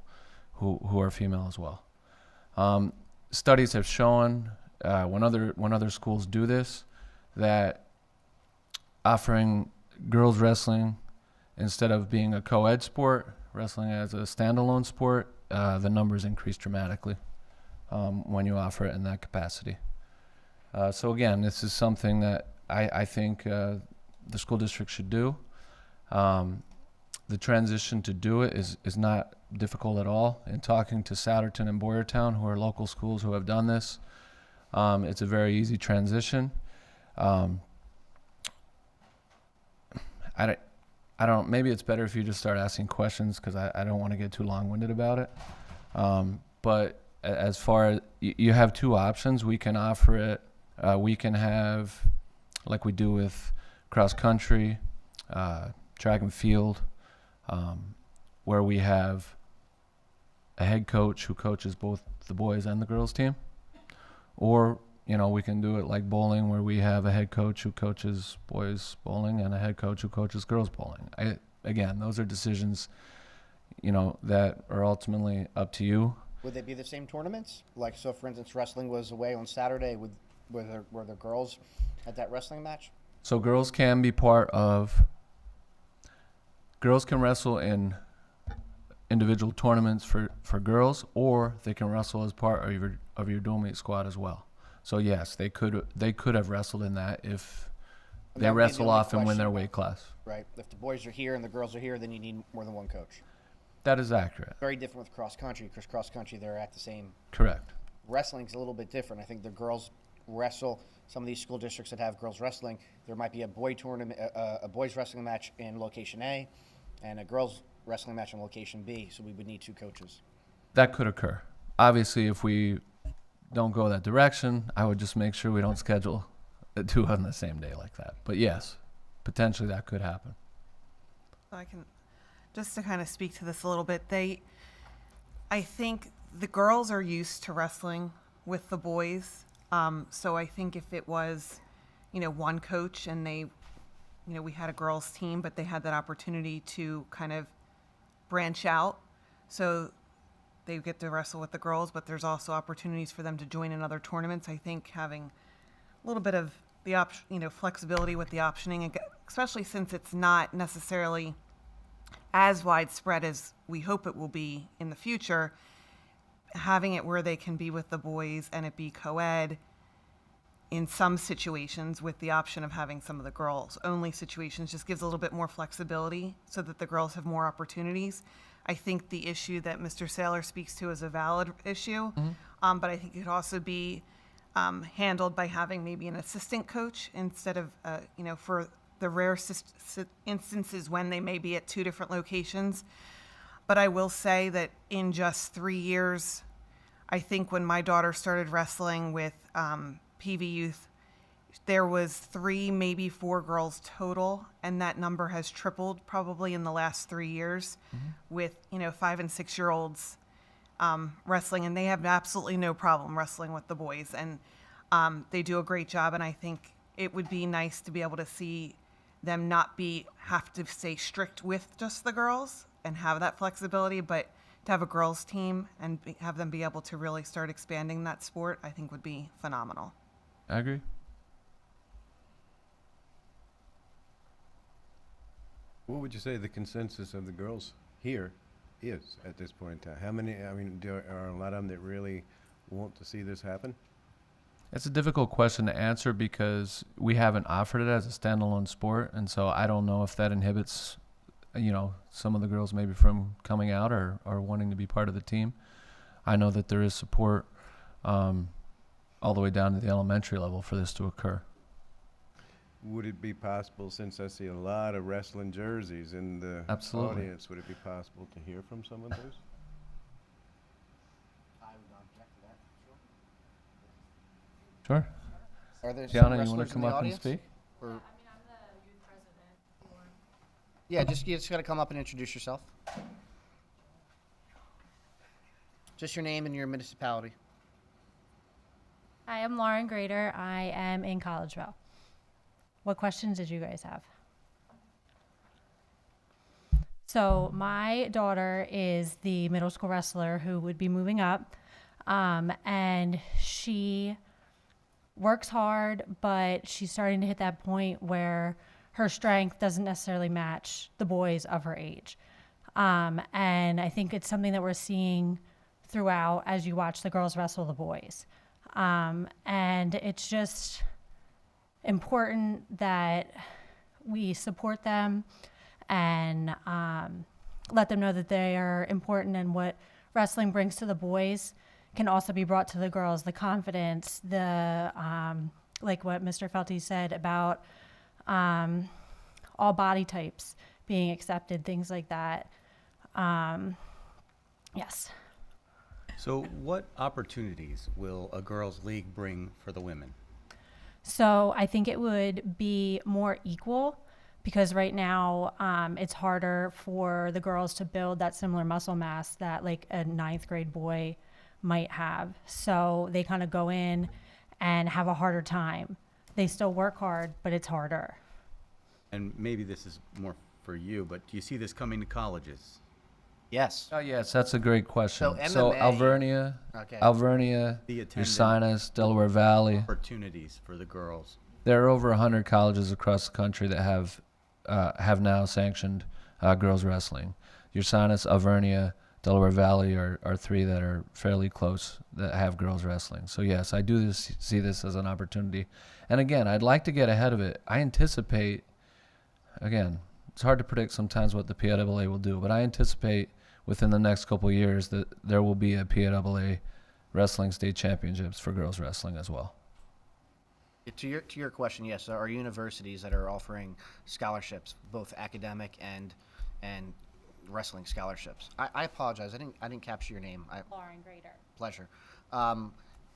who are female as well. Studies have shown when other schools do this that offering girls wrestling instead of being a co-ed sport, wrestling as a standalone sport, the numbers increase dramatically when you offer it in that capacity. So again, this is something that I think the school district should do. The transition to do it is not difficult at all. In talking to Souderton and Boyertown, who are local schools who have done this, it's a very easy transition. I don't. Maybe it's better if you just start asking questions because I don't want to get too long-winded about it. But as far as you have two options, we can offer it. We can have, like we do with cross country, track and field, where we have a head coach who coaches both the boys and the girls team, or we can do it like bowling, where we have a head coach who coaches boys bowling and a head coach who coaches girls bowling. Again, those are decisions, that are ultimately up to you. Would they be the same tournaments? Like, so for instance, wrestling was away on Saturday. Were there girls at that wrestling match? So girls can wrestle in individual tournaments for girls, or they can wrestle as part of your dual meet squad as well. So yes, they could have wrestled in that if they wrestle off and win their weight class. Right. If the boys are here and the girls are here, then you need more than one coach. That is accurate. Very different with cross country, because cross country they're at the same. Correct. Wrestling's a little bit different. I think the girls wrestle. Some of these school districts that have girls wrestling, there might be a boys wrestling match in location A, and a girls wrestling match in location B. So we would need two coaches. That could occur. Obviously, if we don't go that direction, I would just make sure we don't schedule do on the same day like that. But yes, potentially that could happen. I can, just to kind of speak to this a little bit, I think the girls are used to wrestling with the boys. So I think if it was, one coach and we had a girls team, but they had that opportunity to kind of branch out. So they get to wrestle with the girls, but there's also opportunities for them to join in other tournaments. I think having a little bit of the flexibility with the optioning, especially since it's not necessarily as widespread as we hope it will be in the future, having it where they can be with the boys and it be co-ed in some situations with the option of having some of the girls only situations just gives a little bit more flexibility so that the girls have more opportunities. I think the issue that Mr. Saylor speaks to is a valid issue, but I think it could also be handled by having maybe an assistant coach instead of, for the rare instances when they may be at two different locations. But I will say that in just 3 years, I think when my daughter started wrestling with PV Youth, there was 3, maybe 4 girls total, and that number has tripled probably in the last 3 years with, 5 and 6 year olds wrestling, and they have absolutely no problem wrestling with the boys, and they do a great job. And I think it would be nice to be able to see them not have to stay strict with just the girls and have that flexibility, but to have a girls team and have them be able to really start expanding that sport, I think would be phenomenal. I agree. What would you say the consensus of the girls here is at this point in time? How many, are a lot of them that really want to see this happen? It's a difficult question to answer because we haven't offered it as a standalone sport, and so I don't know if that inhibits, some of the girls maybe from coming out or wanting to be part of the team. I know that there is support all the way down to the elementary level for this to occur. Would it be possible, since I see a lot of wrestling jerseys in the Absolutely. audience, would it be possible to hear from some of those? Sure. Are there some Gianna, you wrestlers want to in come the up and audience? speak? Or- I'm the youth president. Yeah, you just got to come up and introduce yourself. Just your name and your municipality. Hi, I'm Lauren Grader. I am in Collegeville. What questions did you guys have? So my daughter is the middle school wrestler who would be moving up, and she works hard, but she's starting to hit that point where her strength doesn't necessarily match the boys of her age. And I think it's something that we're seeing throughout as you watch the girls wrestle the boys. And it's just important that we support them and let them know that they are important, and what wrestling brings to the boys can also be brought to the girls. The confidence, like what Mr. Felty said about all body types being accepted, things like that. Yes. So what opportunities will a girls' league bring for the women? So I think it would be more equal, because right now it's harder for the girls to build that similar muscle mass that like a 9th grade boy might have. So they kind of go in and have a harder time. They still work hard, but it's harder. And maybe this is more for you, but do you see this coming to colleges? Yes. Oh, yes, that's a great question. So MMA Alvernia, Okay. Alvernia, The attendant Ursinus, Delaware Valley. opportunities for the girls. There are over 100 colleges across the country that have now sanctioned girls wrestling. Ursinus, Alvernia, Delaware Valley are 3 that are fairly close that have girls wrestling. So yes, I do see this as an opportunity. And again, I'd like to get ahead of it. I anticipate, again, it's hard to predict sometimes what the PIAA will do, but I anticipate within the next couple of years that there will be a PIAA wrestling state championships for girls wrestling as well. To your question, yes, there are universities that are offering scholarships, both academic and wrestling scholarships. I apologize, I didn't capture your name. Lauren Grader. Pleasure.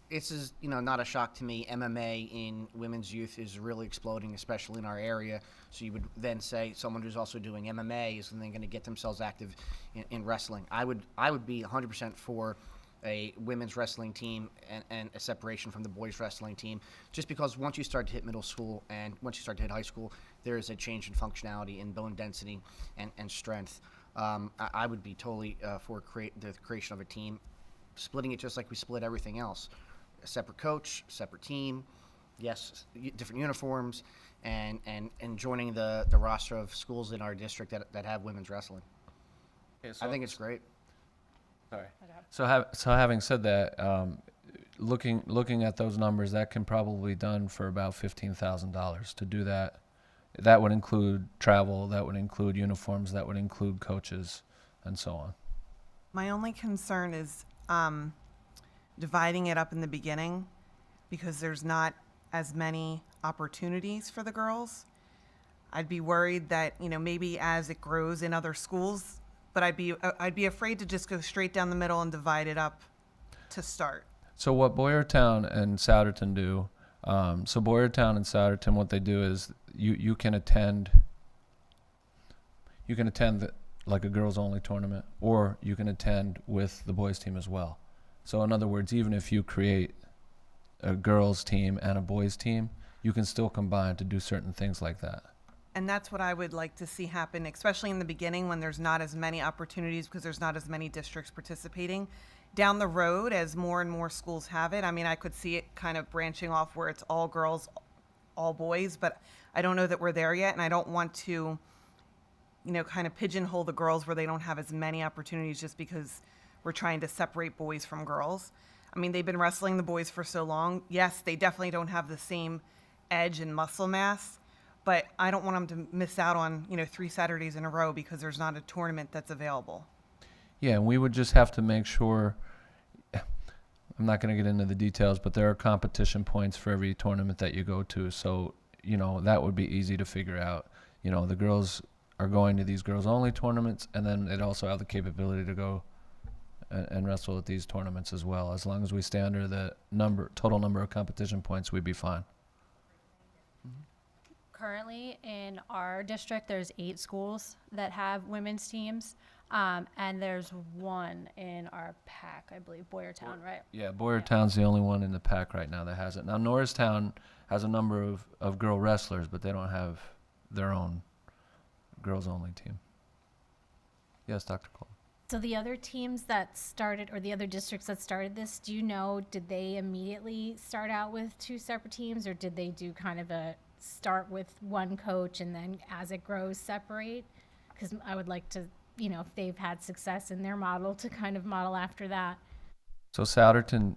this is, not a shock to me. MMA in women's youth is really exploding, especially in our area. So you would then say someone who's also doing MMA is then going to get themselves active in wrestling. I would be 100% for a women's wrestling team and a separation from the boys wrestling team, just because once you start to hit middle school and once you start to hit high school, there is a change in functionality in bone density and strength. I would be totally for the creation of a team, splitting it just like we split everything else. A separate coach, separate team, yes, different uniforms, and joining the roster of schools in our district that have women's wrestling. I think it's great. Sorry. So having said that, looking at those numbers, that can probably be done for about $15,000 to do that. That would include travel, that would include uniforms, that would include coaches, and so on. My only concern is dividing it up in the beginning, because there's not as many opportunities for the girls. I'd be worried that, maybe as it grows in other schools, but I'd be afraid to just go straight down the middle and divide it up to start. So what Boyertown and Souderton do, so Boyertown and Souderton, what they do is you can attend like a girls only tournament, or you can attend with the boys team as well. So in other words, even if you create a girls team and a boys team, you can still combine to do certain things like that. And that's what I would like to see happen, especially in the beginning when there's not as many opportunities because there's not as many districts participating. Down the road, as more and more schools have it, I could see it kind of branching off where it's all girls, all boys, but I don't know that we're there yet, and I don't want to, kind of pigeonhole the girls where they don't have as many opportunities just because we're trying to separate boys from girls. They've been wrestling the boys for so long. Yes, they definitely don't have the same edge and muscle mass, but I don't want them to miss out on, 3 Saturdays in a row because there's not a tournament that's available. Yeah, and we would just have to make sure, I'm not going to get into the details, but there are competition points for every tournament that you go to. So, that would be easy to figure out. The girls are going to these girls only tournaments, and then they'd also have the capability to go and wrestle at these tournaments as well. As long as we stay under the total number of competition points, we'd be fine. Currently in our district, there's 8 schools that have women's teams, and there's 1 in our pack, I believe, Boyertown, right? Yeah, Boyertown's the only one in the pack right now that has it. Now, Norristown has a number of girl wrestlers, but they don't have their own girls-only team. Yes, Dr. Cole. So the other teams that started, or the other districts that started this, do you know, did they immediately start out with 2 separate teams, or did they do kind of a start with 1 coach and then as it grows separate? Because I would like to, if they've had success in their model, to kind of model after that. So Souderton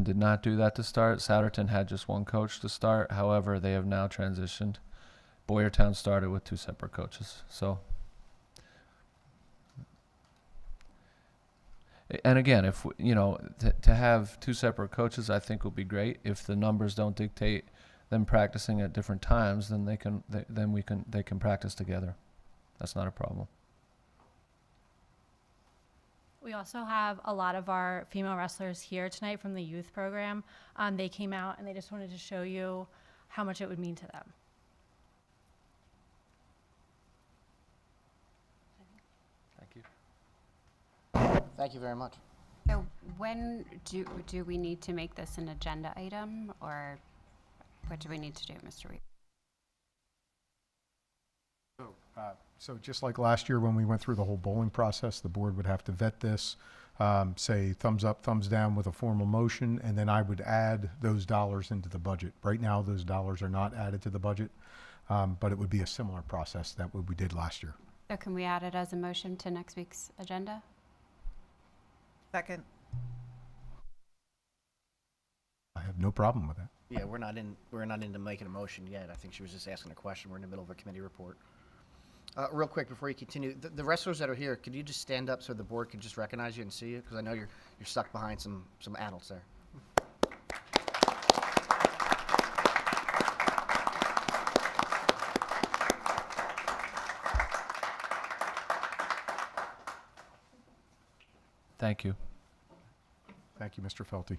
did not do that to start. Souderton had just 1 coach to start. However, they have now transitioned. Boyertown started with 2 separate coaches. So, and again, if to have 2 separate coaches, I think would be great. If the numbers don't dictate them practicing at different times, then they can practice together. That's not a problem. We also have a lot of our female wrestlers here tonight from the youth program. They came out and they just wanted to show you how much it would mean to them. Thank you. Thank you very much. So when do we need to make this an agenda item, or what do we need to do, Mr. Reed? So just like last year when we went through the whole bowling process, the board would have to vet this, say thumbs up, thumbs down with a formal motion, and then I would add those dollars into the budget. Right now, those dollars are not added to the budget, but it would be a similar process that what we did last year. So can we add it as a motion to next week's agenda? Second. I have no problem with that. Yeah, we're not into making a motion yet. I think she was just asking a question. We're in the middle of a committee report. Real quick before you continue, the wrestlers that are here, could you just stand up so the board can just recognize you and see you? Because I know you're stuck behind some adults there. Thank you. Thank you, Mr. Felty.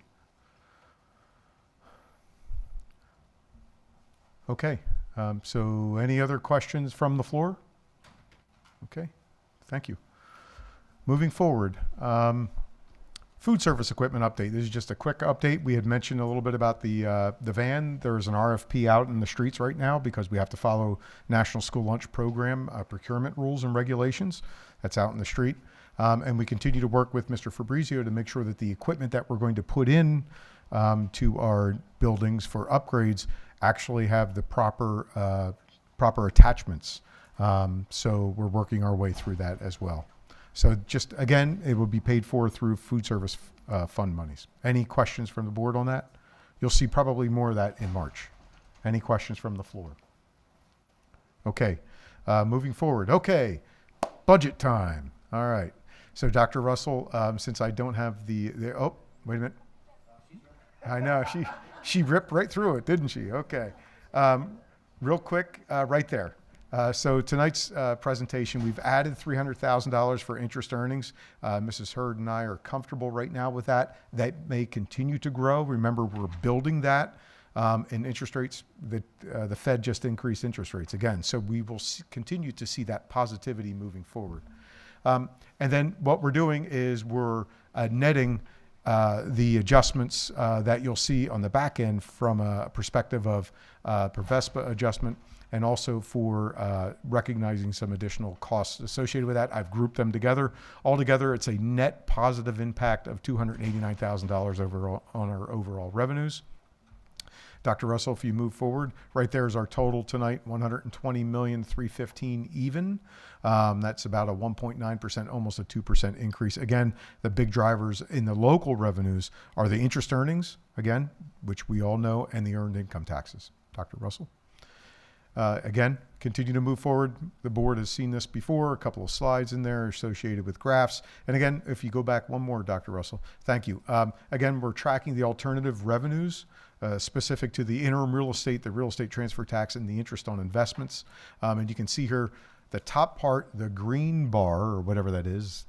Okay, so any other questions from the floor? Okay, thank you. Moving forward, food service equipment update. This is just a quick update. We had mentioned a little bit about the van. There's an RFP out in the streets right now because we have to follow National School Lunch Program procurement rules and regulations. That's out in the street. And we continue to work with Mr. Fabrizio to make sure that the equipment that we're going to put in to our buildings for upgrades actually have the proper attachments. So we're working our way through that as well. So just, again, it will be paid for through food service fund monies. Any questions from the board on that? You'll see probably more of that in March. Any questions from the floor? Okay, moving forward. Okay, budget time. All right. So Dr. Russell, since I don't have oh, wait a minute. I know, she ripped right through it, didn't she? Okay. Real quick, right there. So tonight's presentation, we've added $300,000 for interest earnings. Mrs. Hurd and I are comfortable right now with that. That may continue to grow. Remember, we're building that. And interest rates, the Fed just increased interest rates again. So we will continue to see that positivity moving forward. And then what we're doing is we're netting the adjustments that you'll see on the back end from a perspective of PVSD adjustment and also for recognizing some additional costs associated with that. I've grouped them together. Altogether, it's a net positive impact of $289,000 overall on our overall revenues. Dr. Russell, if you move forward, right there is our total tonight, $120,315,000 even. That's about a 1.9%, almost a 2% increase. Again, the big drivers in the local revenues are the interest earnings, again, which we all know, and the earned income taxes. Dr. Russell? Again, continue to move forward. The board has seen this before, a couple of slides in there associated with graphs. And again, if you go back one more, Dr. Russell, thank you. Again, we're tracking the alternative revenues specific to the interim real estate, the real estate transfer tax, and the interest on investments. And you can see here, the top part, the green bar, or whatever that is,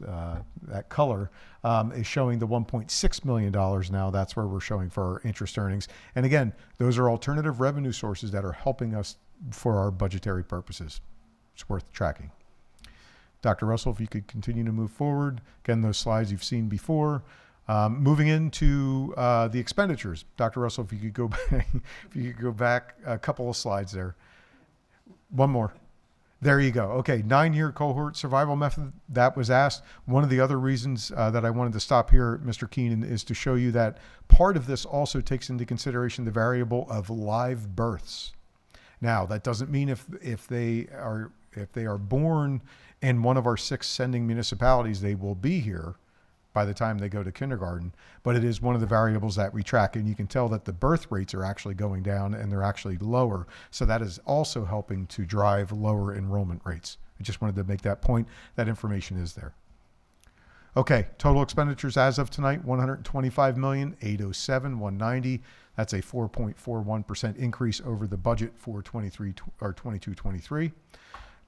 that color, is showing the $1.6 million now. That's where we're showing for our interest earnings. And again, those are alternative revenue sources that are helping us for our budgetary purposes. It's worth tracking. Dr. Russell, if you could continue to move forward. Again, those slides you've seen before. Moving into the expenditures. Dr. Russell, if you could go back, a couple of slides there. One more. There you go. Okay, 9-year cohort survival method, that was asked. One of the other reasons that I wanted to stop here, Mr. Keenan, is to show you that part of this also takes into consideration the variable of live births. Now, that doesn't mean if they are born in one of our 6 sending municipalities, they will be here by the time they go to kindergarten, but it is one of the variables that we track, and you can tell that the birth rates are actually going down and they're actually lower. So that is also helping to drive lower enrollment rates. I just wanted to make that point. That information is there. Okay, total expenditures as of tonight, $125,807,190. That's a 4.41% increase over the budget for 22-23.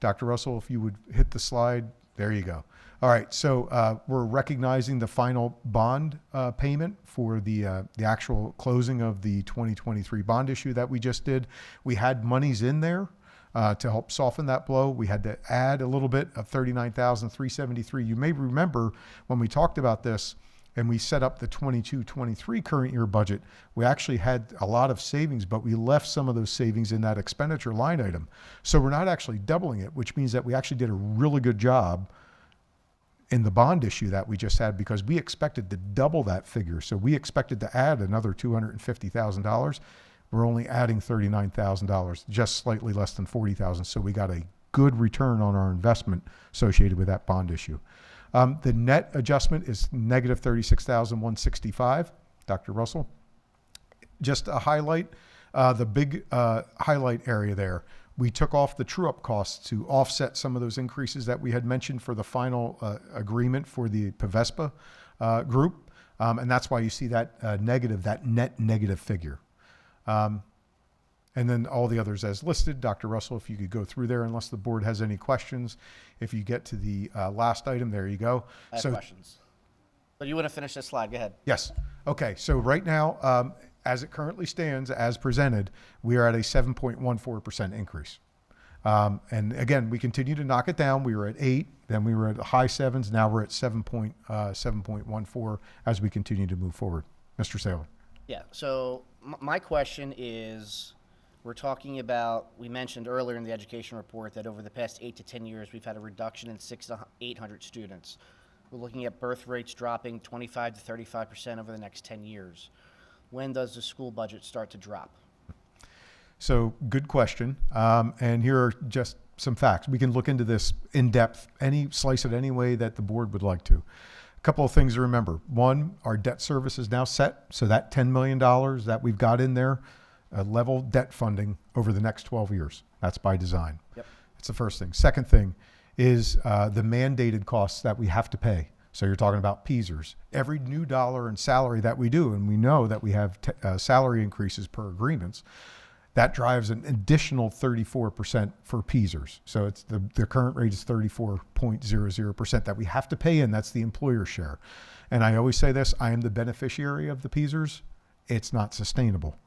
Dr. Russell, if you would hit the slide, there you go. All right, so we're recognizing the final bond payment for the actual closing of the 2023 bond issue that we just did. We had monies in there to help soften that blow. We had to add a little bit of $39,373. You may remember when we talked about this and we set up the 22-23 current year budget, we actually had a lot of savings, but we left some of those savings in that expenditure line item. So we're not actually doubling it, which means that we actually did a really good job in the bond issue that we just had, because we expected to double that figure. So we expected to add another $250,000. We're only adding $39,000, just slightly less than $40,000. So we got a good return on our investment associated with that bond issue. The net adjustment is negative $36,165. Dr. Russell, just a highlight, the big highlight area there. We took off the true-up costs to offset some of those increases that we had mentioned for the final agreement for the PVSD group. And that's why you see that negative, that net negative figure. And then all the others as listed. Dr. Russell, if you could go through there, unless the board has any questions. If you get to the last item, there you go. I have questions. But you want to finish this slide, go ahead. Yes. Okay, so right now, as it currently stands, as presented, we are at a 7.14% increase. And again, we continue to knock it down. We were at 8, then we were at the high 7s. Now we're at 7.14 as we continue to move forward. Mr. Saylor. Yeah, so my question is, we're talking about, we mentioned earlier in the education report that over the past 8 to 10 years, we've had a reduction in 600 to 800 students. We're looking at birth rates dropping 25 to 35% over the next 10 years. When does the school budget start to drop? So good question. And here are just some facts. We can look into this in depth, slice it any way that the board would like to. A couple of things to remember. one, our debt service is now set. So that $10 million that we've got in there, level debt funding over the next 12 years. That's by design. Yep. That's the first thing. Second thing is the mandated costs that we have to pay. So you're talking about PESers. Every new dollar in salary that we do, and we know that we have salary increases per agreements, that drives an additional 34% for PESers. So it's the current rate is 34.00% that we have to pay in. That's the employer share. And I always say this, I am the beneficiary of the PESers. It's not sustainable.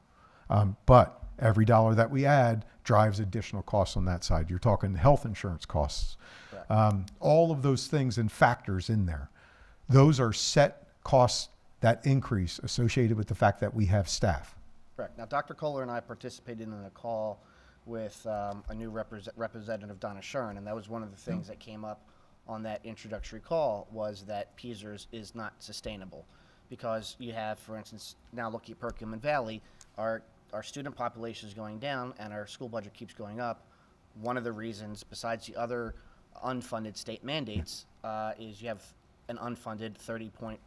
But every dollar that we add drives additional costs on that side. You're talking health insurance costs. All of those things and factors in there. Those are set costs that increase associated with the fact that we have staff. Correct. Now, Dr. Kohler and I participated in a call with a new representative, Donna Shern, and that was one of the things that came up on that introductory call was that PESers is not sustainable because you have, for instance, now looking at Perkiomen Valley, our student population is going down and our school budget keeps going up. One of the reasons, besides the other unfunded state mandates, is you have an unfunded 30.4%?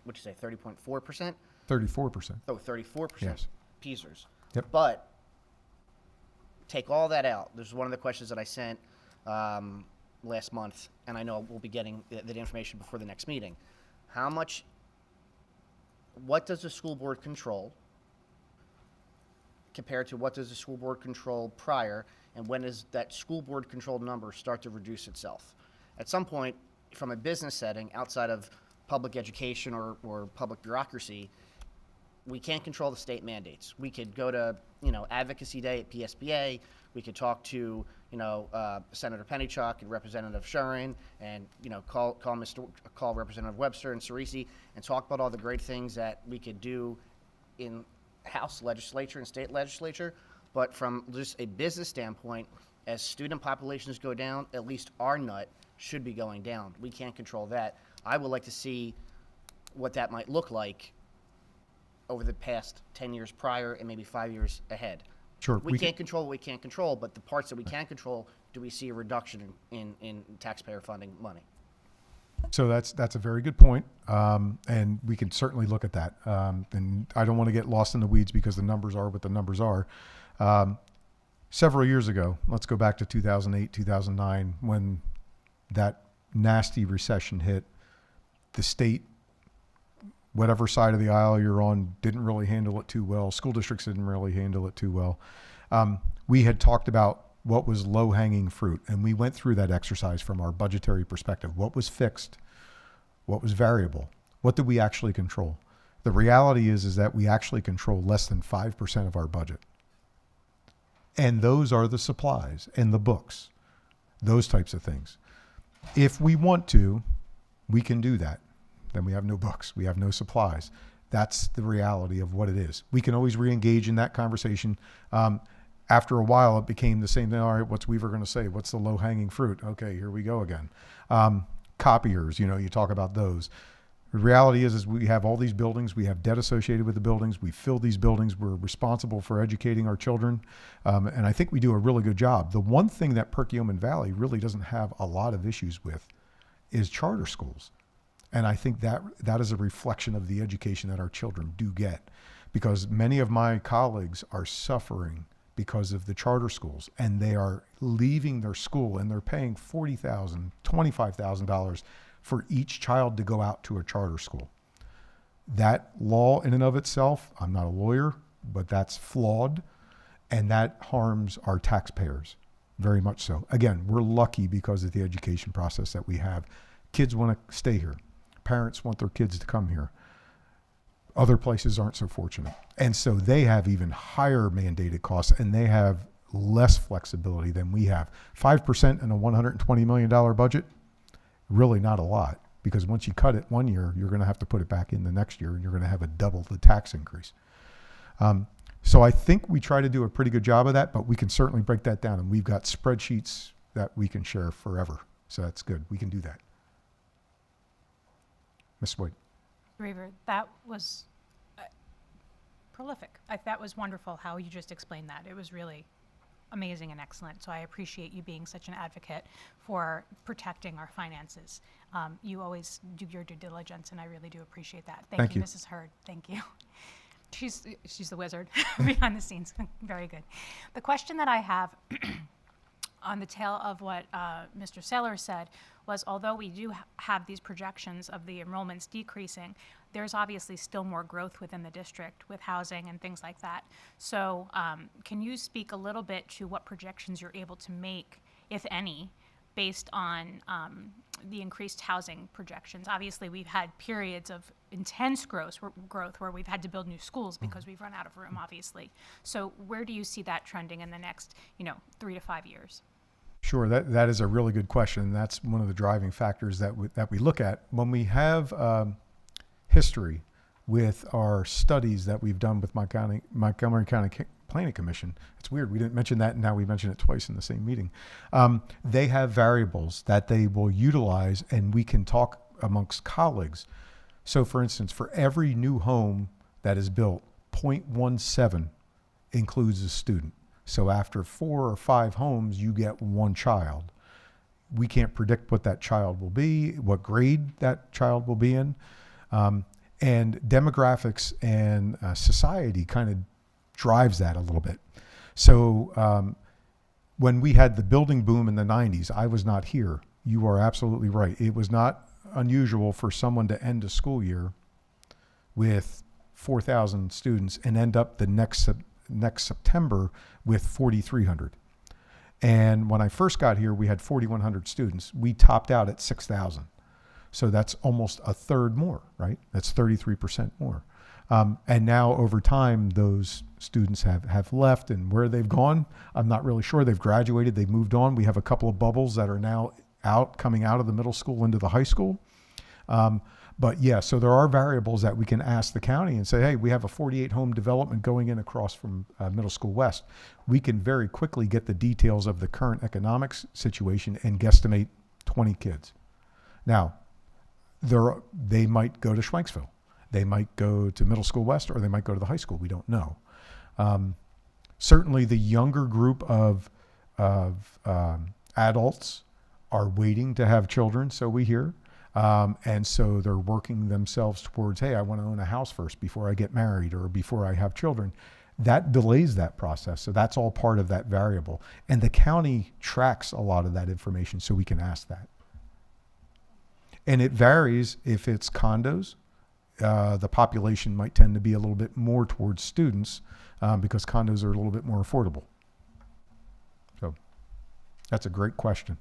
34%. Oh, 34%. Yes. PESers. Yep. But take all that out. There's one of the questions that I sent last month, and I know we'll be getting that information before the next meeting. What does the school board control compared to what does the school board control prior, and when does that school board controlled number start to reduce itself? At some point, from a business setting outside of public education or public bureaucracy, we can't control the state mandates. We could go to, Advocacy Day at PSBA. We could talk to, Senator Pennychuck and Representative Shurin and, call Representative Webster and Cerisi and talk about all the great things that we could do in House legislature and state legislature. But from just a business standpoint, as student populations go down, at least our nut should be going down. We can't control that. I would like to see what that might look like over the past 10 years prior and maybe 5 years ahead. Sure. We can't control what we can't control, but the parts that we can control, do we see a reduction in taxpayer funding money? So that's a very good point, and we can certainly look at that. And I don't want to get lost in the weeds because the numbers are what the numbers are. Several years ago, let's go back to 2008, 2009, when that nasty recession hit, the state, whatever side of the aisle you're on, didn't really handle it too well. School districts didn't really handle it too well. We had talked about what was low-hanging fruit, and we went through that exercise from our budgetary perspective. What was fixed? What was variable? What did we actually control? The reality is that we actually control less than 5% of our budget. And those are the supplies and the books, those types of things. If we want to, we can do that. Then we have no books, we have no supplies. That's the reality of what it is. We can always re-engage in that conversation. After a while, it became the same thing. All right, what's Weaver going to say? What's the low-hanging fruit? Okay, here we go again. Copiers, you talk about those. The reality is we have all these buildings. We have debt associated with the buildings. We fill these buildings. We're responsible for educating our children. And I think we do a really good job. The one thing that Perkiomen Valley really doesn't have a lot of issues with is charter schools. And I think that is a reflection of the education that our children do get, because many of my colleagues are suffering because of the charter schools, and they are leaving their school and they're paying $40,000, $25,000 for each child to go out to a charter school. That law in and of itself, I'm not a lawyer, but that's flawed, and that harms our taxpayers very much so. Again, we're lucky because of the education process that we have. Kids want to stay here. Parents want their kids to come here. Other places aren't so fortunate. And so they have even higher mandated costs, and they have less flexibility than we have. 5% in a $120 million budget, really not a lot, because once you cut it one year, you're going to have to put it back in the next year, and you're going to have a double the tax increase. So I think we try to do a pretty good job of that, but we can certainly break that down, and we've got spreadsheets that we can share forever. So that's good. We can do that. Ms. White. Reaver, that was prolific. That was wonderful how you just explained that. It was really amazing and excellent. So I appreciate you being such an advocate for protecting our finances. You always do your due diligence, and I really do appreciate that. Thank you, Mrs. Hurd. Thank you. She's the wizard behind the scenes. Very good. The question that I have on the tail of what Mr. Saylor said was, although we do have these projections of the enrollments decreasing, there's obviously still more growth within the district with housing and things like that. So can you speak a little bit to what projections you're able to make, if any, based on the increased housing projections? Obviously, we've had periods of intense growth where we've had to build new schools because we've run out of room, obviously. So where do you see that trending in the next 3 to 5 years? Sure, that is a really good question. That's one of the driving factors that we look at. When we have history with our studies that we've done with Montgomery County Planning Commission, it's weird, we didn't mention that, and now we mention it twice in the same meeting. They have variables that they will utilize, and we can talk amongst colleagues. So for instance, for every new home that is built, 0.17 includes a student. So after 4 or 5 homes, you get 1 child. We can't predict what that child will be, what grade that child will be in. And demographics and society kind of drives that a little bit. So when we had the building boom in the 90s, I was not here. You are absolutely right. It was not unusual for someone to end a school year with 4,000 students and end up the next September with 4,300. And when I first got here, we had 4,100 students. We topped out at 6,000. So that's almost a third more, right? That's 33% more. And now over time, those students have left, and where they've gone, I'm not really sure. They've graduated, they've moved on. We have a couple of bubbles that are now coming out of the middle school into the high school. But yeah, so there are variables that we can ask the county and say, hey, we have a 48 home development going in across from Middle School West. We can very quickly get the details of the current economics situation and guesstimate 20 kids. Now, they might go to Schwenksville. They might go to Middle School West, or they might go to the high school. We don't know. Certainly the younger group of adults are waiting to have children, so we hear. And so they're working themselves towards, hey, I want to own a house first before I get married or before I have children. That delays that process. So that's all part of that variable. And the county tracks a lot of that information, so we can ask that. And it varies. If it's condos, the population might tend to be a little bit more towards students because condos are a little bit more affordable. So that's a great question.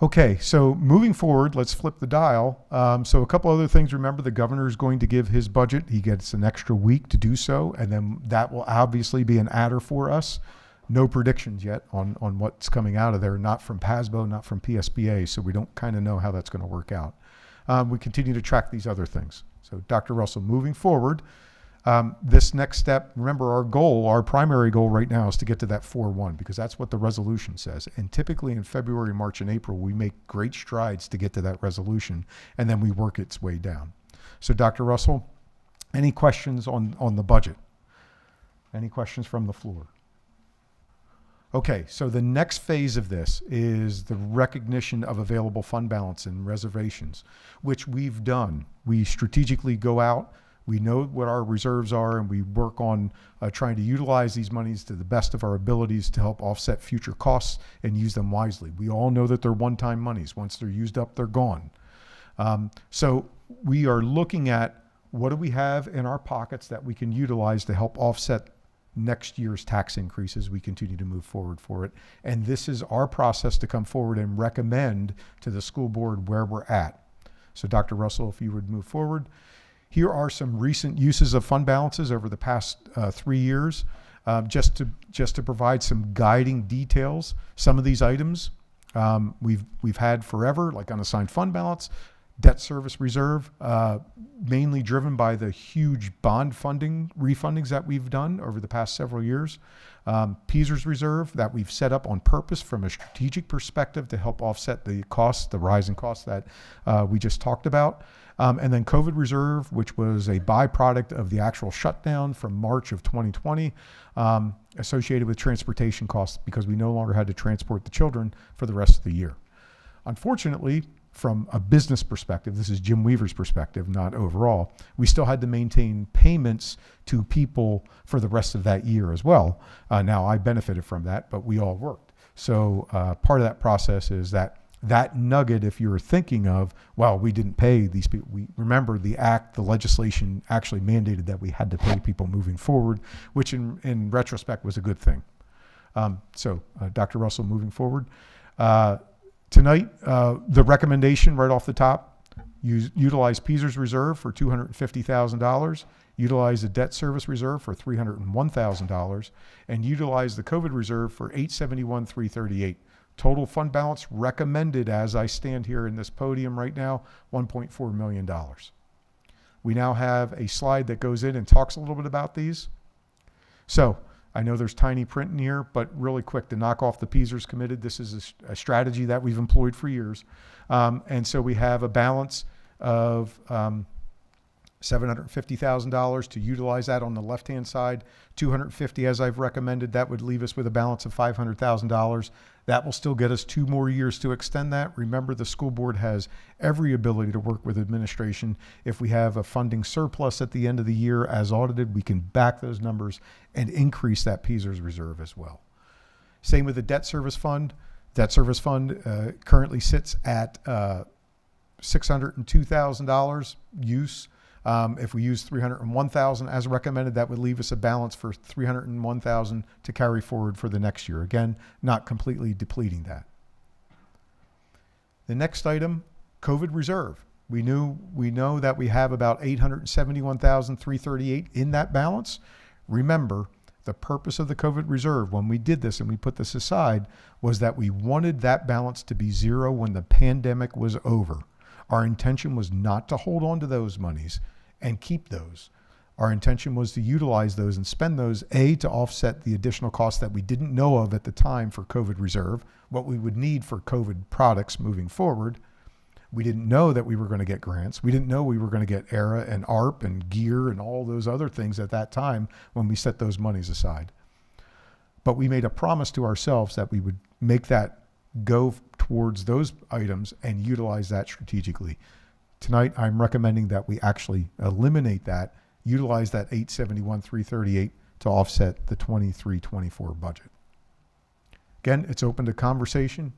Okay, so moving forward, let's flip the dial. So a couple other things. Remember, the governor is going to give his budget. He gets an extra week to do so, and then that will obviously be an adder for us. No predictions yet on what's coming out of there, not from PASBO, not from PSBA, so we don't kind of know how that's going to work out. We continue to track these other things. So Dr. Russell, moving forward, this next step, remember our primary goal right now is to get to that 4-1 because that's what the resolution says. And typically in February, March, and April, we make great strides to get to that resolution, and then we work its way down. So Dr. Russell, any questions on the budget? Any questions from the floor? Okay, so the next phase of this is the recognition of available fund balance and reservations, which we've done. We strategically go out, we know what our reserves are, and we work on trying to utilize these monies to the best of our abilities to help offset future costs and use them wisely. We all know that they're one-time monies. Once they're used up, they're gone. So we are looking at what do we have in our pockets that we can utilize to help offset next year's tax increases. We continue to move forward for it. And this is our process to come forward and recommend to the school board where we're at. So Dr. Russell, if you would move forward. Here are some recent uses of fund balances over the past 3 years, just to provide some guiding details. Some of these items we've had forever, like unassigned fund balance, debt service reserve, mainly driven by the huge bond funding refundings that we've done over the past several years. PVSD reserve that we've set up on purpose from a strategic perspective to help offset the costs, the rising costs that we just talked about. And then COVID reserve, which was a byproduct of the actual shutdown from March of 2020, associated with transportation costs because we no longer had to transport the children for the rest of the year. Unfortunately, from a business perspective, this is Jim Weaver's perspective, not overall, we still had to maintain payments to people for the rest of that year as well. Now, I benefited from that, but we all worked. So part of that process is that nugget, if you're thinking of, well, we didn't pay these people, we remember the legislation actually mandated that we had to pay people moving forward, which in retrospect was a good thing. So Dr. Russell, moving forward. Tonight, the recommendation right off the top, utilize PVSD reserve for $250,000, utilize the debt service reserve for $301,000, and utilize the COVID reserve for $871,338. Total fund balance recommended as I stand here in this podium right now, $1.4 million. We now have a slide that goes in and talks a little bit about these. So I know there's tiny print in here, but really quick to knock off the PVSDs committed. This is a strategy that we've employed for years. And so we have a balance of $750,000 to utilize that on the left-hand side. $250,000 as I've recommended, that would leave us with a balance of $500,000. That will still get us 2 more years to extend that. Remember, the school board has every ability to work with administration. If we have a funding surplus at the end of the year as audited, we can back those numbers and increase that PVSD reserve as well. Same with the debt service fund. Debt service fund currently sits at $602,000 use. If we use $301,000 as recommended, that would leave us a balance for $301,000 to carry forward for the next year. Again, not completely depleting that. The next item, COVID reserve. We know that we have about $871,338 in that balance. Remember, the purpose of the COVID reserve when we did this and we put this aside was that we wanted that balance to be zero when the pandemic was over. Our intention was not to hold on to those monies and keep those. Our intention was to utilize those and spend those, A, to offset the additional costs that we didn't know of at the time for COVID reserve, what we would need for COVID products moving forward. We didn't know that we were going to get grants. We didn't know we were going to get ERA and ARP and GEAR and all those other things at that time when we set those monies aside. But we made a promise to ourselves that we would make that go towards those items and utilize that strategically. Tonight, I'm recommending that we actually eliminate that, utilize that $871,338 to offset the 23-24 budget. Again, it's open to conversation,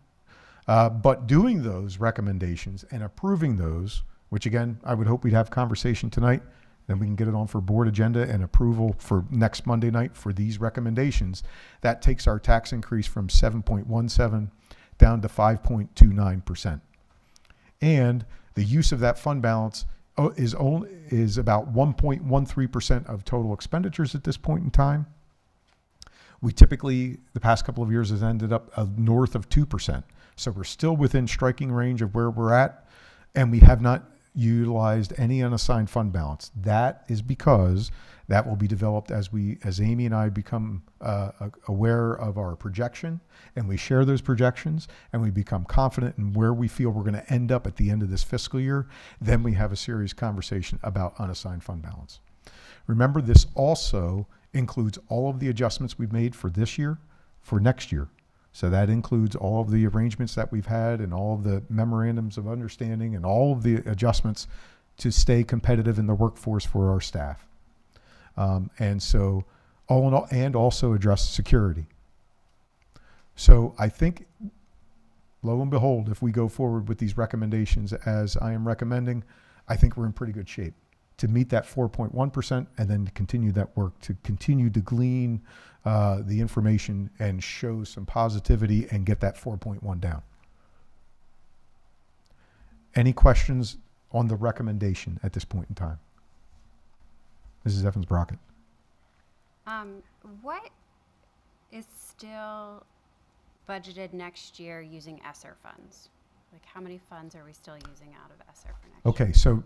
but doing those recommendations and approving those, which again, I would hope we'd have conversation tonight, then we can get it on for board agenda and approval for next Monday night for these recommendations. That takes our tax increase from 7.17 down to 5.29%. And the use of that fund balance is about 1.13% of total expenditures at this point in time. We typically, the past couple of years, has ended up north of 2%. So we're still within striking range of where we're at, and we have not utilized any unassigned fund balance. That is because that will be developed as Amy and I become aware of our projection, and we share those projections, and we become confident in where we feel we're going to end up at the end of this fiscal year. Then we have a serious conversation about unassigned fund balance. Remember, this also includes all of the adjustments we've made for this year, for next year. So that includes all of the arrangements that we've had and all of the memorandums of understanding and all of the adjustments to stay competitive in the workforce for our staff. And so all in all, and also address security. So I think, lo and behold, if we go forward with these recommendations as I am recommending, I think we're in pretty good shape to meet that 4.1% and then to continue that work, to continue to glean the information and show some positivity and get that 4.1 down. Any questions on the recommendation at this point in time. Mrs. Evans-Brockett. What is still budgeted next year using ESSER funds? Like, how many funds are we still using out of ESSER for next year? Okay, so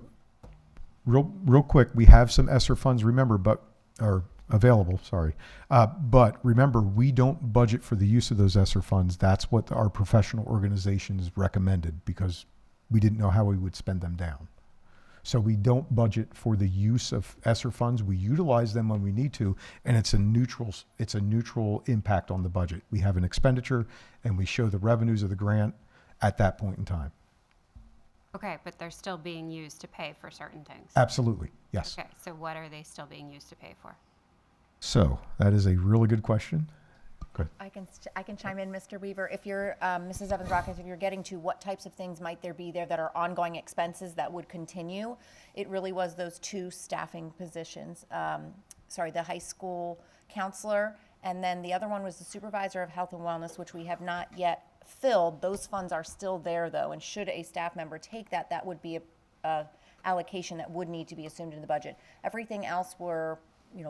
real quick, we have some ESSER funds, remember, are available, sorry. But remember, we don't budget for the use of those ESSER funds. That's what our professional organizations recommended because we didn't know how we would spend them down. So we don't budget for the use of ESSER funds. We utilize them when we need to, and it's a neutral impact on the budget. We have an expenditure, and we show the revenues of the grant at that point in time. Okay, but they're still being used to pay for certain things. Absolutely, yes. Okay, so what are they still being used to pay for? So that is a really good question. Go ahead. I can chime in, Mr. Weaver. If you're, Mrs. Evans-Brockett, if you're getting to what types of things might there be there that are ongoing expenses that would continue, it really was those 2 staffing positions. The high school counselor, and then the other one was the supervisor of health and wellness, which we have not yet filled. Those funds are still there, though, and should a staff member take that, that would be a allocation that would need to be assumed in the budget. Everything else were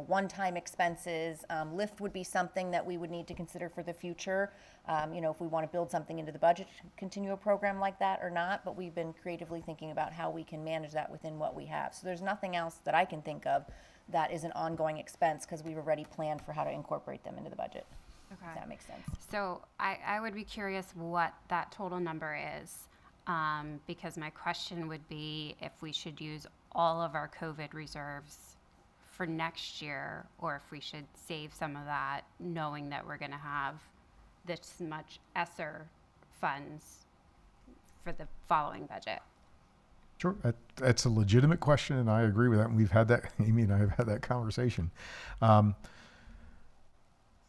one-time expenses. Lift would be something that we would need to consider for the future, if we want to build something into the budget to continue a program like that or not, but we've been creatively thinking about how we can manage that within what we have. So there's nothing else that I can think of that is an ongoing expense because we've already planned for how to incorporate them into the budget. Okay. If that makes sense. So I would be curious what that total number is, because my question would be if we should use all of our COVID reserves for next year, or if we should save some of that, knowing that we're going to have this much ESSER funds for the following budget. Sure, that's a legitimate question, and I agree with that. And we've had that, Amy and I have had that conversation.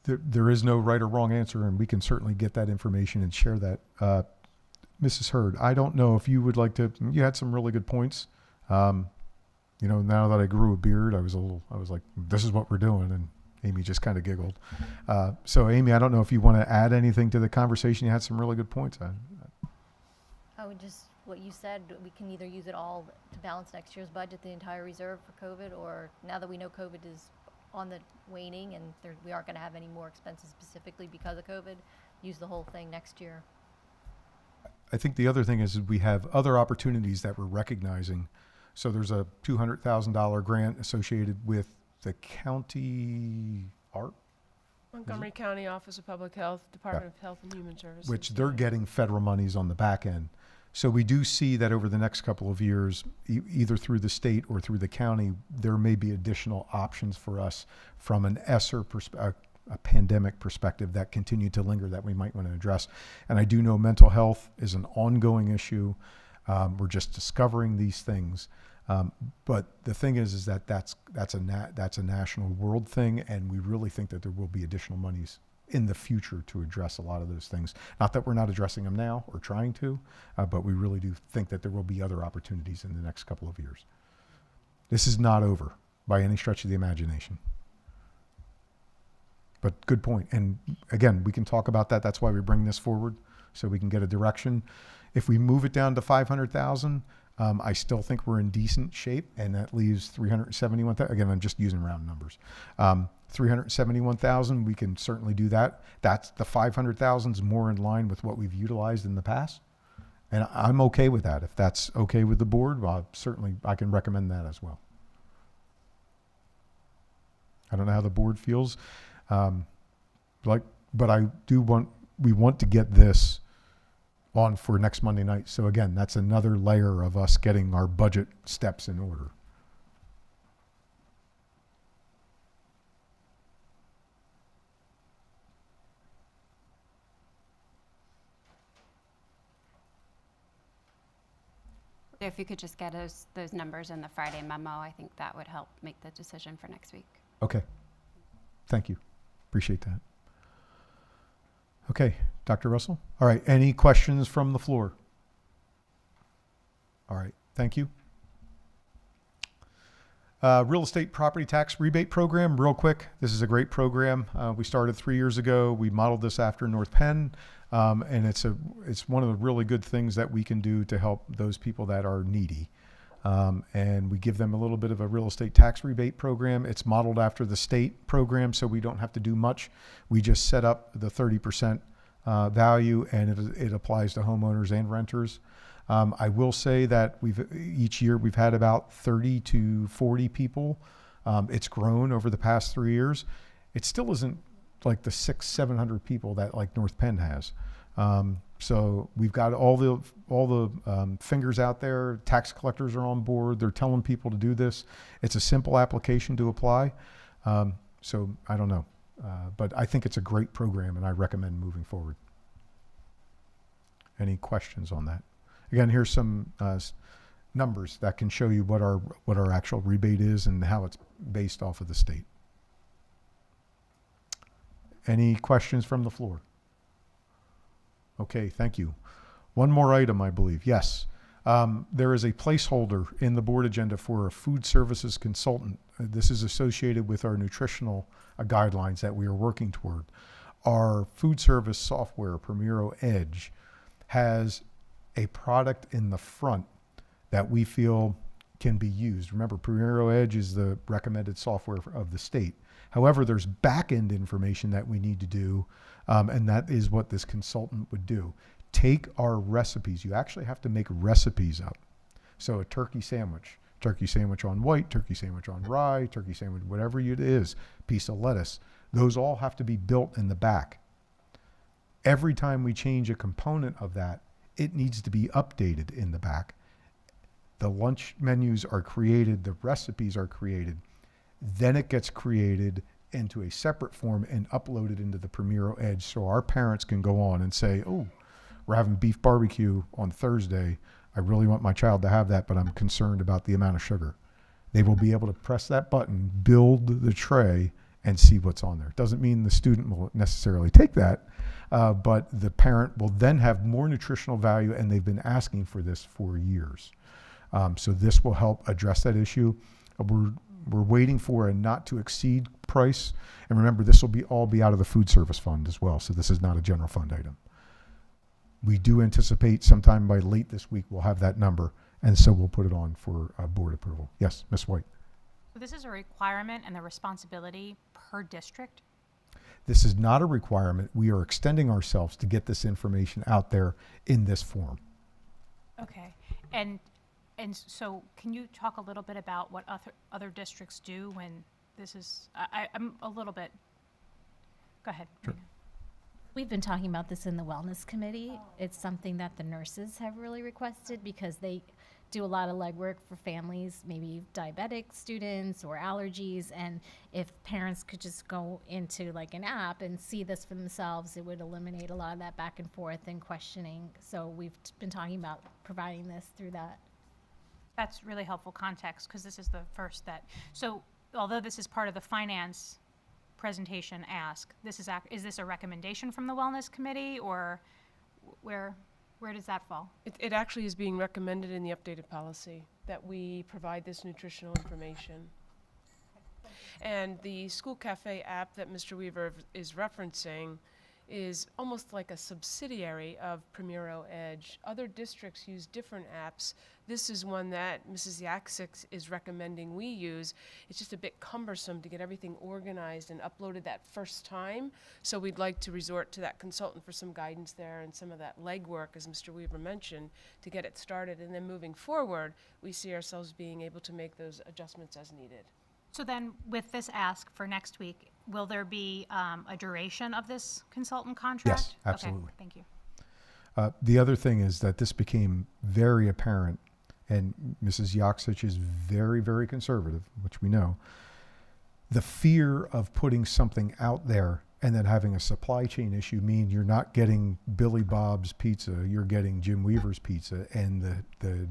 There is no right or wrong answer, and we can certainly get that information and share that. Mrs. Hurd, I don't know if you would like to. You had some really good points. Now that I grew a beard, I was like, this is what we're doing. And Amy just kind of giggled. So Amy, I don't know if you want to add anything to the conversation. You had some really good points. Just what you said, we can either use it all to balance next year's budget, the entire reserve for COVID, or now that we know COVID is on the waning and we aren't going to have any more expenses specifically because of COVID, use the whole thing next year. I think the other thing is we have other opportunities that we're recognizing. So there's a $200,000 grant associated with the county art, Montgomery County Office of Public Health, Department of Health and Human Services. which they're getting federal monies on the back end. So we do see that over the next couple of years, either through the state or through the county, there may be additional options for us from an ESSER a pandemic perspective that continue to linger that we might want to address. And I do know mental health is an ongoing issue. We're just discovering these things. But the thing is that that's a national world thing, and we really think that there will be additional monies in the future to address a lot of those things. Not that we're not addressing them now or trying to, but we really do think that there will be other opportunities in the next couple of years. This is not over by any stretch of the imagination. But good point. And again, we can talk about that. That's why we bring this forward, so we can get a direction. If we move it down to 500,000, I still think we're in decent shape, and that leaves 371,000. Again, I'm just using round numbers. 371,000, we can certainly do that. That's the 500,000 is more in line with what we've utilized in the past, and I'm okay with that. If that's okay with the board, well, certainly I can recommend that as well. I don't know how the board feels, but we want to get this on for next Monday night. So again, that's another layer of us getting our budget steps in order. If you could just get those numbers in the Friday memo, I think that would help make the decision for next week. Okay. Thank you. Appreciate that. Okay, Dr. Russell? All right, any questions from the floor? All right, thank you. Real estate property tax rebate program, real quick. This is a great program. We started 3 years ago. We modeled this after North Penn, and it's one of the really good things that we can do to help those people that are needy. And we give them a little bit of a real estate tax rebate program. It's modeled after the state program, so we don't have to do much. We just set up the 30% value, and it applies to homeowners and renters. I will say that each year we've had about 30 to 40 people. It's grown over the past 3 years. It still isn't like the 600-700 people that like North Penn has. So we've got all the fingers out there. Tax collectors are on board. They're telling people to do this. It's a simple application to apply. So I don't know, but I think it's a great program, and I recommend moving forward. Any questions on that? Again, here's some numbers that can show you what our actual rebate is and how it's based off of the state. Any questions from the floor? Okay, thank you. One more item, I believe. Yes. There is a placeholder in the board agenda for a food services consultant. This is associated with our nutritional guidelines that we are working toward. Our food service software, Primero Edge, has a product in the front that we feel can be used. Remember, Primero Edge is the recommended software of the state. However, there's back-end information that we need to do, and that is what this consultant would do. Take our recipes. You actually have to make recipes up. So a turkey sandwich on white, turkey sandwich on rye, turkey sandwich, whatever it is, piece of lettuce. Those all have to be built in the back. Every time we change a component of that, it needs to be updated in the back. The lunch menus are created, the recipes are created. Then it gets created into a separate form and uploaded into the Primero Edge, so our parents can go on and say, oh, we're having beef barbecue on Thursday. I really want my child to have that, but I'm concerned about the amount of sugar. They will be able to press that button, build the tray, and see what's on there. Doesn't mean the student will necessarily take that, but the parent will then have more nutritional value, and they've been asking for this for years. So this will help address that issue. We're waiting for a not to exceed price. And remember, this will all be out of the food service fund as well. So this is not a general fund item. We do anticipate sometime by late this week, we'll have that number. And so we'll put it on for board approval. Yes, Ms. White. So this is a requirement and the responsibility per district? This is not a requirement. We are extending ourselves to get this information out there in this form. Okay. And so can you talk a little bit about what other districts do when this is, I'm a little bit, go ahead. Sure. We've been talking about this in the wellness committee. It's something that the nurses have really requested because they do a lot of legwork for families, maybe diabetic students or allergies. And if parents could just go into like an app and see this for themselves, it would eliminate a lot of that back and forth and questioning. So we've been talking about providing this through that. That's really helpful context because this is the first that, so although this is part of the finance presentation ask, is this a recommendation from the wellness committee or where does that fall? It actually is being recommended in the updated policy that we provide this nutritional information. And the school cafe app that Mr. Weaver is referencing is almost like a subsidiary of Primero Edge. Other districts use different apps. This is one that Mrs. Yaksik is recommending we use. It's just a bit cumbersome to get everything organized and uploaded that first time. So we'd like to resort to that consultant for some guidance there and some of that legwork, as Mr. Weaver mentioned, to get it started. And then moving forward, we see ourselves being able to make those adjustments as needed. So then with this ask for next week, will there be a duration of this consultant contract? Yes, absolutely. Okay, thank you. The other thing is that this became very apparent, and Mrs. Yaksich is very, very conservative, which we know. The fear of putting something out there and then having a supply chain issue mean you're not getting Billy Bob's pizza, you're getting Jim Weaver's pizza, and the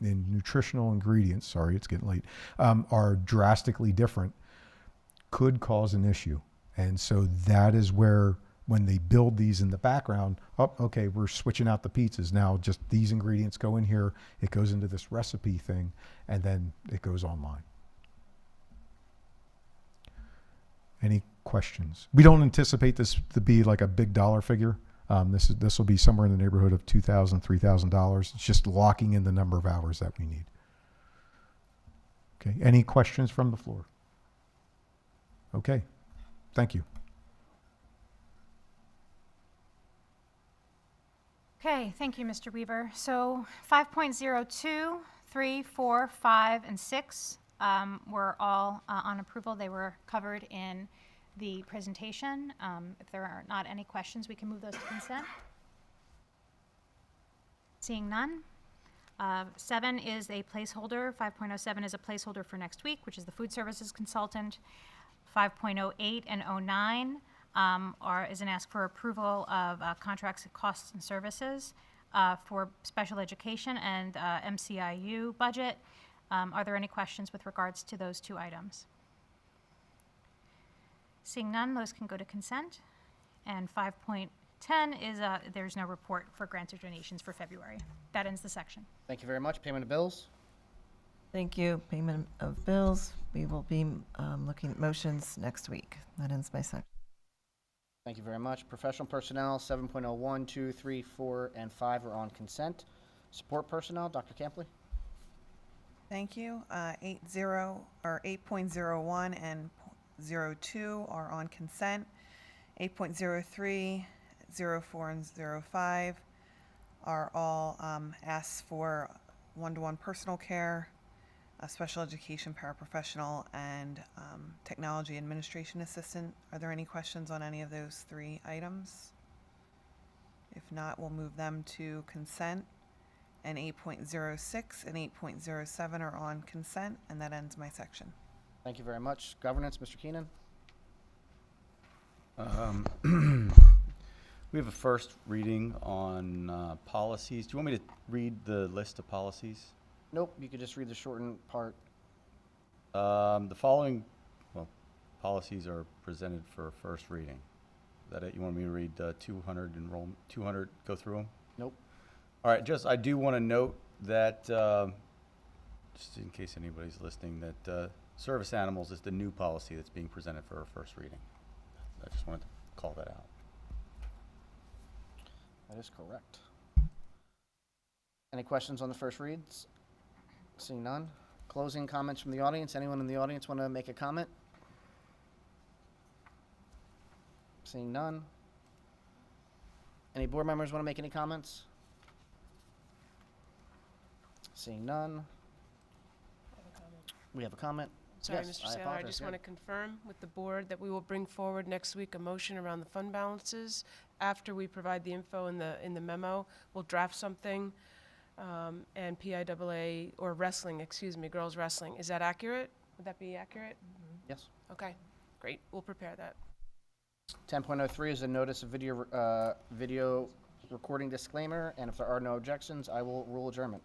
nutritional ingredients, sorry, it's getting late, are drastically different, could cause an issue. And so that is where, when they build these in the background, oh, okay, we're switching out the pizzas. Now just these ingredients go in here, it goes into this recipe thing, and then it goes online. Any questions? We don't anticipate this to be like a big dollar figure. This will be somewhere in the neighborhood of $2,000, $3,000. It's just locking in the number of hours that we need. Okay, any questions from the floor? Okay, thank you. Okay, thank you, Mr. Weaver. So 5.02, 3, 4, 5, and 6 were all on approval. They were covered in the presentation. If there are not any questions, we can move those to consent. Seeing none. 7 is a placeholder. 5.07 is a placeholder for next week, which is the food services consultant. 5.08 and 09 is an ask for approval of contracts, costs, and services for special education and MCIU budget. Are there any questions with regards to those two items? Seeing none, those can go to consent. And 5.10 is there's no report for grants or donations for February. That ends the section. Thank you very much. Payment of bills. Thank you. Payment of bills. We will be looking at motions next week. That ends my section. Thank you very much. Professional personnel, 7.01, 2, 3, 4, and 5 are on consent. Support personnel, Dr. Campley. Thank you. 8.01 and 02 are on consent. 8.03, 04, and 05 are all asks for one-to-one personal care, special education paraprofessional, and technology administration assistant. Are there any questions on any of those three items? If not, we'll move them to consent. And 8.06 and 8.07 are on consent, and that ends my section. Thank you very much. Governance, Mr. Keenan. We have a first reading on policies. Do you want me to read the list of policies? Nope, you could just read the shortened part. The following, policies are presented for first reading. Is that it? You want me to read 200 enrollment, 200, go through them? Nope. All right, I do want to note that, just in case anybody's listening, that service animals is the new policy that's being presented for our first reading. I just wanted to call that out. That is correct. Any questions on the first reads? Seeing none. Closing comments from the audience. Anyone in the audience want to make a comment? Seeing none. Any board members want to make any comments? Seeing none. We have a comment. Sorry, Yes, Mr. Saylor, I apologize, just yeah. want to confirm with the board that we will bring forward next week a motion around the fund balances. After we provide the info in the memo, we'll draft something, and PIAA, or wrestling, excuse me, girls wrestling. Is that accurate? Would that be accurate? Yes. Okay, great. We'll prepare that. 10.03 is a notice of video recording disclaimer, and if there are no objections, I will rule adjournment.